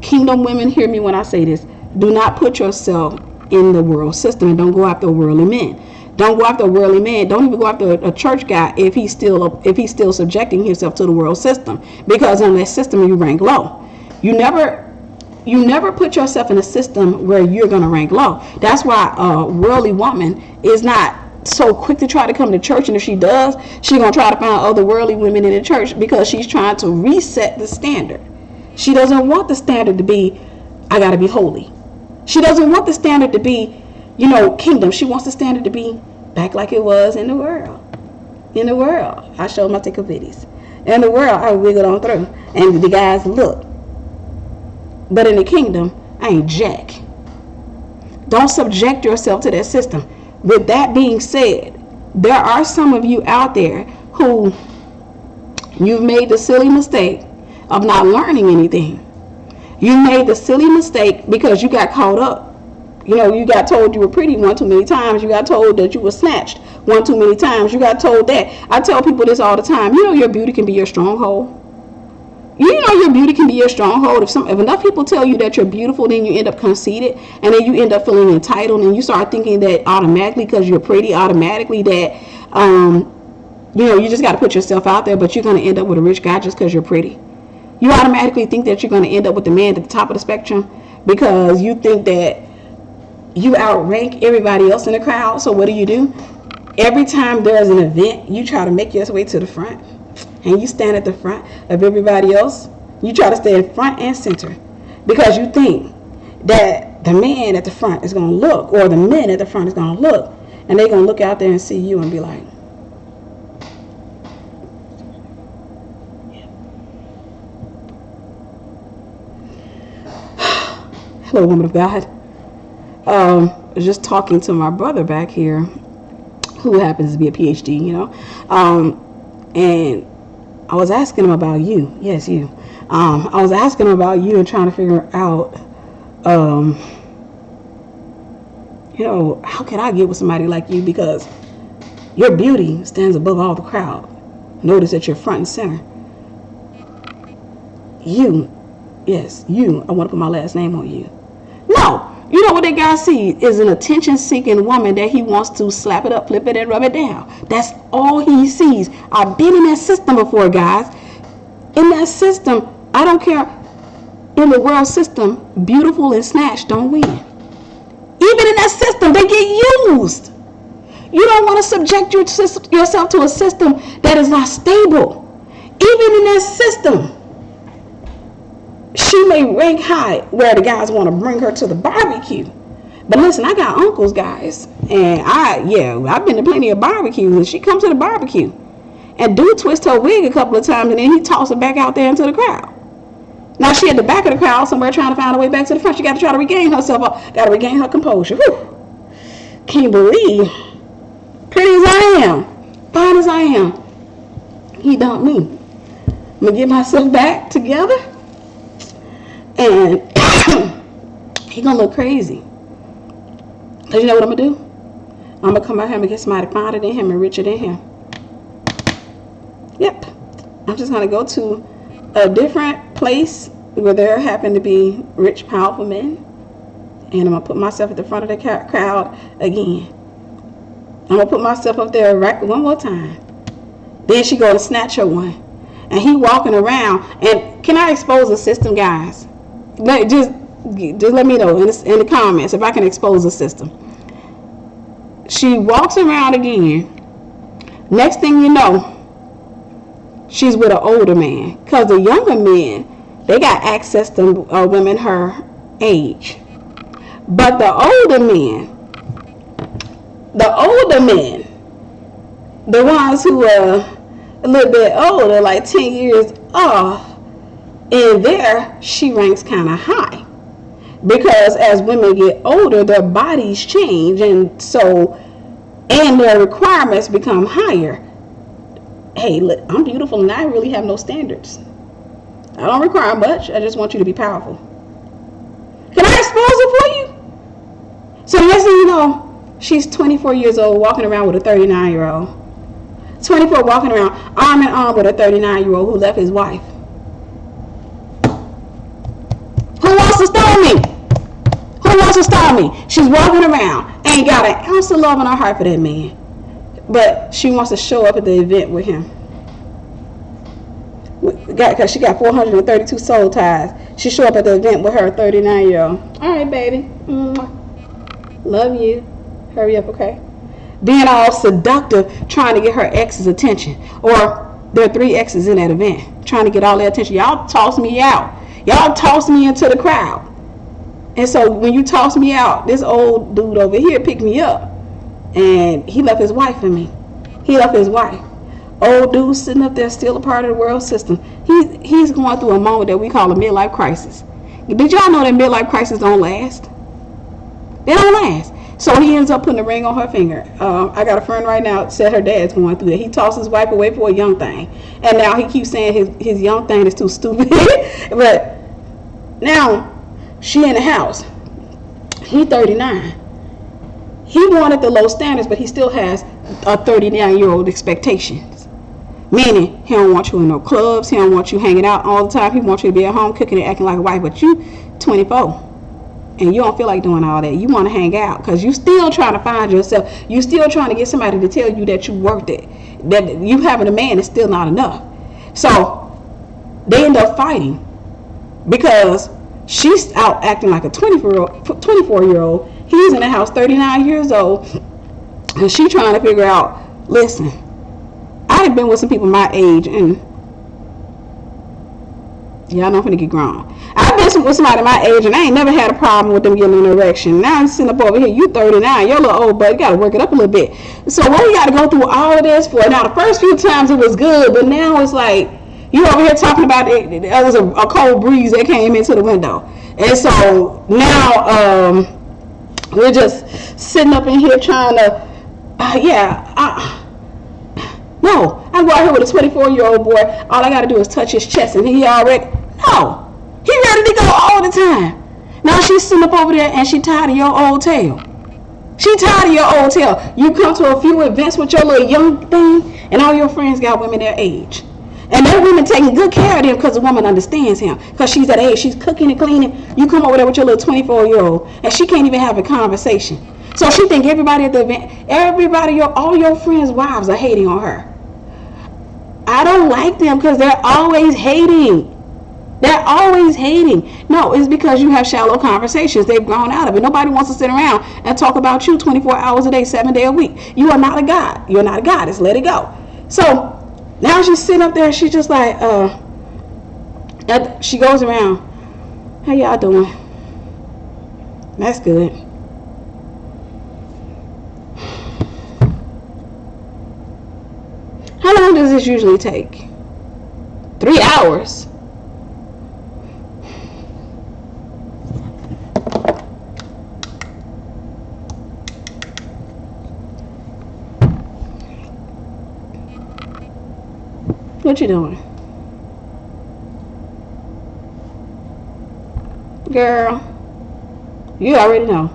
Kingdom women, hear me when I say this. Do not put yourself in the world system and don't go after worldly men. Don't go after a worldly man. Don't even go after a church guy if he's still subjecting himself to the world system. Because in that system you rank low. You never put yourself in a system where you're gonna rank low. That's why a worldly woman is not so quick to try to come to church, and if she does, she's gonna try to find other worldly women in the church because she's trying to reset the standard. She doesn't want the standard to be, I gotta be holy. She doesn't want the standard to be, kingdom. She wants the standard to be back like it was in the world. In the world, I showed my tickle bitties. In the world, I wiggled on through, and the guys look. But in the kingdom, I ain't jack. Don't subject yourself to that system. With that being said, there are some of you out there who you've made the silly mistake of not learning anything. You made the silly mistake because you got caught up. You got told you were pretty one too many times. You got told that you were snatched one too many times. You got told that. I tell people this all the time. Your beauty can be your stronghold. Your beauty can be your stronghold. If enough people tell you that you're beautiful, then you end up conceited, and then you end up feeling entitled, and you start thinking that automatically because you're pretty, automatically that you just got to put yourself out there, but you're going to end up with a rich guy just because you're pretty. You automatically think that you're going to end up with the man at the top of the spectrum because you think that you outrank everybody else in the crowd. So what do? Every time there's an event, you try to make your way to the front. And you stand at the front of everybody else. You try to stay in front and center. Because you think that the man at the front is going to look, or the men at the front is going to look. And they're going to look out there and see you and be like, hello, woman of God. Just talking to my brother back here, who happens to be a PhD, and I was asking him about you. Yes, you. I was asking him about you and trying to figure out, how can I get with somebody like you, because your beauty stands above all the crowd. Notice that you're front and center. You, yes, you. I want to put my last name on you. No, you know what that guy sees is an attention-seeking woman that he wants to slap it up, flip it, and rub it down. That's all he sees. I've been in that system before, guys. In that system, I don't care. In the world system, beautiful and snatched don't win. Even in that system, they get used. You don't want to subject yourself to a system that is not stable. Even in that system, she may rank high where the guys want to bring her to the barbecue. But listen, I got uncles, guys, and I've been to plenty of barbecues, and she comes to the barbecue, and dude twists her wig a couple of times, and then he tosses her back out there into the crowd. Now she at the back of the crowd somewhere trying to find her way back to the front. She got to try to regain herself, got to regain her composure. Whew. Can't believe, pretty as I am, fine as I am, he dumped me. I'm gonna get myself back together, and he gonna look crazy. Cause you know what I'm gonna do? I'm gonna come out here and get somebody finer than him and richer than him. Yep. I'm just gonna go to a different place where there happen to be rich, powerful men, and I'm gonna put myself at the front of the crowd again. I'm gonna put myself up there right one more time. Then she go to snatch her one, and he walking around. And can I expose the system, guys? Just let me know in the comments if I can expose the system. She walks around again. Next thing you know, she's with an older man, because the younger men, they got access to women her age. But the older men, the ones who are a little bit older, like 10 years off, in there, she ranks kind of high. Because as women get older, their bodies change, and their requirements become higher. Hey, look, I'm beautiful and I really have no standards. I don't require much. I just want you to be powerful. Can I expose it for you? So the next thing you know, she's 24 years old walking around with a 39-year-old. 24 walking around arm in arm with a 39-year-old who left his wife. Who wants to stone me? Who wants to stone me? She's walking around, ain't got an ounce of love in her heart for that man. But she wants to show up at the event with him. Because she got 432 soul ties. She show up at the event with her 39-year-old. All right, baby. Love you. Hurry up, okay? Being all seductive, trying to get her ex's attention. Or there are 3 exes in that event, trying to get all their attention. Y'all toss me out. Y'all toss me into the crowd. And so when you toss me out, this old dude over here picked me up. And he left his wife for me. He left his wife. Old dude sitting up there, still a part of the world system. He's going through a moment that we call a midlife crisis. Did y'all know that midlife crises don't last? They don't last. So he ends up putting a ring on her finger. I got a friend right now that said her dad's going through that. He tossed his wife away for a young thing. And now he keeps saying his young thing is too stupid. But now she in the house. He 39. He wanted the low standards, but he still has a 39-year-old expectations. Meaning, he don't want you in no clubs. He don't want you hanging out all the time. He wants you to be at home cooking and acting like a wife. But you 24. And you don't feel like doing all that. You want to hang out because you still trying to find yourself. You still trying to get somebody to tell you that you worked it. That you having a man is still not enough. So they end up fighting because she's out acting like a 24-year-old. He's in the house 39 years old. And she trying to figure out, listen, I done been with some people my age and yeah, I know I'm finna get grown. I've been with somebody my age and I ain't never had a problem with them getting an erection. Now I'm sitting up over here, you 39, you're a little old, but you gotta work it up a little bit. So what we gotta go through all of this for? Now the first few times it was good, but now it's like, you over here talking about it, there was a cold breeze that came into the window. And so now we're just sitting up in here trying to, no, I go out here with a 24-year-old boy, all I gotta do is touch his chest and he already, Oh, he ready to go all the time. Now she's sitting up over there and she tired of your old tale. She tired of your old tale. You come to a few events with your little young thing, and all your friends got women their age. And that women taking good care of them because the woman understands him. Because she's that age. She's cooking and cleaning. You come over there with your little 24-year-old, and she can't even have a conversation. So she think everybody at the event, all your friends' wives are hating on her. I don't like them because they're always hating. They're always hating. No, it's because you have shallow conversations. They've grown out of it. Nobody wants to sit around and talk about you 24 hours a day, 7 days a week. You are not a god. You're not a goddess. Let it go. So now she's sitting up there. She's just like, she goes around. How y'all doing? That's good. How long does this usually take? 3 hours. What you doing? Girl, you already know.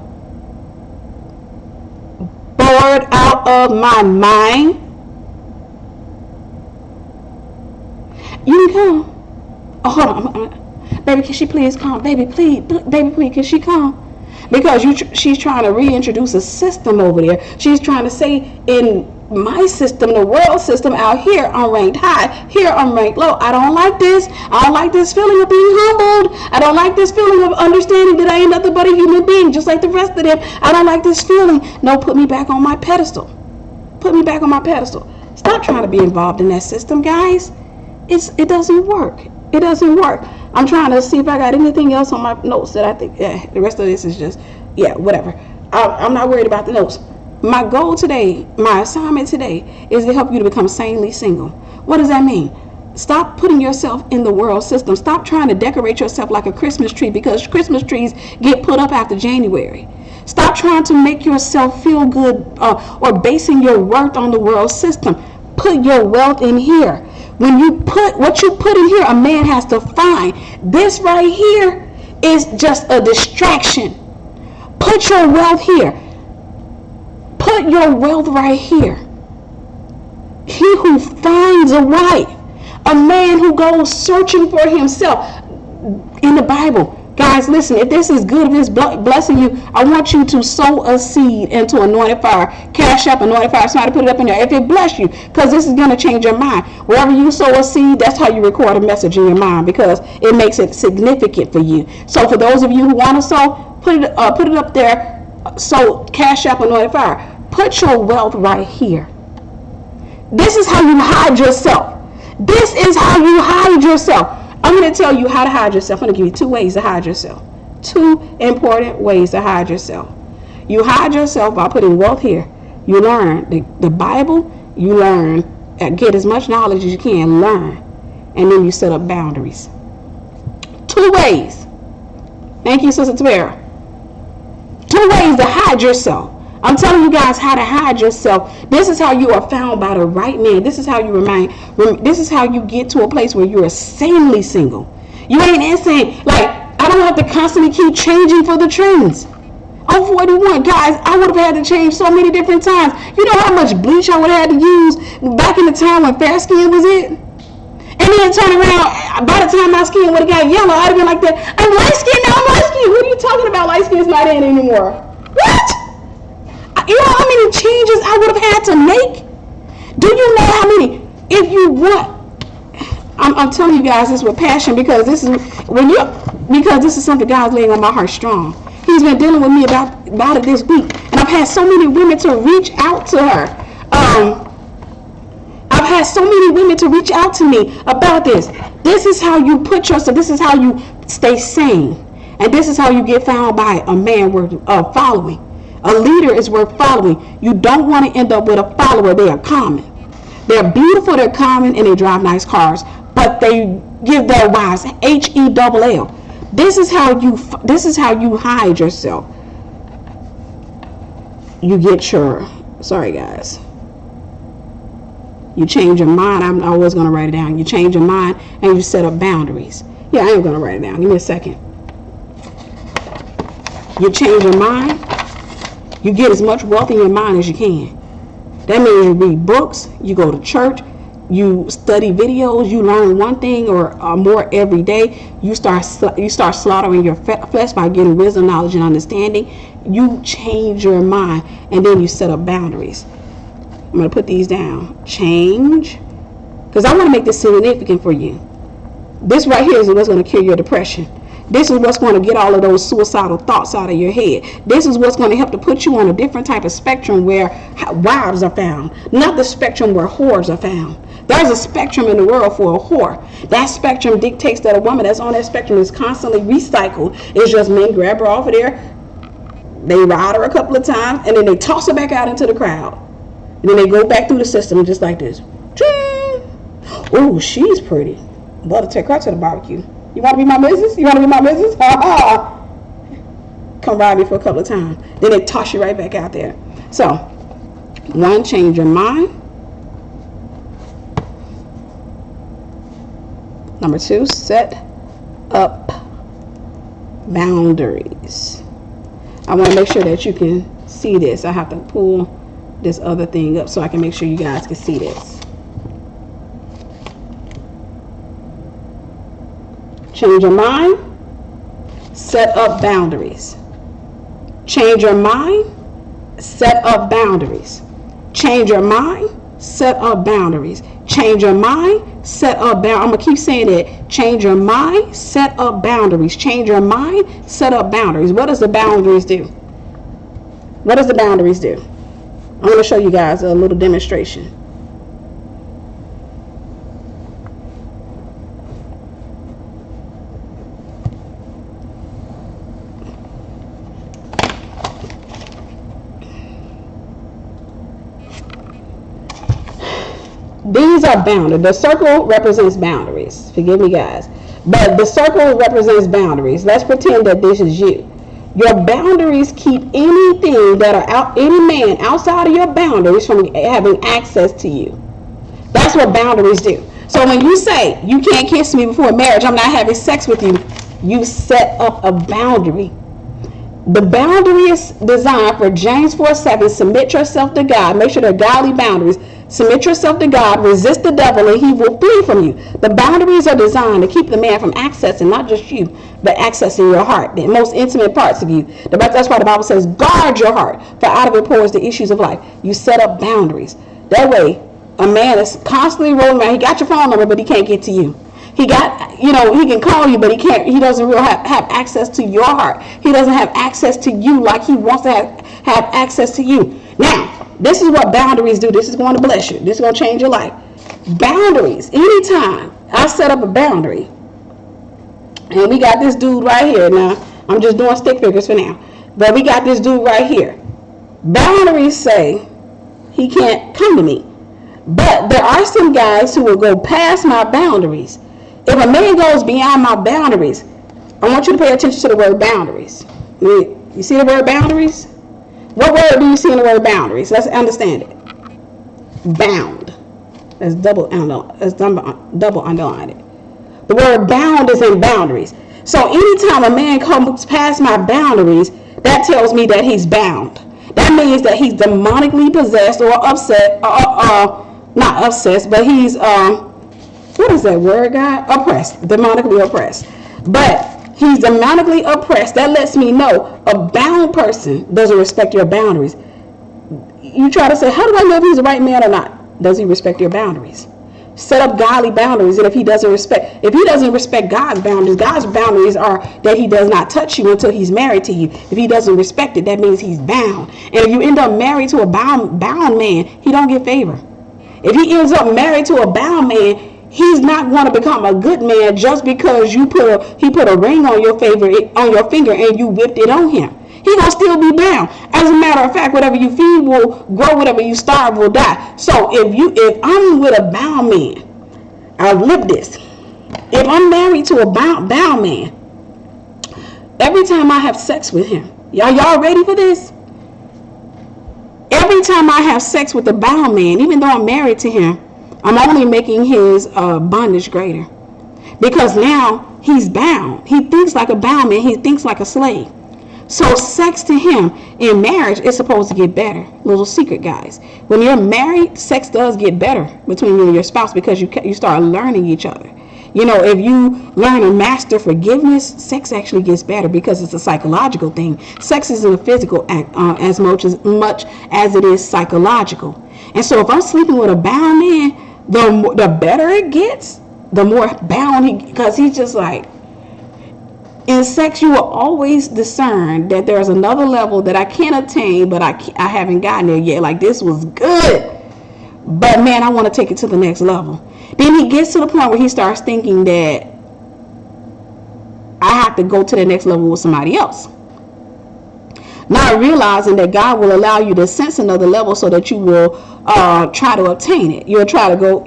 Bored out of my mind. You can come. Oh, hold on. Baby, can she please come? Baby, please. Baby, please, can she come? Because she's trying to reintroduce a system over there. She's trying to say, in my system, the world system out here, I'm ranked high. Here, I'm ranked low. I don't like this. I don't like this feeling of being humbled. I don't like this feeling of understanding that I ain't nothing but a human being, just like the rest of them. I don't like this feeling. No, put me back on my pedestal. Put me back on my pedestal. Stop trying to be involved in that system, guys. It doesn't work. It doesn't work. I'm trying to see if I got anything else on my notes that I think, the rest of this is just, whatever. I'm not worried about the notes. My goal today, my assignment today, is to help you to become sanely single. What does that mean? Stop putting yourself in the world system. Stop trying to decorate yourself like a Christmas tree, because Christmas trees get put up after January. Stop trying to make yourself feel good or basing your worth on the world system. Put your wealth in here. When you put what you put in here, a man has to find. This right here is just a distraction. Put your wealth here. Put your wealth right here. He who finds a wife, a man who goes searching for himself. In the Bible, guys, listen, if this is good, if it's blessing you, I want you to sow a seed into Anointed Fire. Cash App Anointed Fire. Somebody put it up in there. If it bless you, because this is going to change your mind. Wherever you sow a seed, that's how you record a message in your mind, because it makes it significant for you. So for those of you who want to sow, put it up there. So Cash App Anointed Fire. Put your wealth right here. This is how you hide yourself. This is how you hide yourself. I'm going to tell you how to hide yourself. I'm going to give you 2 ways to hide yourself. 2 important ways to hide yourself. You hide yourself by putting wealth here. You learn the Bible. You learn, get as much knowledge as you can, learn. And then you set up boundaries. 2 ways. Thank you, Sister Tamara. 2 ways to hide yourself. I'm telling you guys how to hide yourself. This is how you are found by the right man. This is how you remain. This is how you get to a place where you're sanely single. You ain't insane. Like, I don't have to constantly keep changing for the trends. I'm 41. Guys, I would have had to change so many different times. You know how much bleach I would have had to use back in the time when fair skin was it? And then turn around, by the time my skin would have got yellow, I'd have been like that. I'm light skinned now, I'm light skinned. What are you talking about? Light skin's not in anymore. What? You know how many changes I would have had to make? Do you know how many? If you want, I'm telling you guys this with passion, because this is something God's laying on my heart strong. He's been dealing with me about it this week, and I've had so many women to reach out to her. I've had so many women to reach out to me about this. This is how you put yourself. This is how you stay sane, and this is how you get found by a man worth following. A leader is worth following. You don't want to end up with a follower. They are common. They're beautiful, they're common, and they drive nice cars. But they give their wives HELL. This is how you hide yourself. You get your, sorry guys. You change your mind. I'm always going to write it down. You change your mind and you set up boundaries. Yeah, I am going to write it down. Give me a second. You change your mind. You get as much wealth in your mind as you can. That means you read books, you go to church, you study videos, you learn one thing or more every day. You start slaughtering your flesh by getting wisdom, knowledge, and understanding. You change your mind, and then you set up boundaries. I'm going to put these down. Change, because I want to make this significant for you. This right here is what's going to cure your depression. This is what's going to get all of those suicidal thoughts out of your head. This is what's going to help to put you on a different type of spectrum where wives are found, not the spectrum where whores are found. There's a spectrum in the world for a whore. That spectrum dictates that a woman that's on that spectrum is constantly recycled. It's just men grab her off of there, they ride her a couple of times, and then they toss her back out into the crowd. And then they go back through the system just like this. Oh, she's pretty. Love to take her to the barbecue. You want to be my business? You want to be my business? Come ride me for a couple of times. Then they toss you right back out there. So, 1, change your mind. Number 2, set up boundaries. I want to make sure that you can see this. I have to pull this other thing up so I can make sure you guys can see this. Change your mind, set up boundaries. Change your mind, set up boundaries. Change your mind, set up boundaries. Change your mind, set up boundaries. I'm going to keep saying it. Change your mind, set up boundaries. Change your mind, set up boundaries. What does the boundaries do? What does the boundaries do? I'm going to show you guys a little demonstration. These are boundaries. The circle represents boundaries. Forgive me, guys. But the circle represents boundaries. Let's pretend that this is you. Your boundaries keep anything that are any man outside of your boundaries from having access to you. That's what boundaries do. So when you say, you can't kiss me before marriage, I'm not having sex with you, you set up a boundary. The boundary is designed for James 4:7. Submit yourself to God. Make sure they're godly boundaries. Submit yourself to God, resist the devil, and he will flee from you. The boundaries are designed to keep the man from accessing not just you, but accessing your heart, the most intimate parts of you. That's why the Bible says, guard your heart, for out of it pours the issues of life. You set up boundaries. That way, a man is constantly rolling around. He got your phone number, but he can't get to you. He got, he can call you, but he doesn't really have access to your heart. He doesn't have access to you like he wants to have access to you. Now, this is what boundaries do. This is going to bless you. This is going to change your life. Boundaries. Anytime I set up a boundary, and we got this dude right here. Now, I'm just doing stick figures for now. But we got this dude right here. Boundaries say he can't come to me. But there are some guys who will go past my boundaries. If a man goes beyond my boundaries, I want you to pay attention to the word boundaries. You see the word boundaries? What word do you see in the word boundaries? Let's understand it. Bound. That's double underlined it. The word bound is in boundaries. So anytime a man comes past my boundaries, that tells me that he's bound. That means that he's demonically possessed or upset, not obsessed, but he's, what is that word, God? Oppressed, demonically oppressed. But he's demonically oppressed. That lets me know a bound person doesn't respect your boundaries. You try to say, how do I know if he's the right man or not? Does he respect your boundaries? Set up godly boundaries. And if he doesn't respect God's boundaries are that he does not touch you until he's married to you. If he doesn't respect it, that means he's bound. And if you end up married to a bound man, he don't get favor. If he ends up married to a bound man, he's not going to become a good man just because he put a ring on your finger and you whipped it on him. He's going to still be bound. As a matter of fact, whatever you feed will grow, whatever you starve will die. So if I'm with a bound man, I've lived this. If I'm married to a bound man, every time I have sex with him, y'all ready for this? Every time I have sex with a bound man, even though I'm married to him, I'm only making his bondage greater. Because now he's bound. He thinks like a bound man. He thinks like a slave. So sex to him in marriage is supposed to get better. Little secret, guys. When you're married, sex does get better between you and your spouse because you start learning each other. You know, if you learn to master forgiveness, sex actually gets better because it's a psychological thing. Sex isn't a physical act as much as it is psychological. And so if I'm sleeping with a bound man, the better it gets, the more bound because he's just like, in sex, you will always discern that there's another level that I can't attain, but I haven't gotten there yet. Like, this was good, but man, I want to take it to the next level. Then he gets to the point where he starts thinking that I have to go to the next level with somebody else. Not realizing that God will allow you to sense another level so that you will try to obtain it. You'll try to go,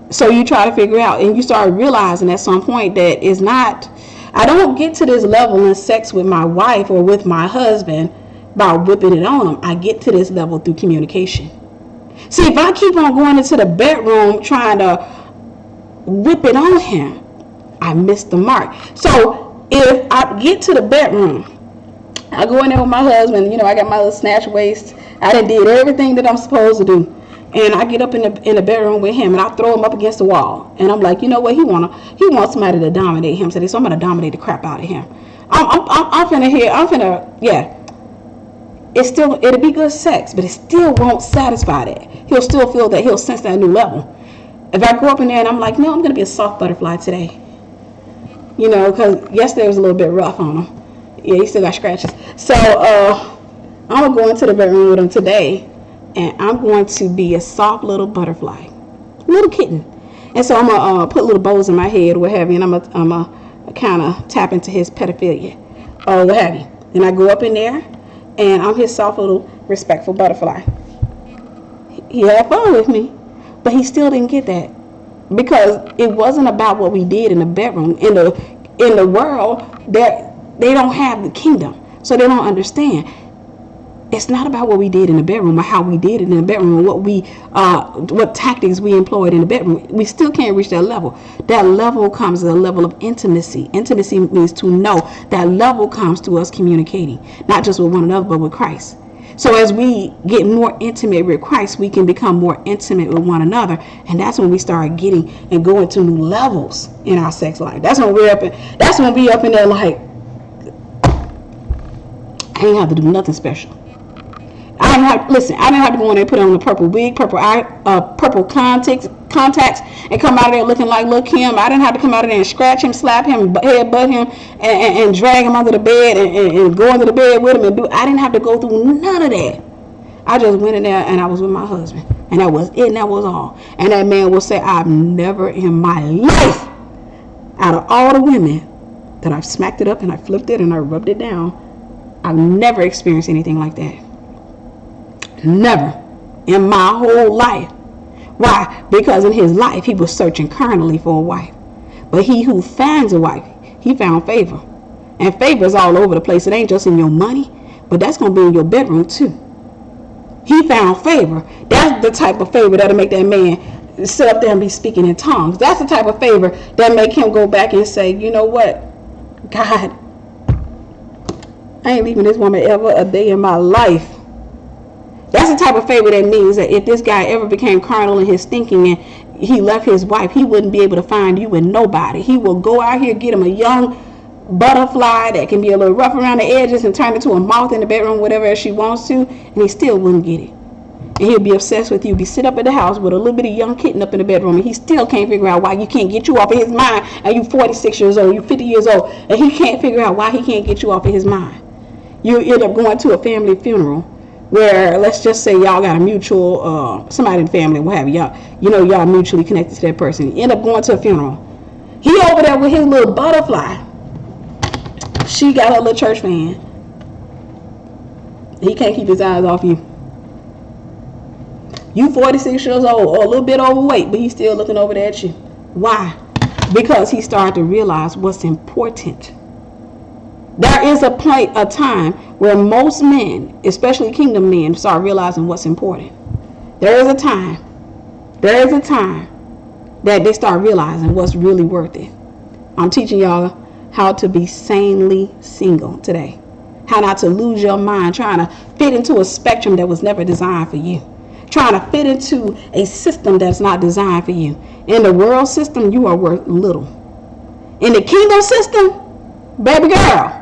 so you try to figure out, and you start realizing at some point that it's not, I don't get to this level in sex with my wife or with my husband by whipping it on them. I get to this level through communication. See, if I keep on going into the bedroom trying to whip it on him, I miss the mark. So if I get to the bedroom, I go in there with my husband, I got my little snatch waist. I done did everything that I'm supposed to do. And I get up in the bedroom with him and I throw him up against the wall. And I'm like, you know what? He wants somebody to dominate him today. So I'm going to dominate the crap out of him. It'll be good sex, but it still won't satisfy that. He'll still feel that he'll sense that new level. If I go up in there and I'm like, no, I'm going to be a soft butterfly today. Because yesterday was a little bit rough on him. Yeah, he still got scratches. So I'm going to go into the bedroom with him today. And I'm going to be a soft little butterfly, little kitten. And so I'm going to put little bows in my head or what have you. And I'm going to kind of tap into his pedophilia or what have you. And I go up in there and I'm his soft little respectful butterfly. He had fun with me, but he still didn't get that. Because it wasn't about what we did in the bedroom. In the world, they don't have the kingdom. So they don't understand. It's not about what we did in the bedroom or how we did it in the bedroom or what tactics we employed in the bedroom. We still can't reach that level. That level comes as a level of intimacy. Intimacy means to know. That level comes to us communicating, not just with one another, but with Christ. So as we get more intimate with Christ, we can become more intimate with one another. And that's when we start getting and going to new levels in our sex life. That's when we up in there like, I ain't have to do nothing special. I didn't have to go in there and put on the purple wig, purple contacts, and come out of there looking like Lil' Kim. I didn't have to come out of there and scratch him, slap him, headbutt him, and drag him under the bed and go under the bed with him. I didn't have to go through none of that. I just went in there and I was with my husband. And that was it, and that was all. And that man will say, I've never in my life, out of all the women that I've smacked it up and I flipped it and I rubbed it down, I've never experienced anything like that. Never in my whole life. Why? Because in his life he was searching carnally for a wife. But he who finds a wife, he found favor. And favor is all over the place. It ain't just in your money, but that's going to be in your bedroom too. He found favor. That's the type of favor that'll make that man sit up there and be speaking in tongues. That's the type of favor that make him go back and say, you know what? God, I ain't leaving this woman ever a day in my life. That's the type of favor that means that if this guy ever became carnal in his thinking and he left his wife, he wouldn't be able to find you with nobody. He will go out here, get him a young butterfly that can be a little rough around the edges and turn into a moth in the bedroom, whatever she wants to, and he still wouldn't get it. And he'll be obsessed with you. Be sit up at the house with a little bitty young kitten up in the bedroom, and he still can't figure out why you can't get you off of his mind. And you 46 years old, you 50 years old, and he can't figure out why he can't get you off of his mind. You end up going to a family funeral where, let's just say y'all got a mutual, somebody in the family, what have you, y'all mutually connected to that person. You end up going to a funeral. He over there with his little butterfly. She got her little church fan. He can't keep his eyes off you. You 46 years old or a little bit overweight, but he's still looking over there at you. Why? Because he started to realize what's important. There is a time where most men, especially kingdom men, start realizing what's important. There is a time that they start realizing what's really worth it. I'm teaching y'all how to be sanely single today. How not to lose your mind trying to fit into a spectrum that was never designed for you. Trying to fit into a system that's not designed for you. In the world system, you are worth little. In the kingdom system, baby girl,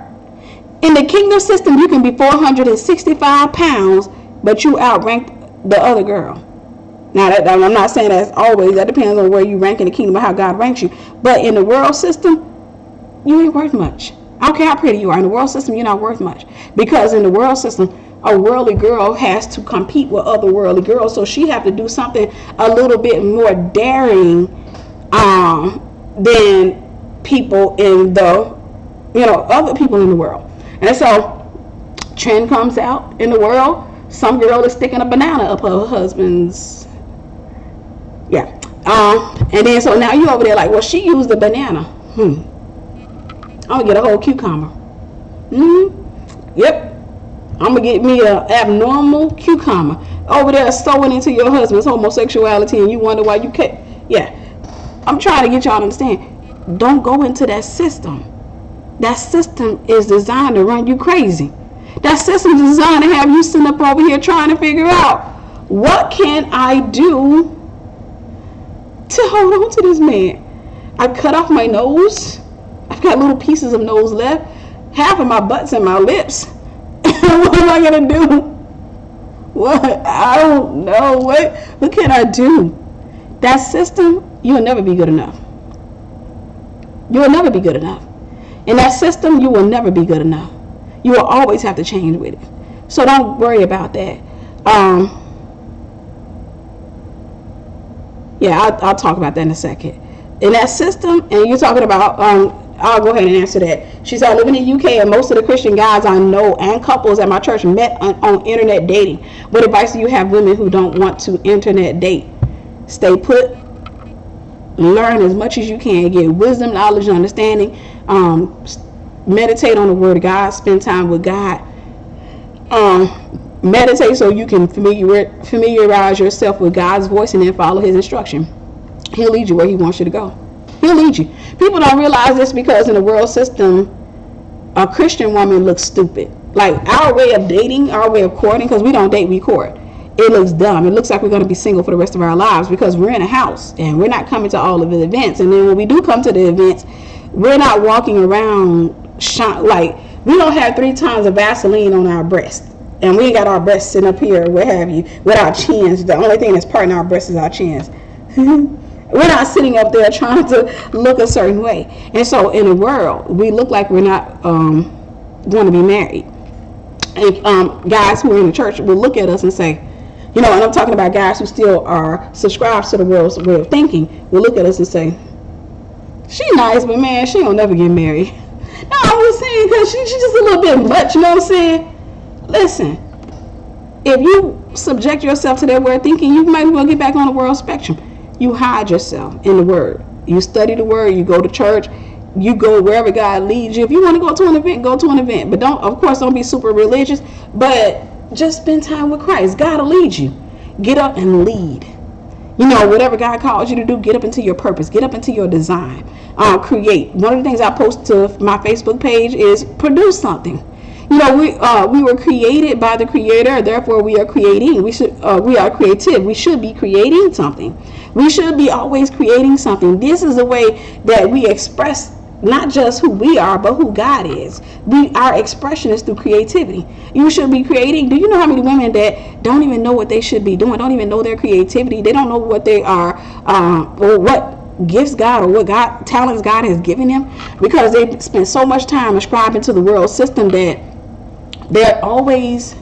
in the kingdom system, you can be 465 pounds, but you outrank the other girl. Now, I'm not saying that's always. That depends on where you rank in the kingdom or how God ranks you. But in the world system, you ain't worth much. I don't care how pretty you are. In the world system, you're not worth much. Because in the world system, a worldly girl has to compete with other worldly girls. So she have to do something a little bit more daring than people in the, other people in the world. And so, trend comes out in the world. Some girl is sticking a banana up her husband's. Yeah. And then so now you over there like, well, she used a banana. I'm gonna get a whole cucumber. Yep. I'm gonna get me a abnormal cucumber. Over there sewing into your husband's homosexuality, and you wonder why you can't. Yeah. I'm trying to get y'all to understand. Don't go into that system. That system is designed to run you crazy. That system is designed to have you sitting up over here trying to figure out, what can I do to hold on to this man? I cut off my nose. I've got little pieces of nose left. Half of my butt's in my lips. What am I going to do? What? I don't know. What can I do? That system, you'll never be good enough. You'll never be good enough. In that system, you will never be good enough. You will always have to change with it. So don't worry about that. I'll talk about that in a second. In that system, and you're talking about, I'll go ahead and answer that. She said, I live in the UK, and most of the Christian guys I know and couples at my church met on internet dating. What advice do you have women who don't want to internet date? Stay put. Learn as much as you can. Get wisdom, knowledge, and understanding. Meditate on the word of God. Spend time with God. Meditate so you can familiarize yourself with God's voice and then follow his instruction. He'll lead you where he wants you to go. He'll lead you. People don't realize this because in the world system, a Christian woman looks stupid. Like our way of dating, our way of courting, because we don't date, we court. It looks dumb. It looks like we're going to be single for the rest of our lives because we're in a house and we're not coming to all of the events. And then when we do come to the events, we're not walking around like we don't have 3 times of Vaseline on our breast. And we ain't got our breasts sitting up here, what have you, with our chins. The only thing that's parting our breasts is our chins. We're not sitting up there trying to look a certain way. And so in the world, we look like we're not going to be married. And guys who are in the church will look at us and say, and I'm talking about guys who still are subscribed to the world's way of thinking, will look at us and say, she nice, but man, she don't never get married. No, I was saying because she's just a little bit much, you know what I'm saying? Listen, if you subject yourself to that way of thinking, you might as well get back on the world spectrum. You hide yourself in the word. You study the word. You go to church. You go wherever God leads you. If you want to go to an event, go to an event. But don't be super religious. But just spend time with Christ. God will lead you. Get up and lead. Whatever God calls you to do, get up into your purpose. Get up into your design. Create. One of the things I post to my Facebook page is produce something. We were created by the Creator, therefore we are creating. We are creative. We should be creating something. We should be always creating something. This is the way that we express not just who we are, but who God is. Our expression is through creativity. You should be creating. Do you know how many women that don't even know what they should be doing, don't even know their creativity? They don't know what they are, or what gifts God or what talents God has given them, because they spend so much time ascribing to the world system that they're always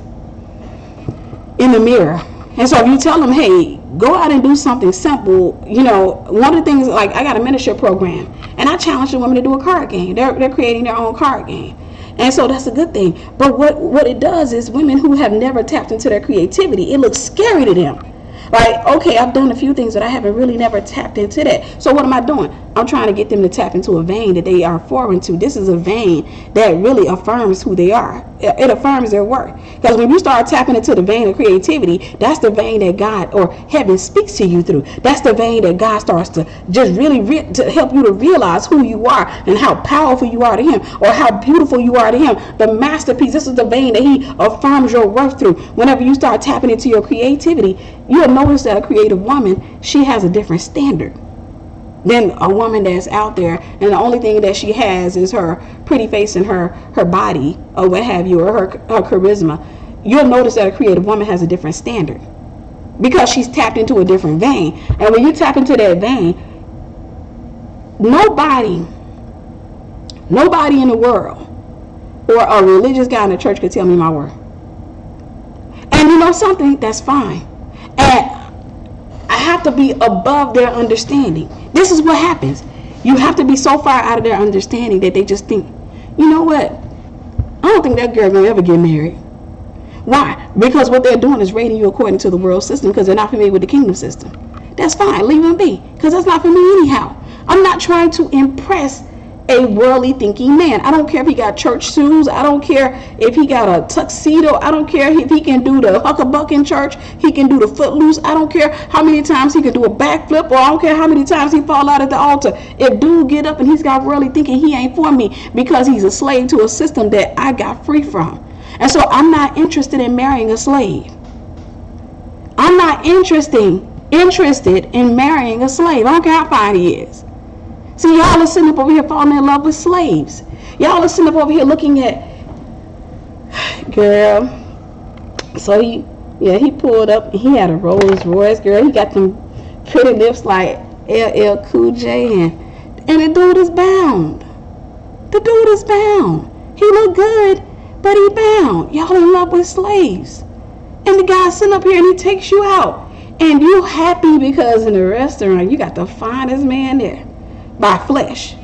in the mirror. And so if you tell them, hey, go out and do something simple, one of the things, like I got a mentorship program and I challenge the women to do a card game. They're creating their own card game. And so that's a good thing. But what it does is women who have never tapped into their creativity, it looks scary to them. Like, okay, I've done a few things, but I haven't really never tapped into that. So what am I doing? I'm trying to get them to tap into a vein that they are foreign to. This is a vein that really affirms who they are. It affirms their worth. Because when you start tapping into the vein of creativity, that's the vein that God or heaven speaks to you through. That's the vein that God starts to just really to help you to realize who you are and how powerful you are to him, or how beautiful you are to him. The masterpiece, this is the vein that he affirms your worth through. Whenever you start tapping into your creativity, you'll notice that a creative woman, she has a different standard than a woman that's out there and the only thing that she has is her pretty face and her body or what have you, or her charisma. You'll notice that a creative woman has a different standard because she's tapped into a different vein. And when you tap into that vein, nobody in the world or a religious guy in the church could tell me my worth. And you know something? That's fine. And I have to be above their understanding. This is what happens. You have to be so far out of their understanding that they just think, you know what? I don't think that girl gonna ever get married. Why? Because what they're doing is rating you according to the world system because they're not familiar with the kingdom system. That's fine. Leave them be, because that's not for me anyhow. I'm not trying to impress a worldly thinking man. I don't care if he got church shoes. I don't care if he got a tuxedo. I don't care if he can do the huckabuck in church. He can do the footloose. I don't care how many times he can do a backflip, or I don't care how many times he fall out at the altar. If dude get up and he's got worldly thinking, he ain't for me because he's a slave to a system that I got free from. And so I'm not interested in marrying a slave. I'm not interested in marrying a slave. I don't care how fine he is. See, y'all are sitting up over here falling in love with slaves. Y'all are sitting up over here looking at, girl. So he pulled up and he had a Rolls Royce, girl. He got them pretty lips like LL Cool J, and the dude is bound. The dude is bound. He look good, but he bound. Y'all in love with slaves. And the guy sitting up here and he takes you out. And you happy because in the restaurant you got the finest man there. By flesh,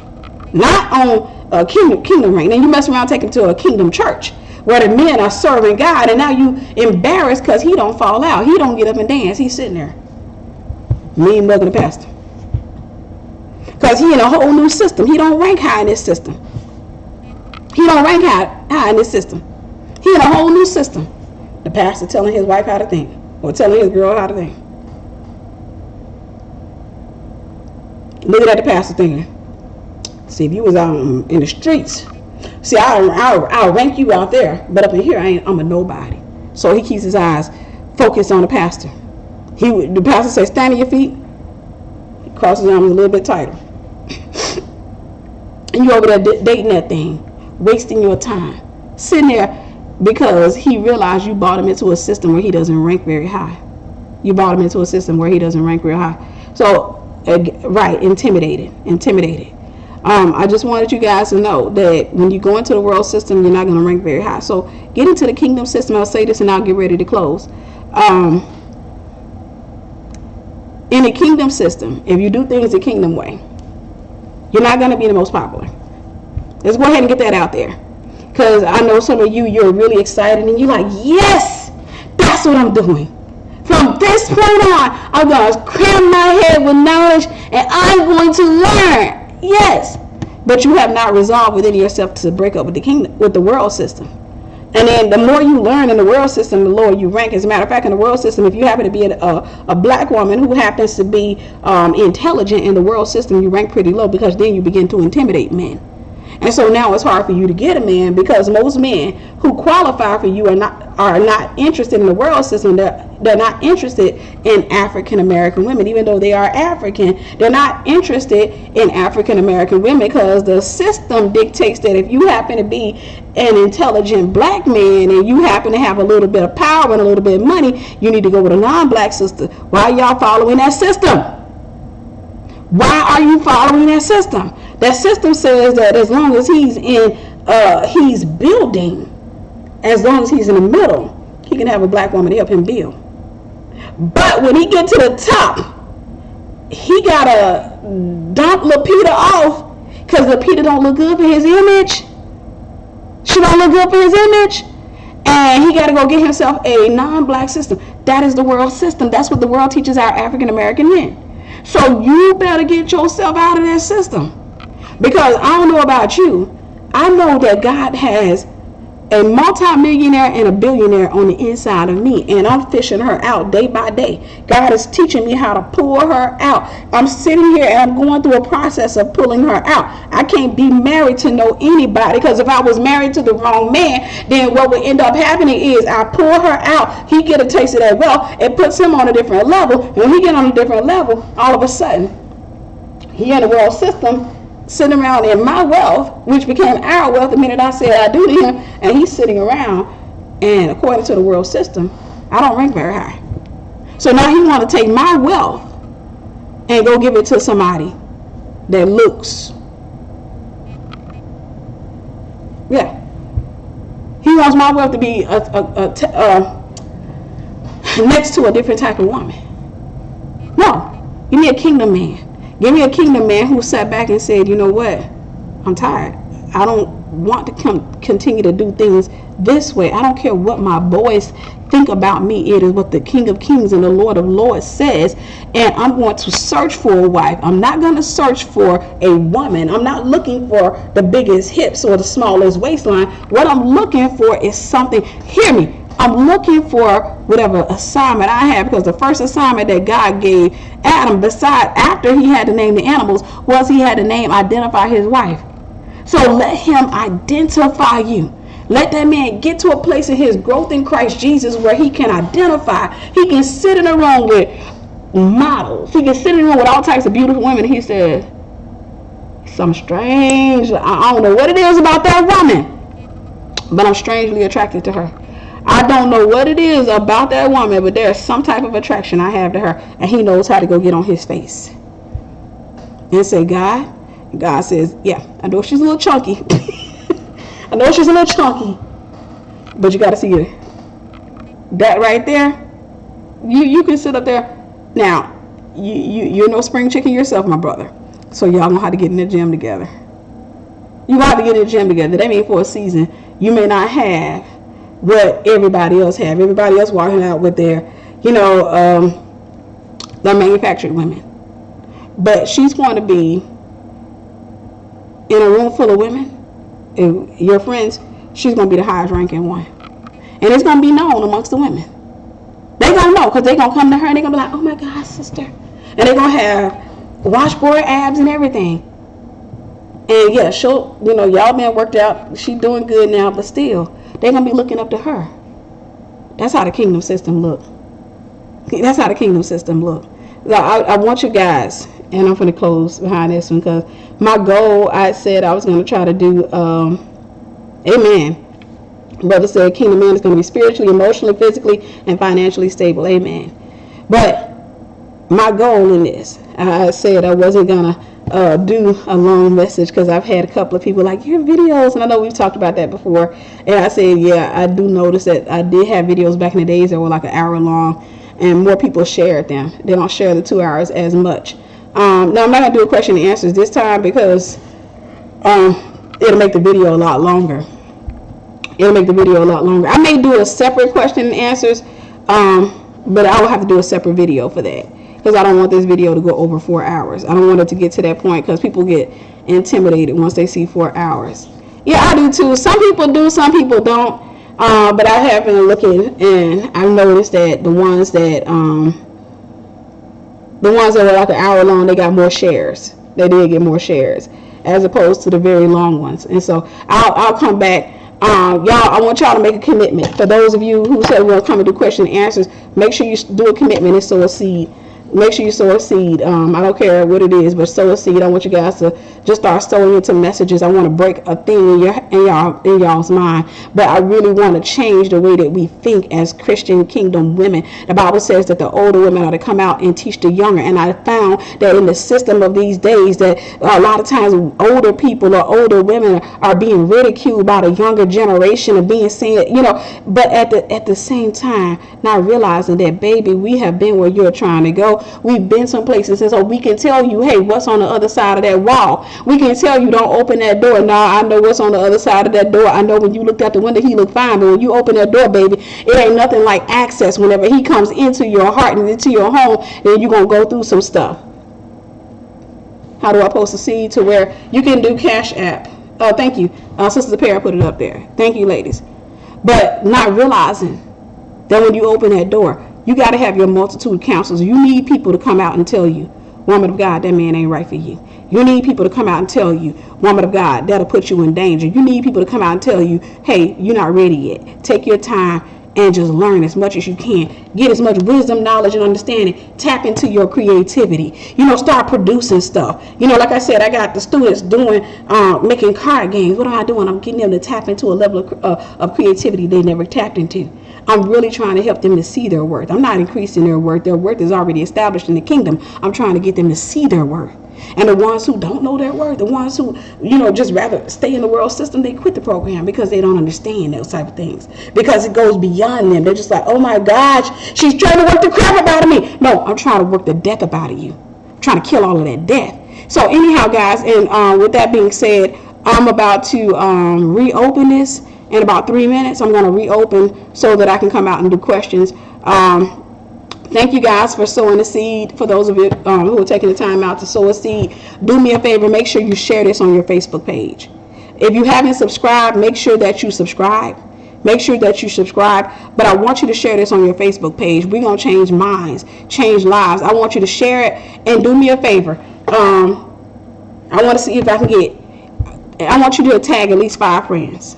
not on a kingdom ring. Then you mess around, take him to a kingdom church where the men are serving God, and now you embarrassed because he don't fall out. He don't get up and dance. He's sitting there, mean mugging the pastor, because he in a whole new system. He don't rank high in this system. He don't rank high in this system. He in a whole new system. The pastor telling his wife how to think, or telling his girl how to think. Look at the pastor thinking. See, if you was out in the streets, see, I'll rank you out there, but up in here, I'm a nobody. So he keeps his eyes focused on the pastor. The pastor says, stand on your feet. He crosses his arms a little bit tighter. And you over there dating that thing, wasting your time, sitting there because he realized you brought him into a system where he doesn't rank very high. You brought him into a system where he doesn't rank very high. So, right, intimidated. I just wanted you guys to know that when you go into the world system, you're not going to rank very high. So get into the kingdom system. I'll say this and I'll get ready to close. In the kingdom system, if you do things the kingdom way, you're not going to be the most popular. Let's go ahead and get that out there, because I know some of you're really excited and you're like, yes, that's what I'm doing. From this point on, I'm going to cram my head with knowledge and I'm going to learn. Yes. But you have not resolved within yourself to break up with the kingdom, with the world system. And then the more you learn in the world system, the lower you rank. As a matter of fact, in the world system, if you happen to be a black woman who happens to be intelligent in the world system, you rank pretty low, because then you begin to intimidate men. And so now it's hard for you to get a man, because most men who qualify for you are not interested in the world system. They're not interested in African American women, even though they are African. They're not interested in African American women because the system dictates that if you happen to be an intelligent black man and you happen to have a little bit of power and a little bit of money, you need to go with a non-black sister. Why are y'all following that system? Why are you following that system? That system says that as long as he's building, as long as he's in the middle, he can have a black woman to help him build. But when he get to the top, he gotta dump Lupita off, because Lupita don't look good for his image. She don't look good for his image. And he gotta go get himself a non-black system. That is the world system. That's what the world teaches our African American men. So you better get yourself out of that system. Because I don't know about you. I know that God has a multi-millionaire and a billionaire on the inside of me, and I'm fishing her out day by day. God is teaching me how to pull her out. I'm sitting here and I'm going through a process of pulling her out. I can't be married to no anybody, because if I was married to the wrong man, then what would end up happening is I pull her out, he get a taste of that wealth, it puts him on a different level, and when he get on a different level, all of a sudden he in the world system, sitting around in my wealth, which became our wealth the minute I said I do to him, and he's sitting around, and according to the world system, I don't rank very high. So now he want to take my wealth and go give it to somebody that looks, yeah, he wants my wealth to be next to a different type of woman. No, give me a kingdom man. Give me a kingdom man who sat back and said, you know what? I'm tired. I don't want to continue to do things this way. I don't care what my boys think about me. It is what the King of Kings and the Lord of Lords says. And I'm going to search for a wife. I'm not going to search for a woman. I'm not looking for the biggest hips or the smallest waistline. What I'm looking for is something, hear me, I'm looking for whatever assignment I have, because the first assignment that God gave Adam, besides after he had to name the animals, was he had to identify his wife. So let him identify you. Let that man get to a place in his growth in Christ Jesus where he can identify. He can sit in a room with models. He can sit in a room with all types of beautiful women. He said, some strange, I don't know what it is about that woman, but I'm strangely attracted to her. I don't know what it is about that woman, but there's some type of attraction I have to her, and he knows how to go get on his face and say, God says, yeah, I know she's a little chunky. I know she's a little chunky, but you got to see it. That right there, you can sit up there. Now, you're no spring chicken yourself, my brother. So y'all know how to get in the gym together. You got to get in the gym together. That means for a season, you may not have what everybody else have. Everybody else walking out with their, their manufactured women. But she's going to be in a room full of women, and your friends, she's going to be the highest ranking one. And it's going to be known amongst the women. They're going to know, because they're going to come to her and they're going to be like, oh my God, sister. And they're going to have washboard abs and everything. And yeah, she'll, y'all been worked out. She's doing good now, but still, they're going to be looking up to her. That's how the kingdom system look. That's how the kingdom system look. I want you guys, and I'm going to close behind this one, because my goal, I said I was going to try to do, amen. Brother said kingdom man is going to be spiritually, emotionally, physically, and financially stable. Amen. But my goal in this, I said I wasn't going to do a long message, because I've had a couple of people like, your videos, and I know we've talked about that before, and I said, yeah, I do notice that I did have videos back in the days that were like an hour long, and more people shared them. They don't share the 2 hours as much. Now I'm not going to do a question and answers this time, because it'll make the video a lot longer. I may do a separate question and answers, but I will have to do a separate video for that, because I don't want this video to go over 4 hours. I don't want it to get to that point, because people get intimidated once they see 4 hours. Yeah, I do too. Some people do, some people don't. But I have been looking, and I've noticed that the ones that were like an hour long, they got more shares. They did get more shares, as opposed to the very long ones. And so I'll come back. Y'all, I want y'all to make a commitment. For those of you who said we'll come and do question and answers, make sure you do a commitment and sow a seed. Make sure you sow a seed. I don't care what it is, but sow a seed. I want you guys to just start sowing into messages. I want to break a thing in y'all's mind, but I really want to change the way that we think as Christian kingdom women. The Bible says that the older women are to come out and teach the younger, and I found that in the system of these days that a lot of times older people or older women are being ridiculed by the younger generation and being seen, but at the same time not realizing that, baby, we have been where you're trying to go. We've been some places, and so we can tell you, hey, what's on the other side of that wall. We can tell you, don't open that door. No, I know what's on the other side of that door. I know when you looked out the window, he looked fine, but when you open that door, baby, it ain't nothing like access. Whenever he comes into your heart and into your home, then you're going to go through some stuff. How do I post a seed to where you can do Cash App? Thank you. Sister Perry put it up there. Thank you, ladies. But not realizing that when you open that door, you got to have your multitude counsels. You need people to come out and tell you, woman of God, that man ain't right for you. You need people to come out and tell you, woman of God, that'll put you in danger. You need people to come out and tell you, hey, you're not ready yet. Take your time and just learn as much as you can. Get as much wisdom, knowledge, and understanding. Tap into your creativity. Start producing stuff. Like I said, I got the students doing, making card games. What am I doing? I'm getting them to tap into a level of creativity they never tapped into. I'm really trying to help them to see their worth. I'm not increasing their worth. Their worth is already established in the kingdom. I'm trying to get them to see their worth. And the ones who don't know their worth, the ones who, just rather stay in the world system, they quit the program because they don't understand those type of things. Because it goes beyond them. They're just like, oh my gosh, she's trying to work the crap out of me. No, I'm trying to work the death up out of you. I'm trying to kill all of that death. So anyhow, guys, and with that being said, I'm about to reopen this in about 3 minutes. I'm going to reopen so that I can come out and do questions. Thank you guys for sowing a seed. For those of you who are taking the time out to sow a seed, do me a favor. Make sure you share this on your Facebook page. If you haven't subscribed, make sure that you subscribe. Make sure that you subscribe. But I want you to share this on your Facebook page. We're going to change minds, change lives. I want you to share it and do me a favor. I want to see if I can I want you to tag at least 5 friends.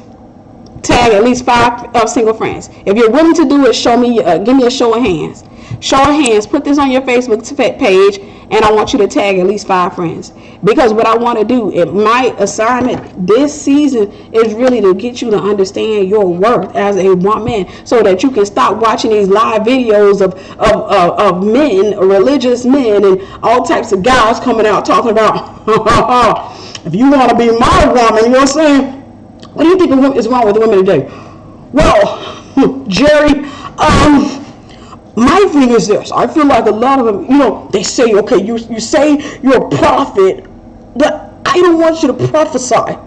Tag at least 5 single friends. If you're willing to do it, show me. Give me a show of hands. Show of hands. Put this on your Facebook page, and I want you to tag at least 5 friends. Because what I want to do, my assignment this season is really to get you to understand your worth as a woman, so that you can stop watching these live videos of men, religious men, and all types of guys coming out talking about, if you want to be my woman, saying. What do you think is wrong with women today? Well, Jerry, my thing is this. I feel like a lot of them, they say, okay, you say you're a prophet, but I don't want you to prophesy.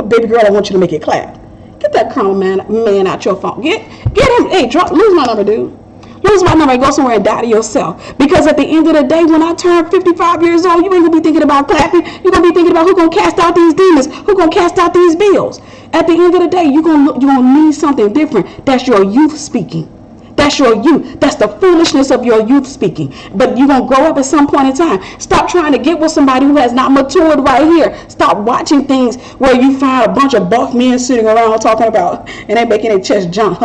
Baby girl, I want you to make it clap. Get that carnal man out your phone. Get him. Hey, lose my number, dude. Lose my number and go somewhere and die to yourself. Because at the end of the day, when I turn 55 years old, you ain't going to be thinking about clapping. You're going to be thinking about who's going to cast out these demons, who's going to cast out these bills. At the end of the day, you're going to need something different. That's your youth speaking. That's your youth. That's the foolishness of your youth speaking. But you're going to grow up at some point in time. Stop trying to get with somebody who has not matured right here. Stop watching things where you find a bunch of buff men sitting around talking about, and they making their chest jump.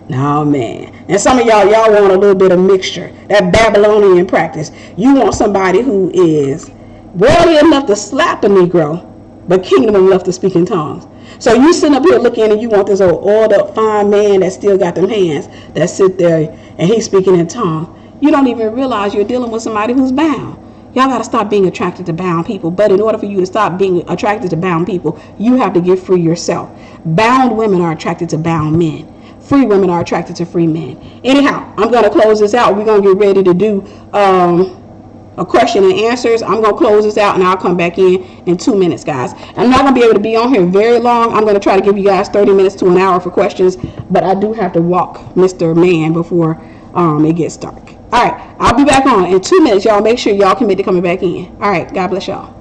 No, man. And some of y'all want a little bit of mixture. That Babylonian practice. You want somebody who is worldly enough to slap a Negro, but kingdom enough to speak in tongues. So you sitting up here looking and you want this old oiled up fine man that still got them hands that sit there and he's speaking in tongues. You don't even realize you're dealing with somebody who's bound. Y'all got to stop being attracted to bound people. But in order for you to stop being attracted to bound people, you have to get free yourself. Bound women are attracted to bound men. Free women are attracted to free men. Anyhow, I'm going to close this out. We're going to get ready to do a question and answers. I'm going to close this out and I'll come back in 2 minutes, guys. I'm not going to be able to be on here very long. I'm going to try to give you guys 30 minutes to an hour for questions, but I do have to walk Mr. Man before it gets dark. All right, I'll be back on in 2 minutes. Y'all make sure y'all commit to coming back in. All right, God bless y'all.